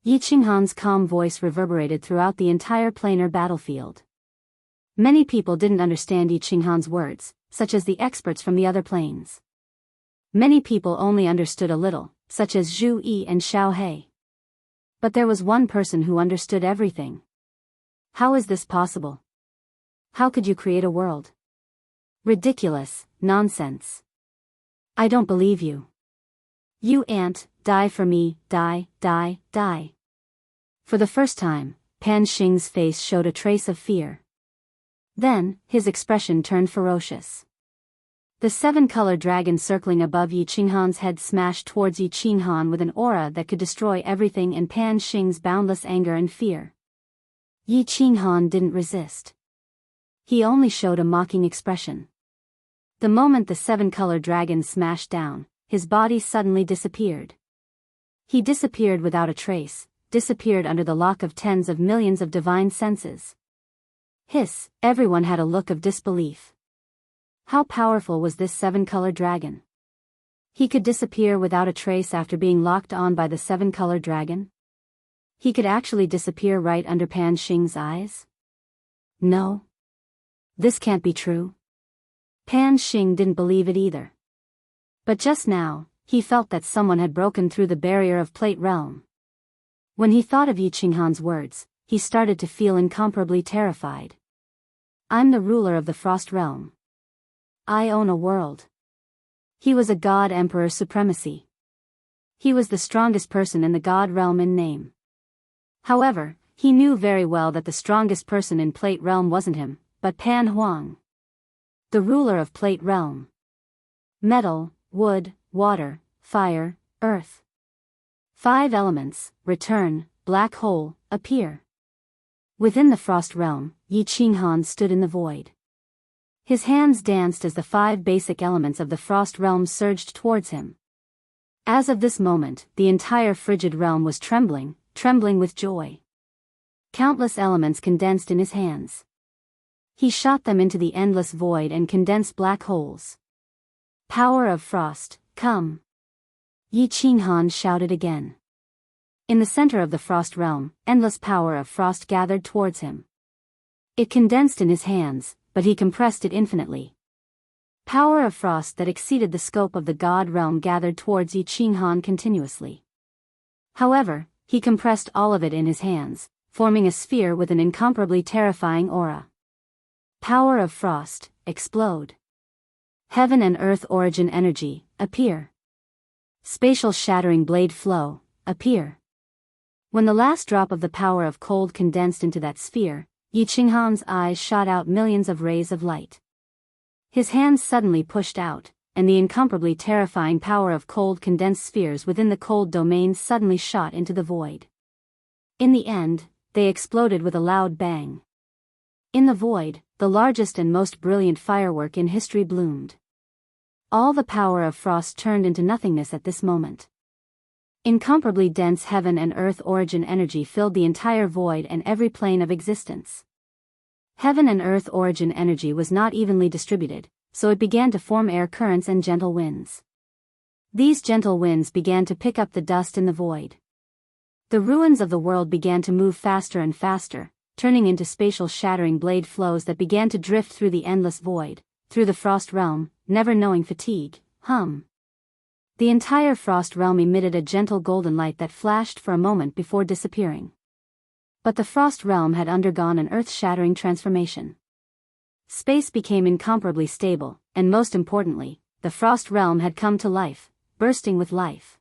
Yi Qinghan's calm voice reverberated throughout the entire planar battlefield. Many people didn't understand Yi Qinghan's words, such as the experts from the other planes. Many people only understood a little, such as Zhu Yi and Xiao He. But there was one person who understood everything. How is this possible? How could you create a world? Ridiculous, nonsense. I don't believe you. You ant, die for me, die, die, die. For the first time, Pan Xing's face showed a trace of fear. Then, his expression turned ferocious. The seven-color dragon circling above Yi Qinghan's head smashed towards Yi Qinghan with an aura that could destroy everything in Pan Xing's boundless anger and fear. Yi Qinghan didn't resist. He only showed a mocking expression. The moment the seven-color dragon smashed down, his body suddenly disappeared. He disappeared without a trace, disappeared under the lock of tens of millions of divine senses. Hiss, everyone had a look of disbelief. How powerful was this seven-color dragon? He could disappear without a trace after being locked on by the seven-color dragon? He could actually disappear right under Pan Xing's eyes? No. This can't be true. Pan Xing didn't believe it either. But just now, he felt that someone had broken through the barrier of Plate Realm. When he thought of Yi Qinghan's words, he started to feel incomparably terrified. I'm the ruler of the Frost Realm. I own a world. He was a god emperor supremacy. He was the strongest person in the god realm in name. However, he knew very well that the strongest person in Plate Realm wasn't him, but Pan Huang. The ruler of Plate Realm. Metal, wood, water, fire, earth. 5 elements, return, black hole, appear. Within the Frost Realm, Yi Qinghan stood in the void. His hands danced as the 5 basic elements of the Frost Realm surged towards him. As of this moment, the entire frigid realm was trembling with joy. Countless elements condensed in his hands. He shot them into the endless void and condensed black holes. Power of frost, come! Yi Qinghan shouted again. In the center of the Frost Realm, endless power of frost gathered towards him. It condensed in his hands, but he compressed it infinitely. Power of frost that exceeded the scope of the god realm gathered towards Yi Qinghan continuously. However, he compressed all of it in his hands, forming a sphere with an incomparably terrifying aura. Power of frost, explode. Heaven and earth origin energy, appear. Spatial shattering blade flow, appear. When the last drop of the power of cold condensed into that sphere, Yi Qinghan's eyes shot out millions of rays of light. His hands suddenly pushed out, and the incomparably terrifying power of cold condensed spheres within the cold domain suddenly shot into the void. In the end, they exploded with a loud bang. In the void, the largest and most brilliant firework in history bloomed. All the power of frost turned into nothingness at this moment. Incomparably dense heaven and earth origin energy filled the entire void and every plane of existence. Heaven and earth origin energy was not evenly distributed, so it began to form air currents and gentle winds. These gentle winds began to pick up the dust in the void. The ruins of the world began to move faster and faster, turning into spatial shattering blade flows that began to drift through the endless void, through the frost realm, never knowing fatigue. The entire frost realm emitted a gentle golden light that flashed for a moment before disappearing. But the frost realm had undergone an earth-shattering transformation. Space became incomparably stable, and most importantly, the frost realm had come to life, bursting with life.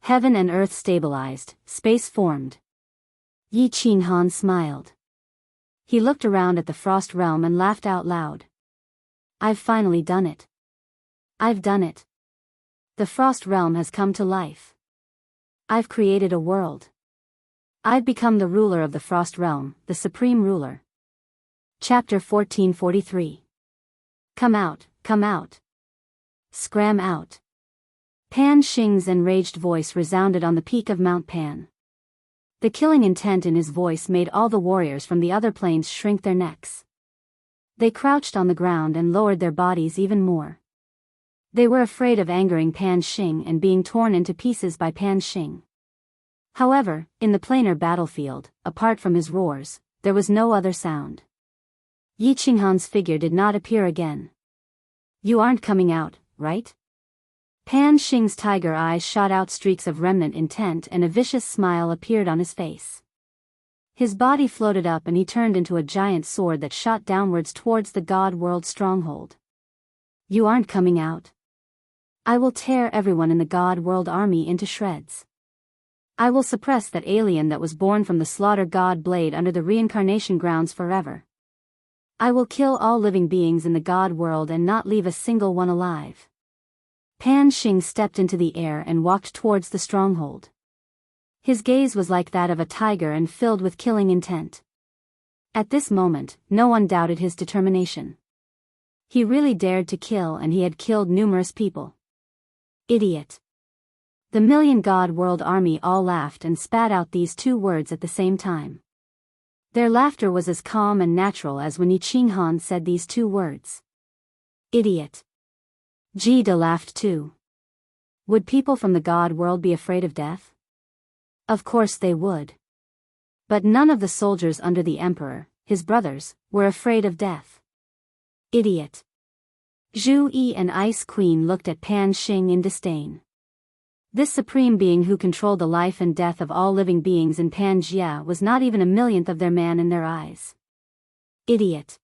Heaven and earth stabilized, space formed. Yi Qinghan smiled. He looked around at the frost realm and laughed out loud. I've finally done it. I've done it. The frost realm has come to life. I've created a world. I've become the ruler of the frost realm, the supreme ruler. Chapter 1443. Come out, come out. Scram out. Pan Xing's enraged voice resounded on the peak of Mount Pan. The killing intent in his voice made all the warriors from the other planes shrink their necks. They crouched on the ground and lowered their bodies even more. They were afraid of angering Pan Xing and being torn into pieces by Pan Xing. However, in the planar battlefield, apart from his roars, there was no other sound. Yi Qinghan's figure did not appear again. You aren't coming out, right? Pan Xing's tiger eyes shot out streaks of remnant intent and a vicious smile appeared on his face. His body floated up and he turned into a giant sword that shot downwards towards the God World stronghold. You aren't coming out. I will tear everyone in the God World army into shreds. I will suppress that alien that was born from the slaughter God blade under the reincarnation grounds forever. I will kill all living beings in the God World and not leave a single one alive. Pan Xing stepped into the air and walked towards the stronghold. His gaze was like that of a tiger and filled with killing intent. At this moment, no one doubted his determination. He really dared to kill and he had killed numerous people. Idiot. The Million God World army all laughed and spat out these two words at the same time. Their laughter was as calm and natural as when Yi Qinghan said these two words. Idiot. Jida laughed too. Would people from the God World be afraid of death? Of course they would. But none of the soldiers under the Emperor, his brothers, were afraid of death. Idiot. Zhu Yi and Ice Queen looked at Pan Xing in disdain. This supreme being who controlled the life and death of all living beings in Pangaea was not even a millionth of their man in their eyes. Idiot.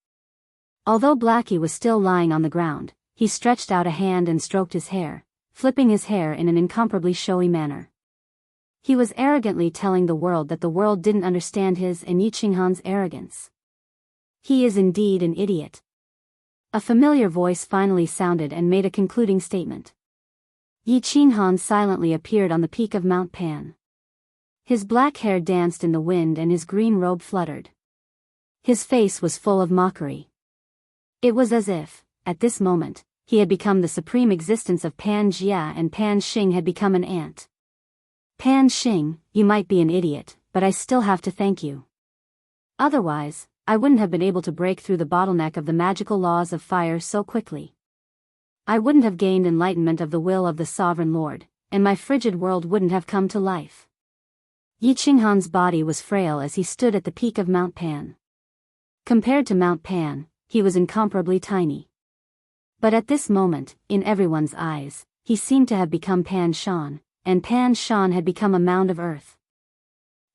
Although Blackie was still lying on the ground, he stretched out a hand and stroked his hair, flipping his hair in an incomparably showy manner. He was arrogantly telling the world that the world didn't understand his and Yi Qinghan's arrogance. He is indeed an idiot. A familiar voice finally sounded and made a concluding statement. Yi Qinghan silently appeared on the peak of Mount Pan. His black hair danced in the wind and his green robe fluttered. His face was full of mockery. It was as if, at this moment, he had become the supreme existence of Pangaea and Pan Xing had become an ant. Pan Xing, you might be an idiot, but I still have to thank you. Otherwise, I wouldn't have been able to break through the bottleneck of the magical laws of fire so quickly. I wouldn't have gained enlightenment of the will of the Sovereign Lord, and my frigid world wouldn't have come to life. Yi Qinghan's body was frail as he stood at the peak of Mount Pan. Compared to Mount Pan, he was incomparably tiny. But at this moment, in everyone's eyes, he seemed to have become Pan Shan, and Pan Shan had become a mound of earth.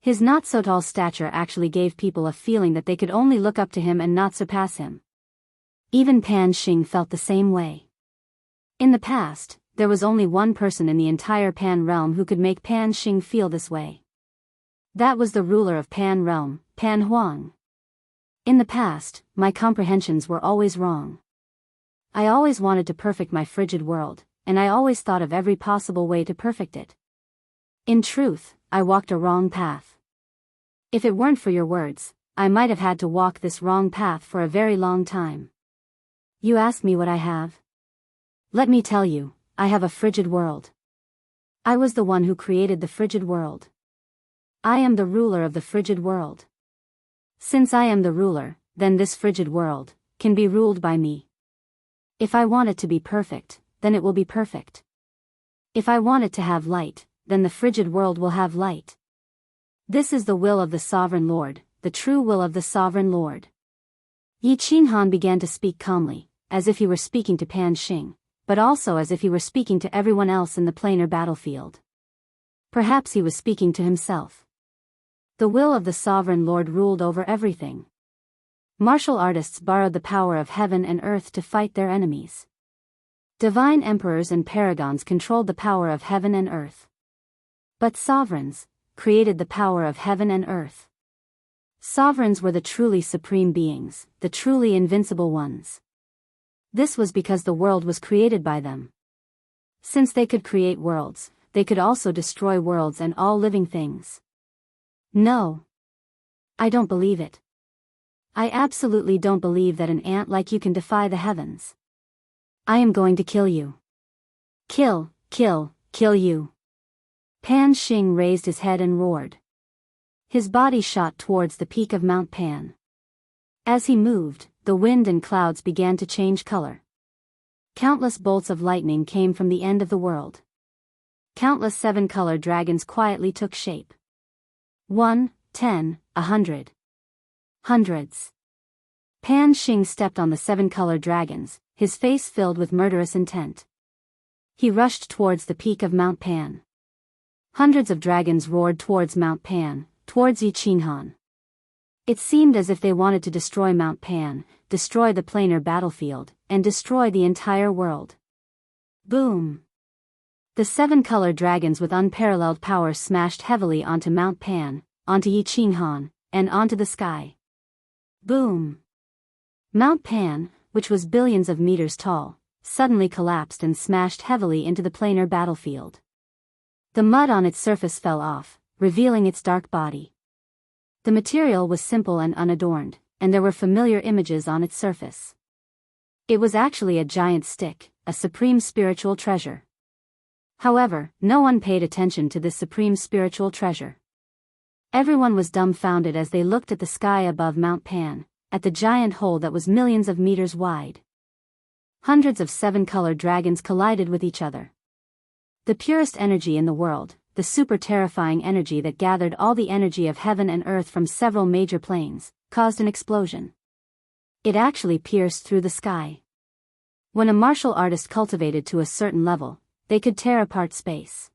His not-so-tall stature actually gave people a feeling that they could only look up to him and not surpass him. Even Pan Xing felt the same way. In the past, there was only one person in the entire Pan realm who could make Pan Xing feel this way. That was the ruler of Pan realm, Pan Huang. In the past, my comprehensions were always wrong. I always wanted to perfect my frigid world, and I always thought of every possible way to perfect it. In truth, I walked a wrong path. If it weren't for your words, I might have had to walk this wrong path for a very long time. You ask me what I have? Let me tell you, I have a frigid world. I was the one who created the frigid world. I am the ruler of the frigid world. Since I am the ruler, then this frigid world can be ruled by me. If I want it to be perfect, then it will be perfect. If I want it to have light, then the frigid world will have light. This is the will of the Sovereign Lord, the true will of the Sovereign Lord. Yi Qinghan began to speak calmly, as if he were speaking to Pan Xing, but also as if he were speaking to everyone else in the planar battlefield. Perhaps he was speaking to himself. The will of the Sovereign Lord ruled over everything. Martial artists borrowed the power of heaven and earth to fight their enemies. Divine emperors and paragons controlled the power of heaven and earth. But sovereigns created the power of heaven and earth. Sovereigns were the truly supreme beings, the truly invincible ones. This was because the world was created by them. Since they could create worlds, they could also destroy worlds and all living things. No. I don't believe it. I absolutely don't believe that an ant like you can defy the heavens. I am going to kill you. Kill you. Pan Xing raised his head and roared. His body shot towards the peak of Mount Pan. As he moved, the wind and clouds began to change color. Countless bolts of lightning came from the end of the world. Countless 7-color dragons quietly took shape. 1, 10, 100. Hundreds. Pan Xing stepped on the 7-color dragons, his face filled with murderous intent. He rushed towards the peak of Mount Pan. Hundreds of dragons roared towards Mount Pan, towards Yi Qinghan. It seemed as if they wanted to destroy Mount Pan, destroy the planar battlefield, and destroy the entire world. Boom! The 7-color dragons with unparalleled power smashed heavily onto Mount Pan, onto Yi Qinghan, and onto the sky. Boom! Mount Pan, which was billions of meters tall, suddenly collapsed and smashed heavily into the planar battlefield. The mud on its surface fell off, revealing its dark body. The material was simple and unadorned, and there were familiar images on its surface. It was actually a giant stick, a supreme spiritual treasure. However, no one paid attention to this supreme spiritual treasure. Everyone was dumbfounded as they looked at the sky above Mount Pan, at the giant hole that was millions of meters wide. Hundreds of 7-color dragons collided with each other. The purest energy in the world, the super terrifying energy that gathered all the energy of heaven and earth from several major planes, caused an explosion. It actually pierced through the sky. When a martial artist cultivated to a certain level, they could tear apart space.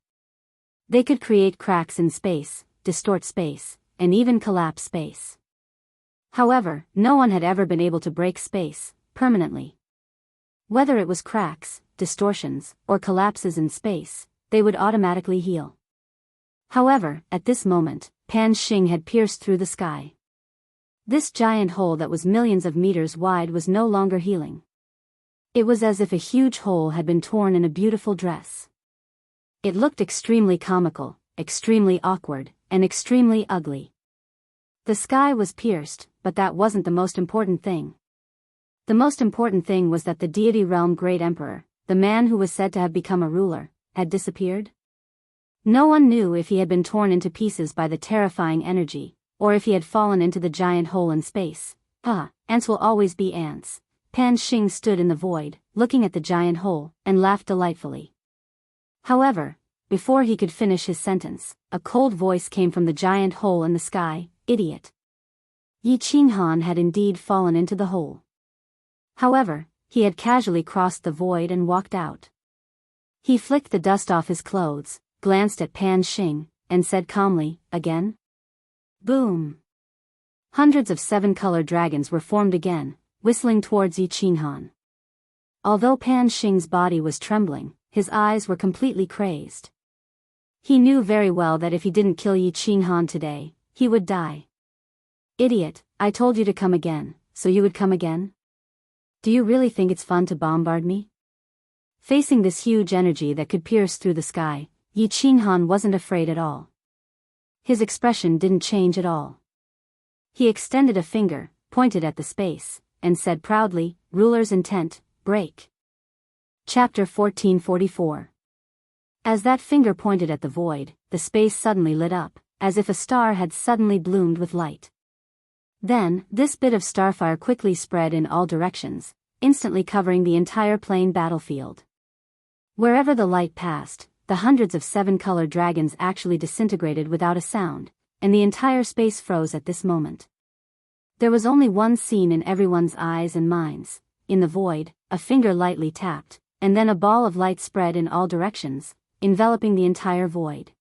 They could create cracks in space, distort space, and even collapse space. However, no one had ever been able to break space, permanently. Whether it was cracks, distortions, or collapses in space, they would automatically heal. However, at this moment, Pan Xing had pierced through the sky. This giant hole that was millions of meters wide was no longer healing. It was as if a huge hole had been torn in a beautiful dress. It looked extremely comical, extremely awkward, and extremely ugly. The sky was pierced, but that wasn't the most important thing. The most important thing was that the deity realm great emperor, the man who was said to have become a ruler, had disappeared. No one knew if he had been torn into pieces by the terrifying energy, or if he had fallen into the giant hole in space. Ants will always be ants. Pan Xing stood in the void, looking at the giant hole, and laughed delightfully. However, before he could finish his sentence, a cold voice came from the giant hole in the sky. Idiot. Yi Qinghan had indeed fallen into the hole. However, he had casually crossed the void and walked out. He flicked the dust off his clothes, glanced at Pan Xing, and said calmly, again? Boom! Hundreds of seven-colored dragons were formed again, whistling towards Yi Qinghan. Although Pan Xing's body was trembling, his eyes were completely crazed. He knew very well that if he didn't kill Yi Qinghan today, he would die. Idiot, I told you to come again, so you would come again? Do you really think it's fun to bombard me? Facing this huge energy that could pierce through the sky, Yi Qinghan wasn't afraid at all. His expression didn't change at all. He extended a finger, pointed at the space, and said proudly, "Ruler's intent, break." Chapter 1444. As that finger pointed at the void, the space suddenly lit up, as if a star had suddenly bloomed with light. Then, this bit of starfire quickly spread in all directions, instantly covering the entire plain battlefield. Wherever the light passed, the hundreds of seven-colored dragons actually disintegrated without a sound, and the entire space froze at this moment. There was only one scene in everyone's eyes and minds. In the void, a finger lightly tapped, and then a ball of light spread in all directions, enveloping the entire void.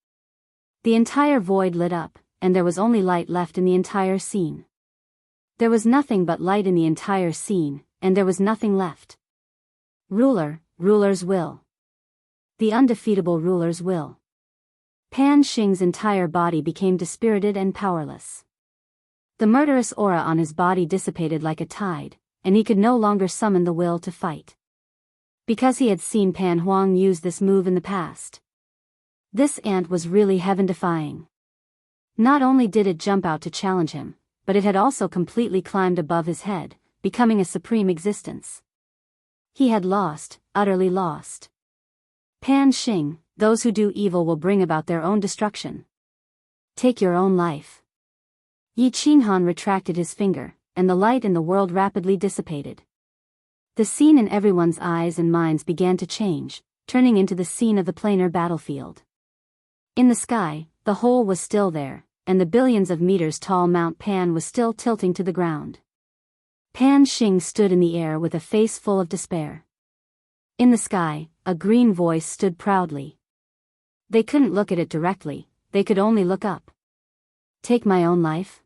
The entire void lit up, and there was only light left in the entire scene. There was nothing but light in the entire scene, and there was nothing left. Ruler's will. The undefeatable ruler's will. Pan Xing's entire body became dispirited and powerless. The murderous aura on his body dissipated like a tide, and he could no longer summon the will to fight. Because he had seen Pan Huang use this move in the past. This ant was really heaven-defying. Not only did it jump out to challenge him, but it had also completely climbed above his head, becoming a supreme existence. He had lost, utterly lost. Pan Xing, those who do evil will bring about their own destruction. Take your own life. Yi Qinghan retracted his finger, and the light in the world rapidly dissipated. The scene in everyone's eyes and minds began to change, turning into the scene of the planar battlefield. In the sky, the hole was still there, and the billions of meters tall Mount Pan was still tilting to the ground. Pan Xing stood in the air with a face full of despair. In the sky, a green voice stood proudly. They couldn't look at it directly, they could only look up. Take my own life?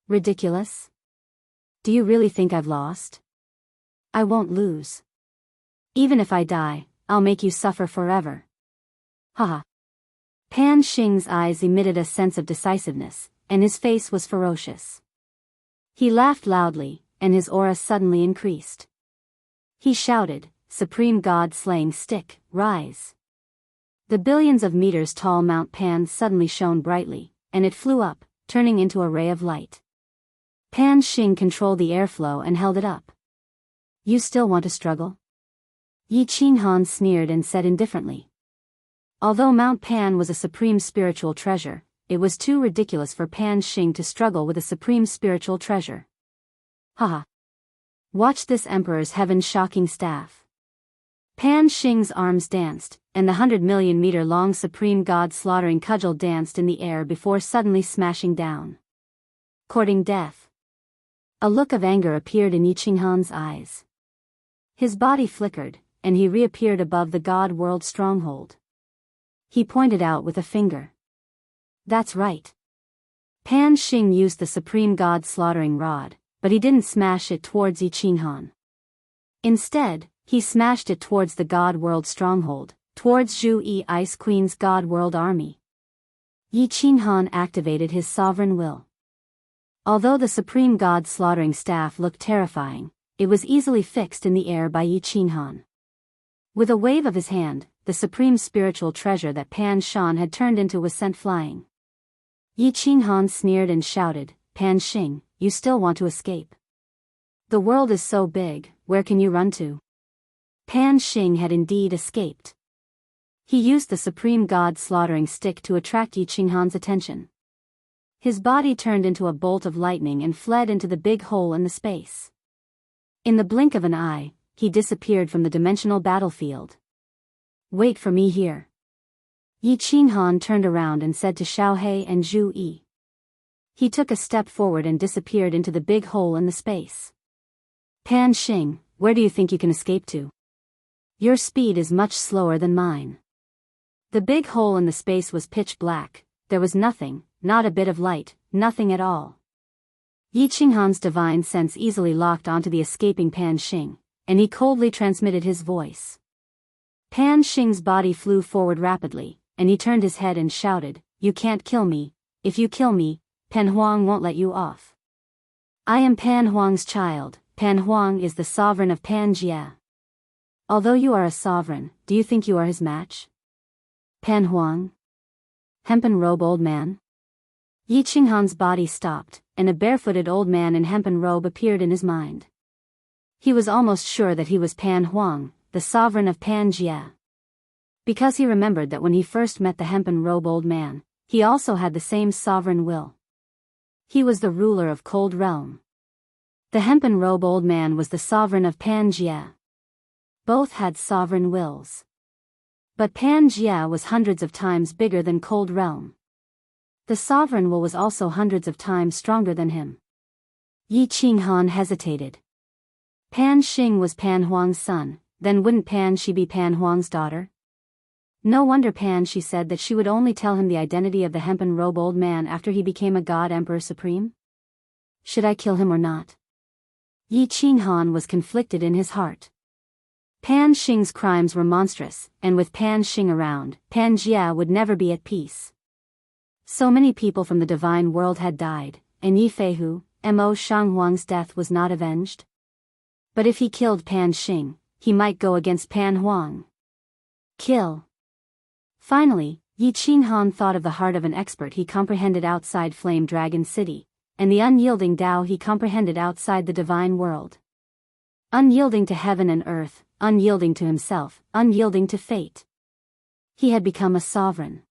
Ridiculous? Do you really think I've lost? I won't lose. Even if I die, I'll make you suffer forever. Haha. Pan Xing's eyes emitted a sense of decisiveness, and his face was ferocious. He laughed loudly, and his aura suddenly increased. He shouted, "Supreme God-slaying stick, rise." The billions of meters tall Mount Pan suddenly shone brightly, and it flew up, turning into a ray of light. Pan Xing controlled the airflow and held it up. You still want to struggle? Yi Qinghan sneered and said indifferently. Although Mount Pan was a supreme spiritual treasure, it was too ridiculous for Pan Xing to struggle with a supreme spiritual treasure. Haha. Watch this Emperor's heaven-shocking staff. Pan Xing's arms danced, and the 100-million-meter-long supreme god-slaughtering cudgel danced in the air before suddenly smashing down. Courting death. A look of anger appeared in Yi Qinghan's eyes. His body flickered, and he reappeared above the God World stronghold. He pointed out with a finger. That's right. Pan Xing used the supreme god slaughtering rod, but he didn't smash it towards Yi Qinghan. Instead, he smashed it towards the God World stronghold, towards Zhu Yi Ice Queen's God World army. Yi Qinghan activated his sovereign will. Although the supreme god slaughtering staff looked terrifying, it was easily fixed in the air by Yi Qinghan. With a wave of his hand, the supreme spiritual treasure that Pan Shan had turned into was sent flying. Yi Qinghan sneered and shouted, "Pan Xing, you still want to escape? The world is so big, where can you run to?" Pan Xing had indeed escaped. He used the supreme god slaughtering stick to attract Yi Qinghan's attention. His body turned into a bolt of lightning and fled into the big hole in the space. In the blink of an eye, he disappeared from the dimensional battlefield. Wait for me here. Yi Qinghan turned around and said to Xiaohe and Zhu Yi. He took a step forward and disappeared into the big hole in the space. Pan Xing, where do you think you can escape to? Your speed is much slower than mine. The big hole in the space was pitch black, there was nothing not a bit of light, nothing at all. Yi Qinghan's divine sense easily locked onto the escaping Pan Xing, and he coldly transmitted his voice. Pan Xing's body flew forward rapidly, and he turned his head and shouted, "You can't kill me. If you kill me, Pan Huang won't let you off. I am Pan Huang's child. Pan Huang is the sovereign of Pangaea. Although you are a sovereign, do you think you are his match? Pan Huang? Hempen robe old man?" Yi Qinghan's body stopped, and a barefooted old man in hempen robe appeared in his mind. He was almost sure that he was Pan Huang, the sovereign of Pangaea. Because he remembered that when he first met the hempen robe old man, he also had the same sovereign will. He was the ruler of Cold Realm. The hempen robe old man was the sovereign of Pangaea. Both had sovereign wills. But Pangaea was hundreds of times bigger than Cold Realm. The sovereign will was also hundreds of times stronger than him. Yi Qinghan hesitated. Pan Xing was Pan Huang's son, then wouldn't Pan Shi be Pan Huang's daughter? No wonder Pan Shi said that she would only tell him the identity of the hempen robe old man after he became a god emperor supreme? Should I kill him or not? Yi Qinghan was conflicted in his heart. Pan Xing's crimes were monstrous, and with Pan Xing around, Pangaea would never be at peace. So many people from the divine world had died, and Yi Feihu, Mo Shanghuang's death was not avenged. But if he killed Pan Xing, he might go against Pan Huang. Kill. Finally, Yi Qinghan thought of the heart of an expert he comprehended outside Flame Dragon City, and the unyielding Tao he comprehended outside the divine world. Unyielding to heaven and earth, unyielding to himself, unyielding to fate. He had become a sovereign.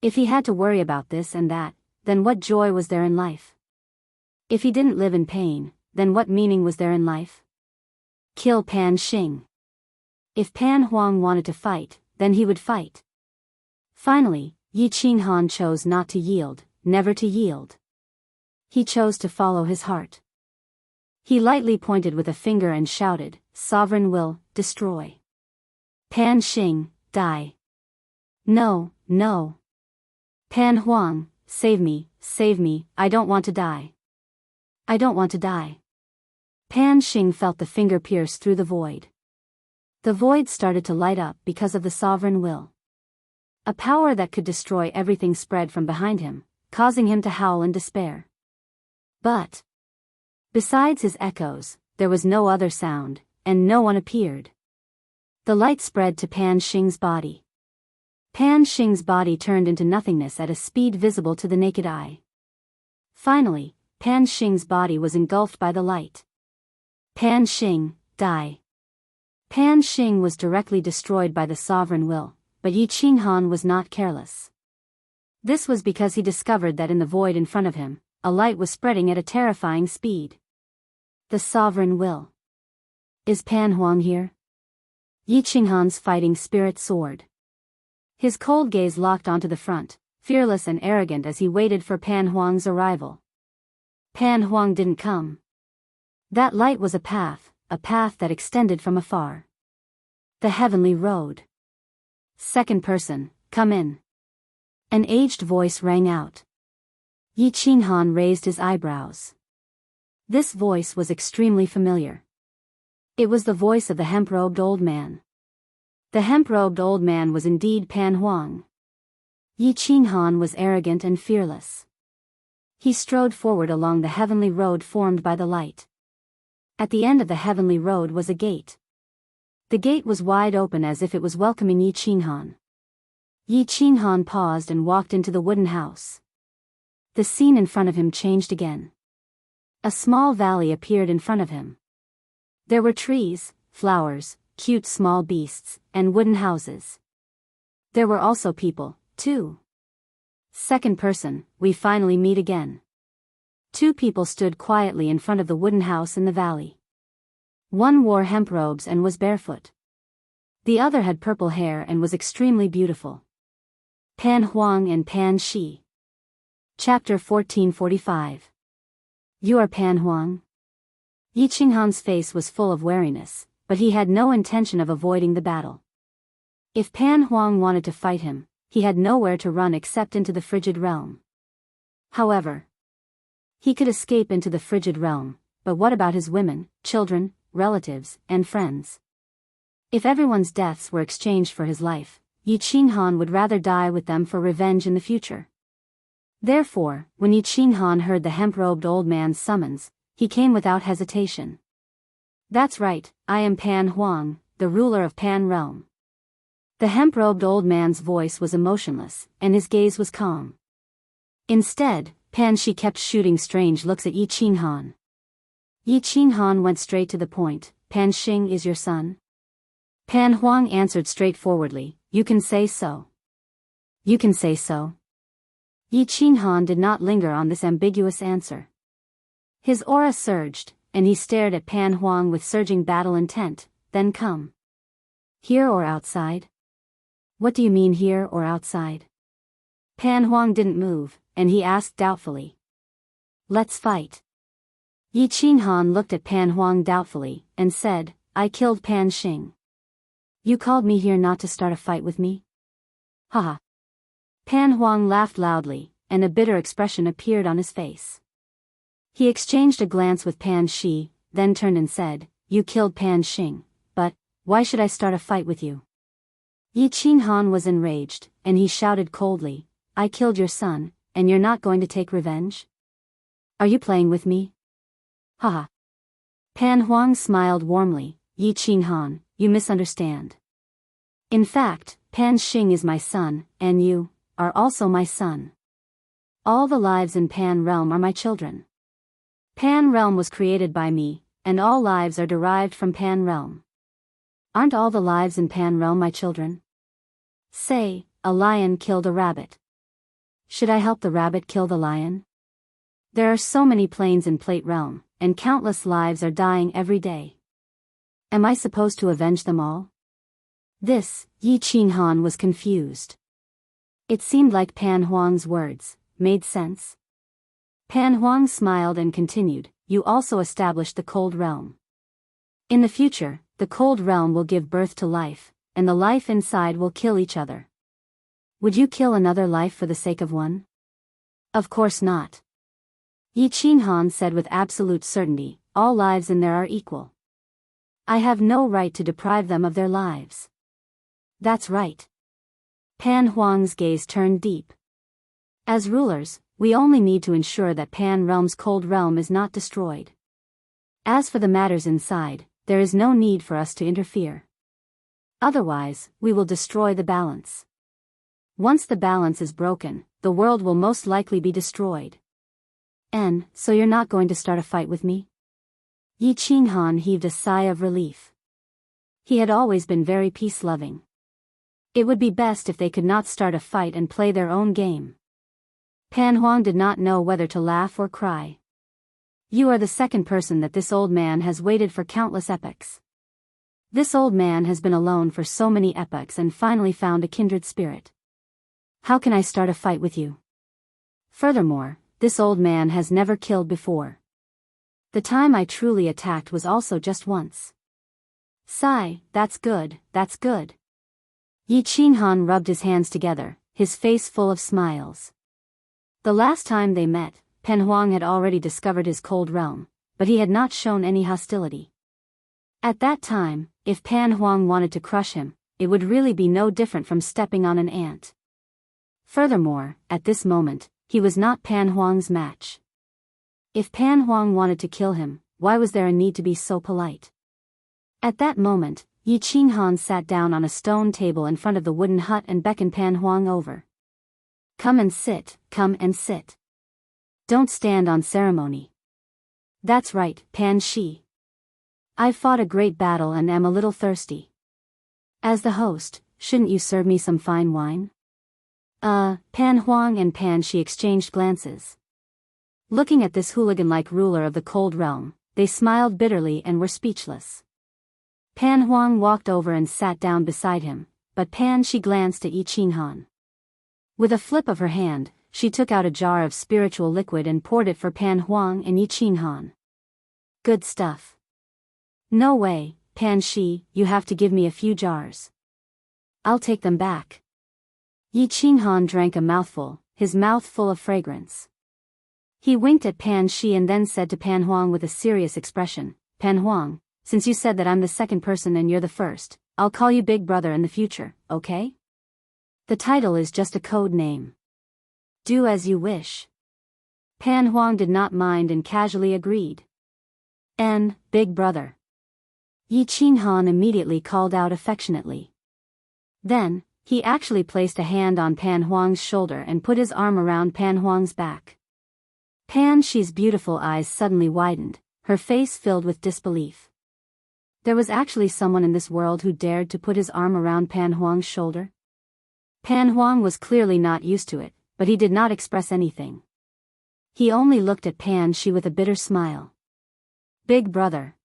If he had to worry about this and that, then what joy was there in life? If he didn't live in pain, then what meaning was there in life? Kill Pan Xing. If Pan Huang wanted to fight, then he would fight. Finally, Yi Qinghan chose not to yield, never to yield. He chose to follow his heart. He lightly pointed with a finger and shouted, "Sovereign will, destroy. Pan Xing, die. No, no. Pan Huang, save me, I don't want to die. I don't want to die." Pan Xing felt the finger pierce through the void. The void started to light up because of the sovereign will. A power that could destroy everything spread from behind him, causing him to howl in despair. But besides his echoes, there was no other sound, and no one appeared. The light spread to Pan Xing's body. Pan Xing's body turned into nothingness at a speed visible to the naked eye. Finally, Pan Xing's body was engulfed by the light. Pan Xing, die. Pan Xing was directly destroyed by the sovereign will, but Yi Qinghan was not careless. This was because he discovered that in the void in front of him, a light was spreading at a terrifying speed. The sovereign will. Is Pan Huang here? Yi Qinghan's fighting spirit soared. His cold gaze locked onto the front, fearless and arrogant as he waited for Pan Huang's arrival. Pan Huang didn't come. That light was a path that extended from afar. The heavenly road. Second person, come in. An aged voice rang out. Yi Qinghan raised his eyebrows. This voice was extremely familiar. It was the voice of the hemp-robed old man. The hemp-robed old man was indeed Pan Huang. Yi Qinghan was arrogant and fearless. He strode forward along the heavenly road formed by the light. At the end of the heavenly road was a gate. The gate was wide open as if it was welcoming Yi Qinghan. Yi Qinghan paused and walked into the wooden house. The scene in front of him changed again. A small valley appeared in front of him. There were trees, flowers, cute small beasts, and wooden houses. There were also people, too. Second person, we finally meet again. Two people stood quietly in front of the wooden house in the valley. One wore hemp robes and was barefoot. The other had purple hair and was extremely beautiful. Pan Huang and Pan Shi. Chapter 1445. You are Pan Huang? Yi Qinghan's face was full of wariness, but he had no intention of avoiding the battle. If Pan Huang wanted to fight him, he had nowhere to run except into the frigid realm. However, he could escape into the frigid realm, but what about his women, children, relatives, and friends? If everyone's deaths were exchanged for his life, Yi Qinghan would rather die with them for revenge in the future. Therefore, when Yi Qinghan heard the hemp-robed old man's summons, he came without hesitation. That's right, I am Pan Huang, the ruler of Pan Realm. The hemp-robed old man's voice was emotionless, and his gaze was calm. Instead, Pan Shi kept shooting strange looks at Yi Qinghan. Yi Qinghan went straight to the point. Pan Xing is your son? Pan Huang answered straightforwardly, you can say so. You can say so. Yi Qinghan did not linger on this ambiguous answer. His aura surged, and he stared at Pan Huang with surging battle intent. Then come. Here or outside? What do you mean here or outside? Pan Huang didn't move, and he asked doubtfully. Let's fight. Yi Qinghan looked at Pan Huang doubtfully, and said, I killed Pan Xing. You called me here not to start a fight with me? Haha. Pan Huang laughed loudly, and a bitter expression appeared on his face. He exchanged a glance with Pan Shi, then turned and said, you killed Pan Xing, but, why should I start a fight with you? Yi Qinghan was enraged, and he shouted coldly, I killed your son, and you're not going to take revenge? Are you playing with me? Haha. Pan Huang smiled warmly, Yi Qinghan, you misunderstand. In fact, Pan Xing is my son, and you are also my son. All the lives in Pan Realm are my children. Pan Realm was created by me, and all lives are derived from Pan Realm. Aren't all the lives in Pan Realm my children? Say, a lion killed a rabbit. Should I help the rabbit kill the lion? There are so many planes in Plate Realm, and countless lives are dying every day. Am I supposed to avenge them all? This, Yi Qinghan was confused. It seemed like Pan Huang's words made sense. Pan Huang smiled and continued, you also established the Cold Realm. In the future, the Cold Realm will give birth to life, and the life inside will kill each other. Would you kill another life for the sake of one? Of course not. Yi Qinghan said with absolute certainty, all lives in there are equal. I have no right to deprive them of their lives. That's right. Pan Huang's gaze turned deep. As rulers, we only need to ensure that Pan Realm's Cold Realm is not destroyed. As for the matters inside, there is no need for us to interfere. Otherwise, we will destroy the balance. Once the balance is broken, the world will most likely be destroyed. And, so you're not going to start a fight with me? Yi Qinghan heaved a sigh of relief. He had always been very peace-loving. It would be best if they could not start a fight and play their own game. Pan Huang did not know whether to laugh or cry. You are the second person that this old man has waited for countless epochs. This old man has been alone for so many epochs and finally found a kindred spirit. How can I start a fight with you? Furthermore, this old man has never killed before. The time I truly attacked was also just once. Sigh, that's good, that's good. Yi Qinghan rubbed his hands together, his face full of smiles. The last time they met, Pan Huang had already discovered his cold realm, but he had not shown any hostility. At that time, if Pan Huang wanted to crush him, it would really be no different from stepping on an ant. Furthermore, at this moment, he was not Pan Huang's match. If Pan Huang wanted to kill him, why was there a need to be so polite? At that moment, Yi Qinghan sat down on a stone table in front of the wooden hut and beckoned Pan Huang over. Come and sit, come and sit. Don't stand on ceremony. That's right, Pan Shi. I've fought a great battle and am a little thirsty. As the host, shouldn't you serve me some fine wine? Pan Huang and Pan Shi exchanged glances. Looking at this hooligan-like ruler of the Cold Realm, they smiled bitterly and were speechless. Pan Huang walked over and sat down beside him, but Pan Shi glanced at Yi Qinghan. With a flip of her hand, she took out a jar of spiritual liquid and poured it for Pan Huang and Yi Qinghan. Good stuff. No way, Pan Shi, you have to give me a few jars. I'll take them back. Yi Qinghan drank a mouthful, his mouth full of fragrance. He winked at Pan Shi and then said to Pan Huang with a serious expression, Pan Huang, since you said that I'm the second person and you're the first, I'll call you Big Brother in the future, okay? The title is just a code name. Do as you wish. Pan Huang did not mind and casually agreed. Big Brother. Yi Qinghan immediately called out affectionately. Then, he actually placed a hand on Pan Huang's shoulder and put his arm around Pan Huang's back. Pan Shi's beautiful eyes suddenly widened, her face filled with disbelief. There was actually someone in this world who dared to put his arm around Pan Huang's shoulder? Pan Huang was clearly not used to it, but he did not express anything. He only looked at Pan Shi with a bitter smile. Big Brother.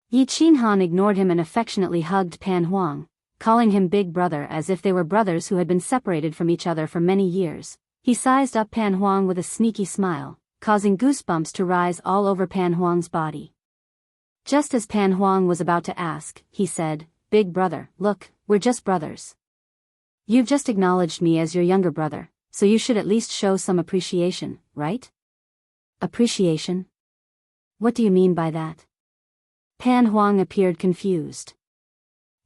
Yi Qinghan ignored him and affectionately hugged Pan Huang, calling him Big Brother as if they were brothers who had been separated from each other for many years. He sized up Pan Huang with a sneaky smile, causing goosebumps to rise all over Pan Huang's body. Just as Pan Huang was about to ask, he said, Big Brother, look, we're just brothers. You've just acknowledged me as your younger brother, so you should at least show some appreciation, right? Appreciation? What do you mean by that? Pan Huang appeared confused.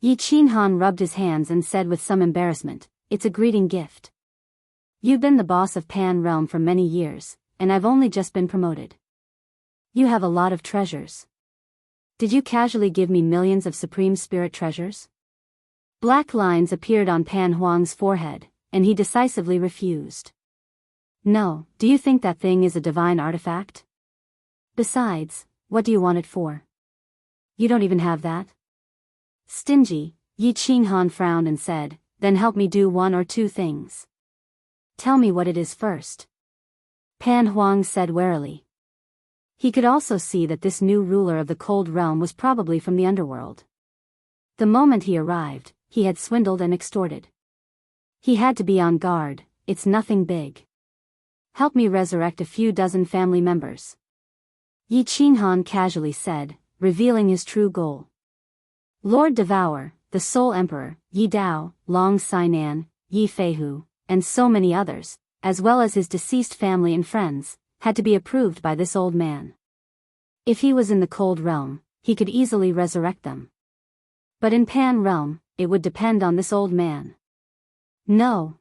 Yi Qinghan rubbed his hands and said with some embarrassment, It's a greeting gift. You've been the boss of Pan Realm for many years, and I've only just been promoted. You have a lot of treasures. Did you casually give me millions of Supreme Spirit treasures? Black lines appeared on Pan Huang's forehead, and he decisively refused. No, do you think that thing is a divine artifact? Besides, what do you want it for? You don't even have that? Stingy, Yi Qinghan frowned and said, Then help me do one or two things. Tell me what it is first. Pan Huang said warily. He could also see that this new ruler of the Cold Realm was probably from the underworld. The moment he arrived, he had swindled and extorted. He had to be on guard. It's nothing big. Help me resurrect a few dozen family members. Yi Qinghan casually said, revealing his true goal. Lord Devour, the Soul Emperor, Yi Dao, Long Sainan, Yi Feihu, and so many others, as well as his deceased family and friends, had to be approved by this old man. If he was in the Cold Realm, he could easily resurrect them. But in Pan Realm, it would depend on this old man. No.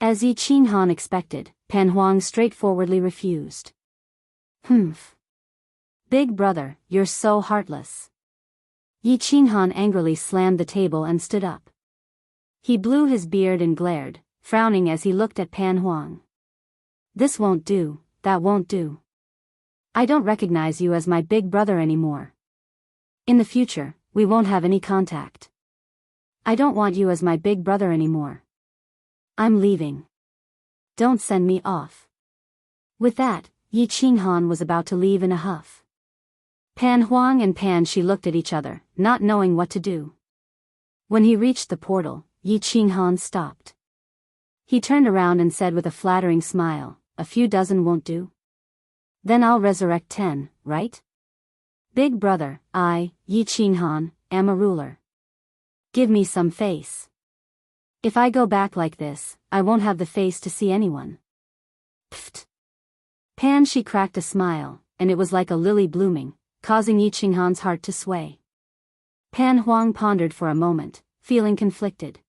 As Yi Qinghan expected, Pan Huang straightforwardly refused. Humph. Big Brother, you're so heartless. Yi Qinghan angrily slammed the table and stood up. He blew his beard and glared, frowning as he looked at Pan Huang. This won't do, that won't do. I don't recognize you as my big brother anymore. In the future, we won't have any contact. I don't want you as my big brother anymore. I'm leaving. Don't send me off. With that, Yi Qinghan was about to leave in a huff. Pan Huang and Pan Shi looked at each other, not knowing what to do. When he reached the portal, Yi Qinghan stopped. He turned around and said with a flattering smile, A few dozen won't do? Then I'll resurrect 10, right? Big Brother, I, Yi Qinghan, am a ruler. Give me some face. If I go back like this, I won't have the face to see anyone. Pfft. Pan Shi cracked a smile, and it was like a lily blooming, causing Yi Qinghan's heart to sway. Pan Huang pondered for a moment, feeling conflicted.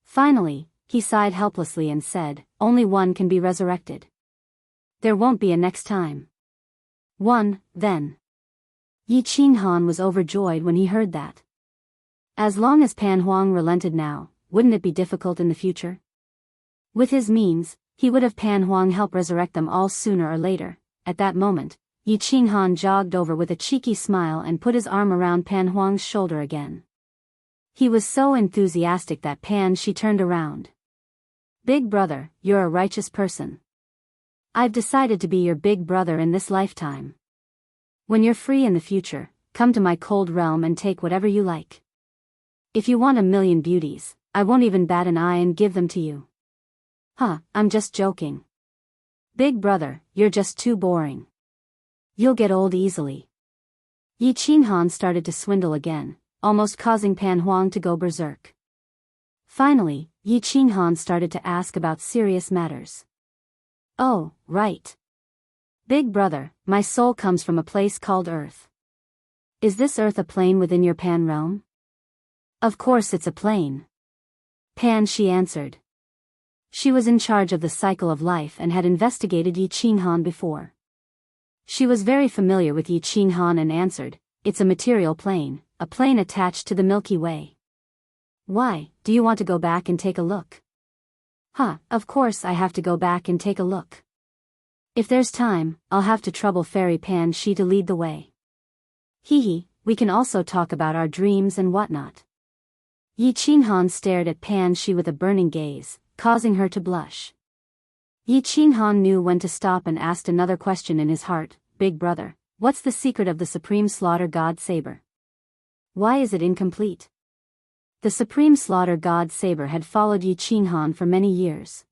Finally, he sighed helplessly and said, Only one can be resurrected. There won't be a next time. One, then. Yi Qinghan was overjoyed when he heard that. As long as Pan Huang relented now, wouldn't it be difficult in the future? With his means, he would have Pan Huang help resurrect them all sooner or later. At that moment, Yi Qinghan jogged over with a cheeky smile and put his arm around Pan Huang's shoulder again. He was so enthusiastic that Pan Shi turned around. Big Brother, you're a righteous person. I've decided to be your big brother in this lifetime. When you're free in the future, come to my Cold Realm and take whatever you like. If you want 1,000,000 beauties, I won't even bat an eye and give them to you. I'm just joking. Big Brother, you're just too boring. You'll get old easily. Yi Qinghan started to swindle again, almost causing Pan Huang to go berserk. Finally, Yi Qinghan started to ask about serious matters. Oh, right. Big brother, my soul comes from a place called Earth. Is this Earth a plane within your Pan realm? Of course it's a plane. Pan, she answered. She was in charge of the cycle of life and had investigated Yi Qinghan before. She was very familiar with Yi Qinghan and answered, it's a material plane, a plane attached to the Milky Way. Why, do you want to go back and take a look? Of course I have to go back and take a look. If there's time, I'll have to trouble Fairy Pan Shi to lead the way. We can also talk about our dreams and whatnot. Yi Qinghan stared at Pan Shi with a burning gaze, causing her to blush. Yi Qinghan knew when to stop and asked another question in his heart, Big brother, what's the secret of the Supreme Slaughter God Saber? Why is it incomplete? The Supreme Slaughter God Saber had followed Yi Qinghan for many years.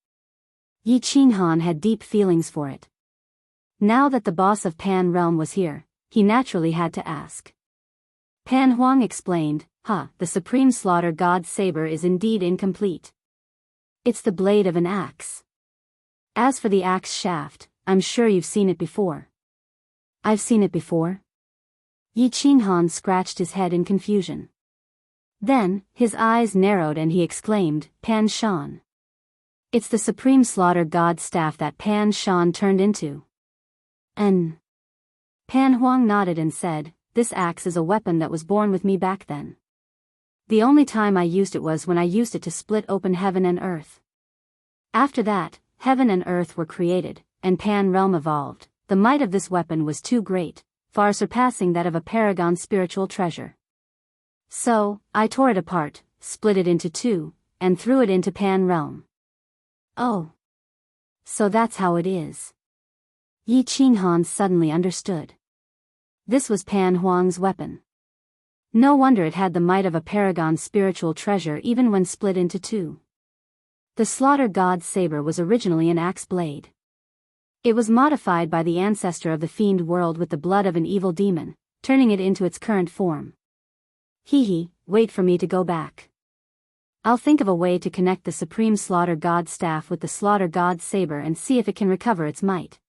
Yi Qinghan had deep feelings for it. Now that the boss of Pan Realm was here, he naturally had to ask. Pan Huang explained, the Supreme Slaughter God Saber is indeed incomplete. It's the blade of an axe. As for the axe shaft, I'm sure you've seen it before. I've seen it before? Yi Qinghan scratched his head in confusion. Then, his eyes narrowed and he exclaimed, Pan Shan. It's the Supreme Slaughter God staff that Pan Shan turned into. Pan Huang nodded and said, this axe is a weapon that was born with me back then. The only time I used it was when I used it to split open heaven and earth. After that, heaven and earth were created, and Pan Realm evolved. The might of this weapon was too great, far surpassing that of a paragon spiritual treasure. So, I tore it apart, split it into two, and threw it into Pan Realm. Oh. So that's how it is. Yi Qinghan suddenly understood. This was Pan Huang's weapon. No wonder it had the might of a paragon spiritual treasure even when split into two. The Slaughter God Saber was originally an axe blade. It was modified by the ancestor of the fiend world with the blood of an evil demon, turning it into its current form. Wait for me to go back. I'll think of a way to connect the Supreme Slaughter God staff with the Slaughter God Saber and see if it can recover its might.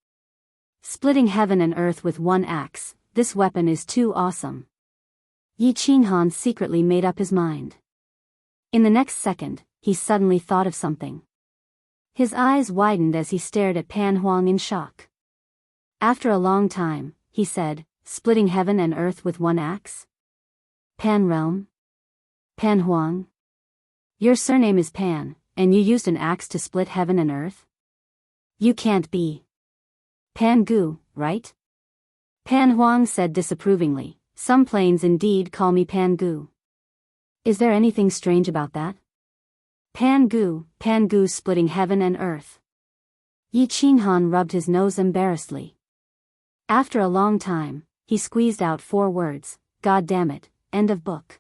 Splitting heaven and earth with one axe, this weapon is too awesome. Yi Qinghan secretly made up his mind. In the next second, he suddenly thought of something. His eyes widened as he stared at Pan Huang in shock. After a long time, he said, splitting heaven and earth with one axe? Pan Realm? Pan Huang? Your surname is Pan, and you used an axe to split heaven and earth? You can't be Pan Gu, right? Pan Huang said disapprovingly, some planes indeed call me Pan Gu. Is there anything strange about that? Pan Gu splitting heaven and earth. Yi Qinghan rubbed his nose embarrassedly. After a long time, he squeezed out 4 words, God damn it, end of book.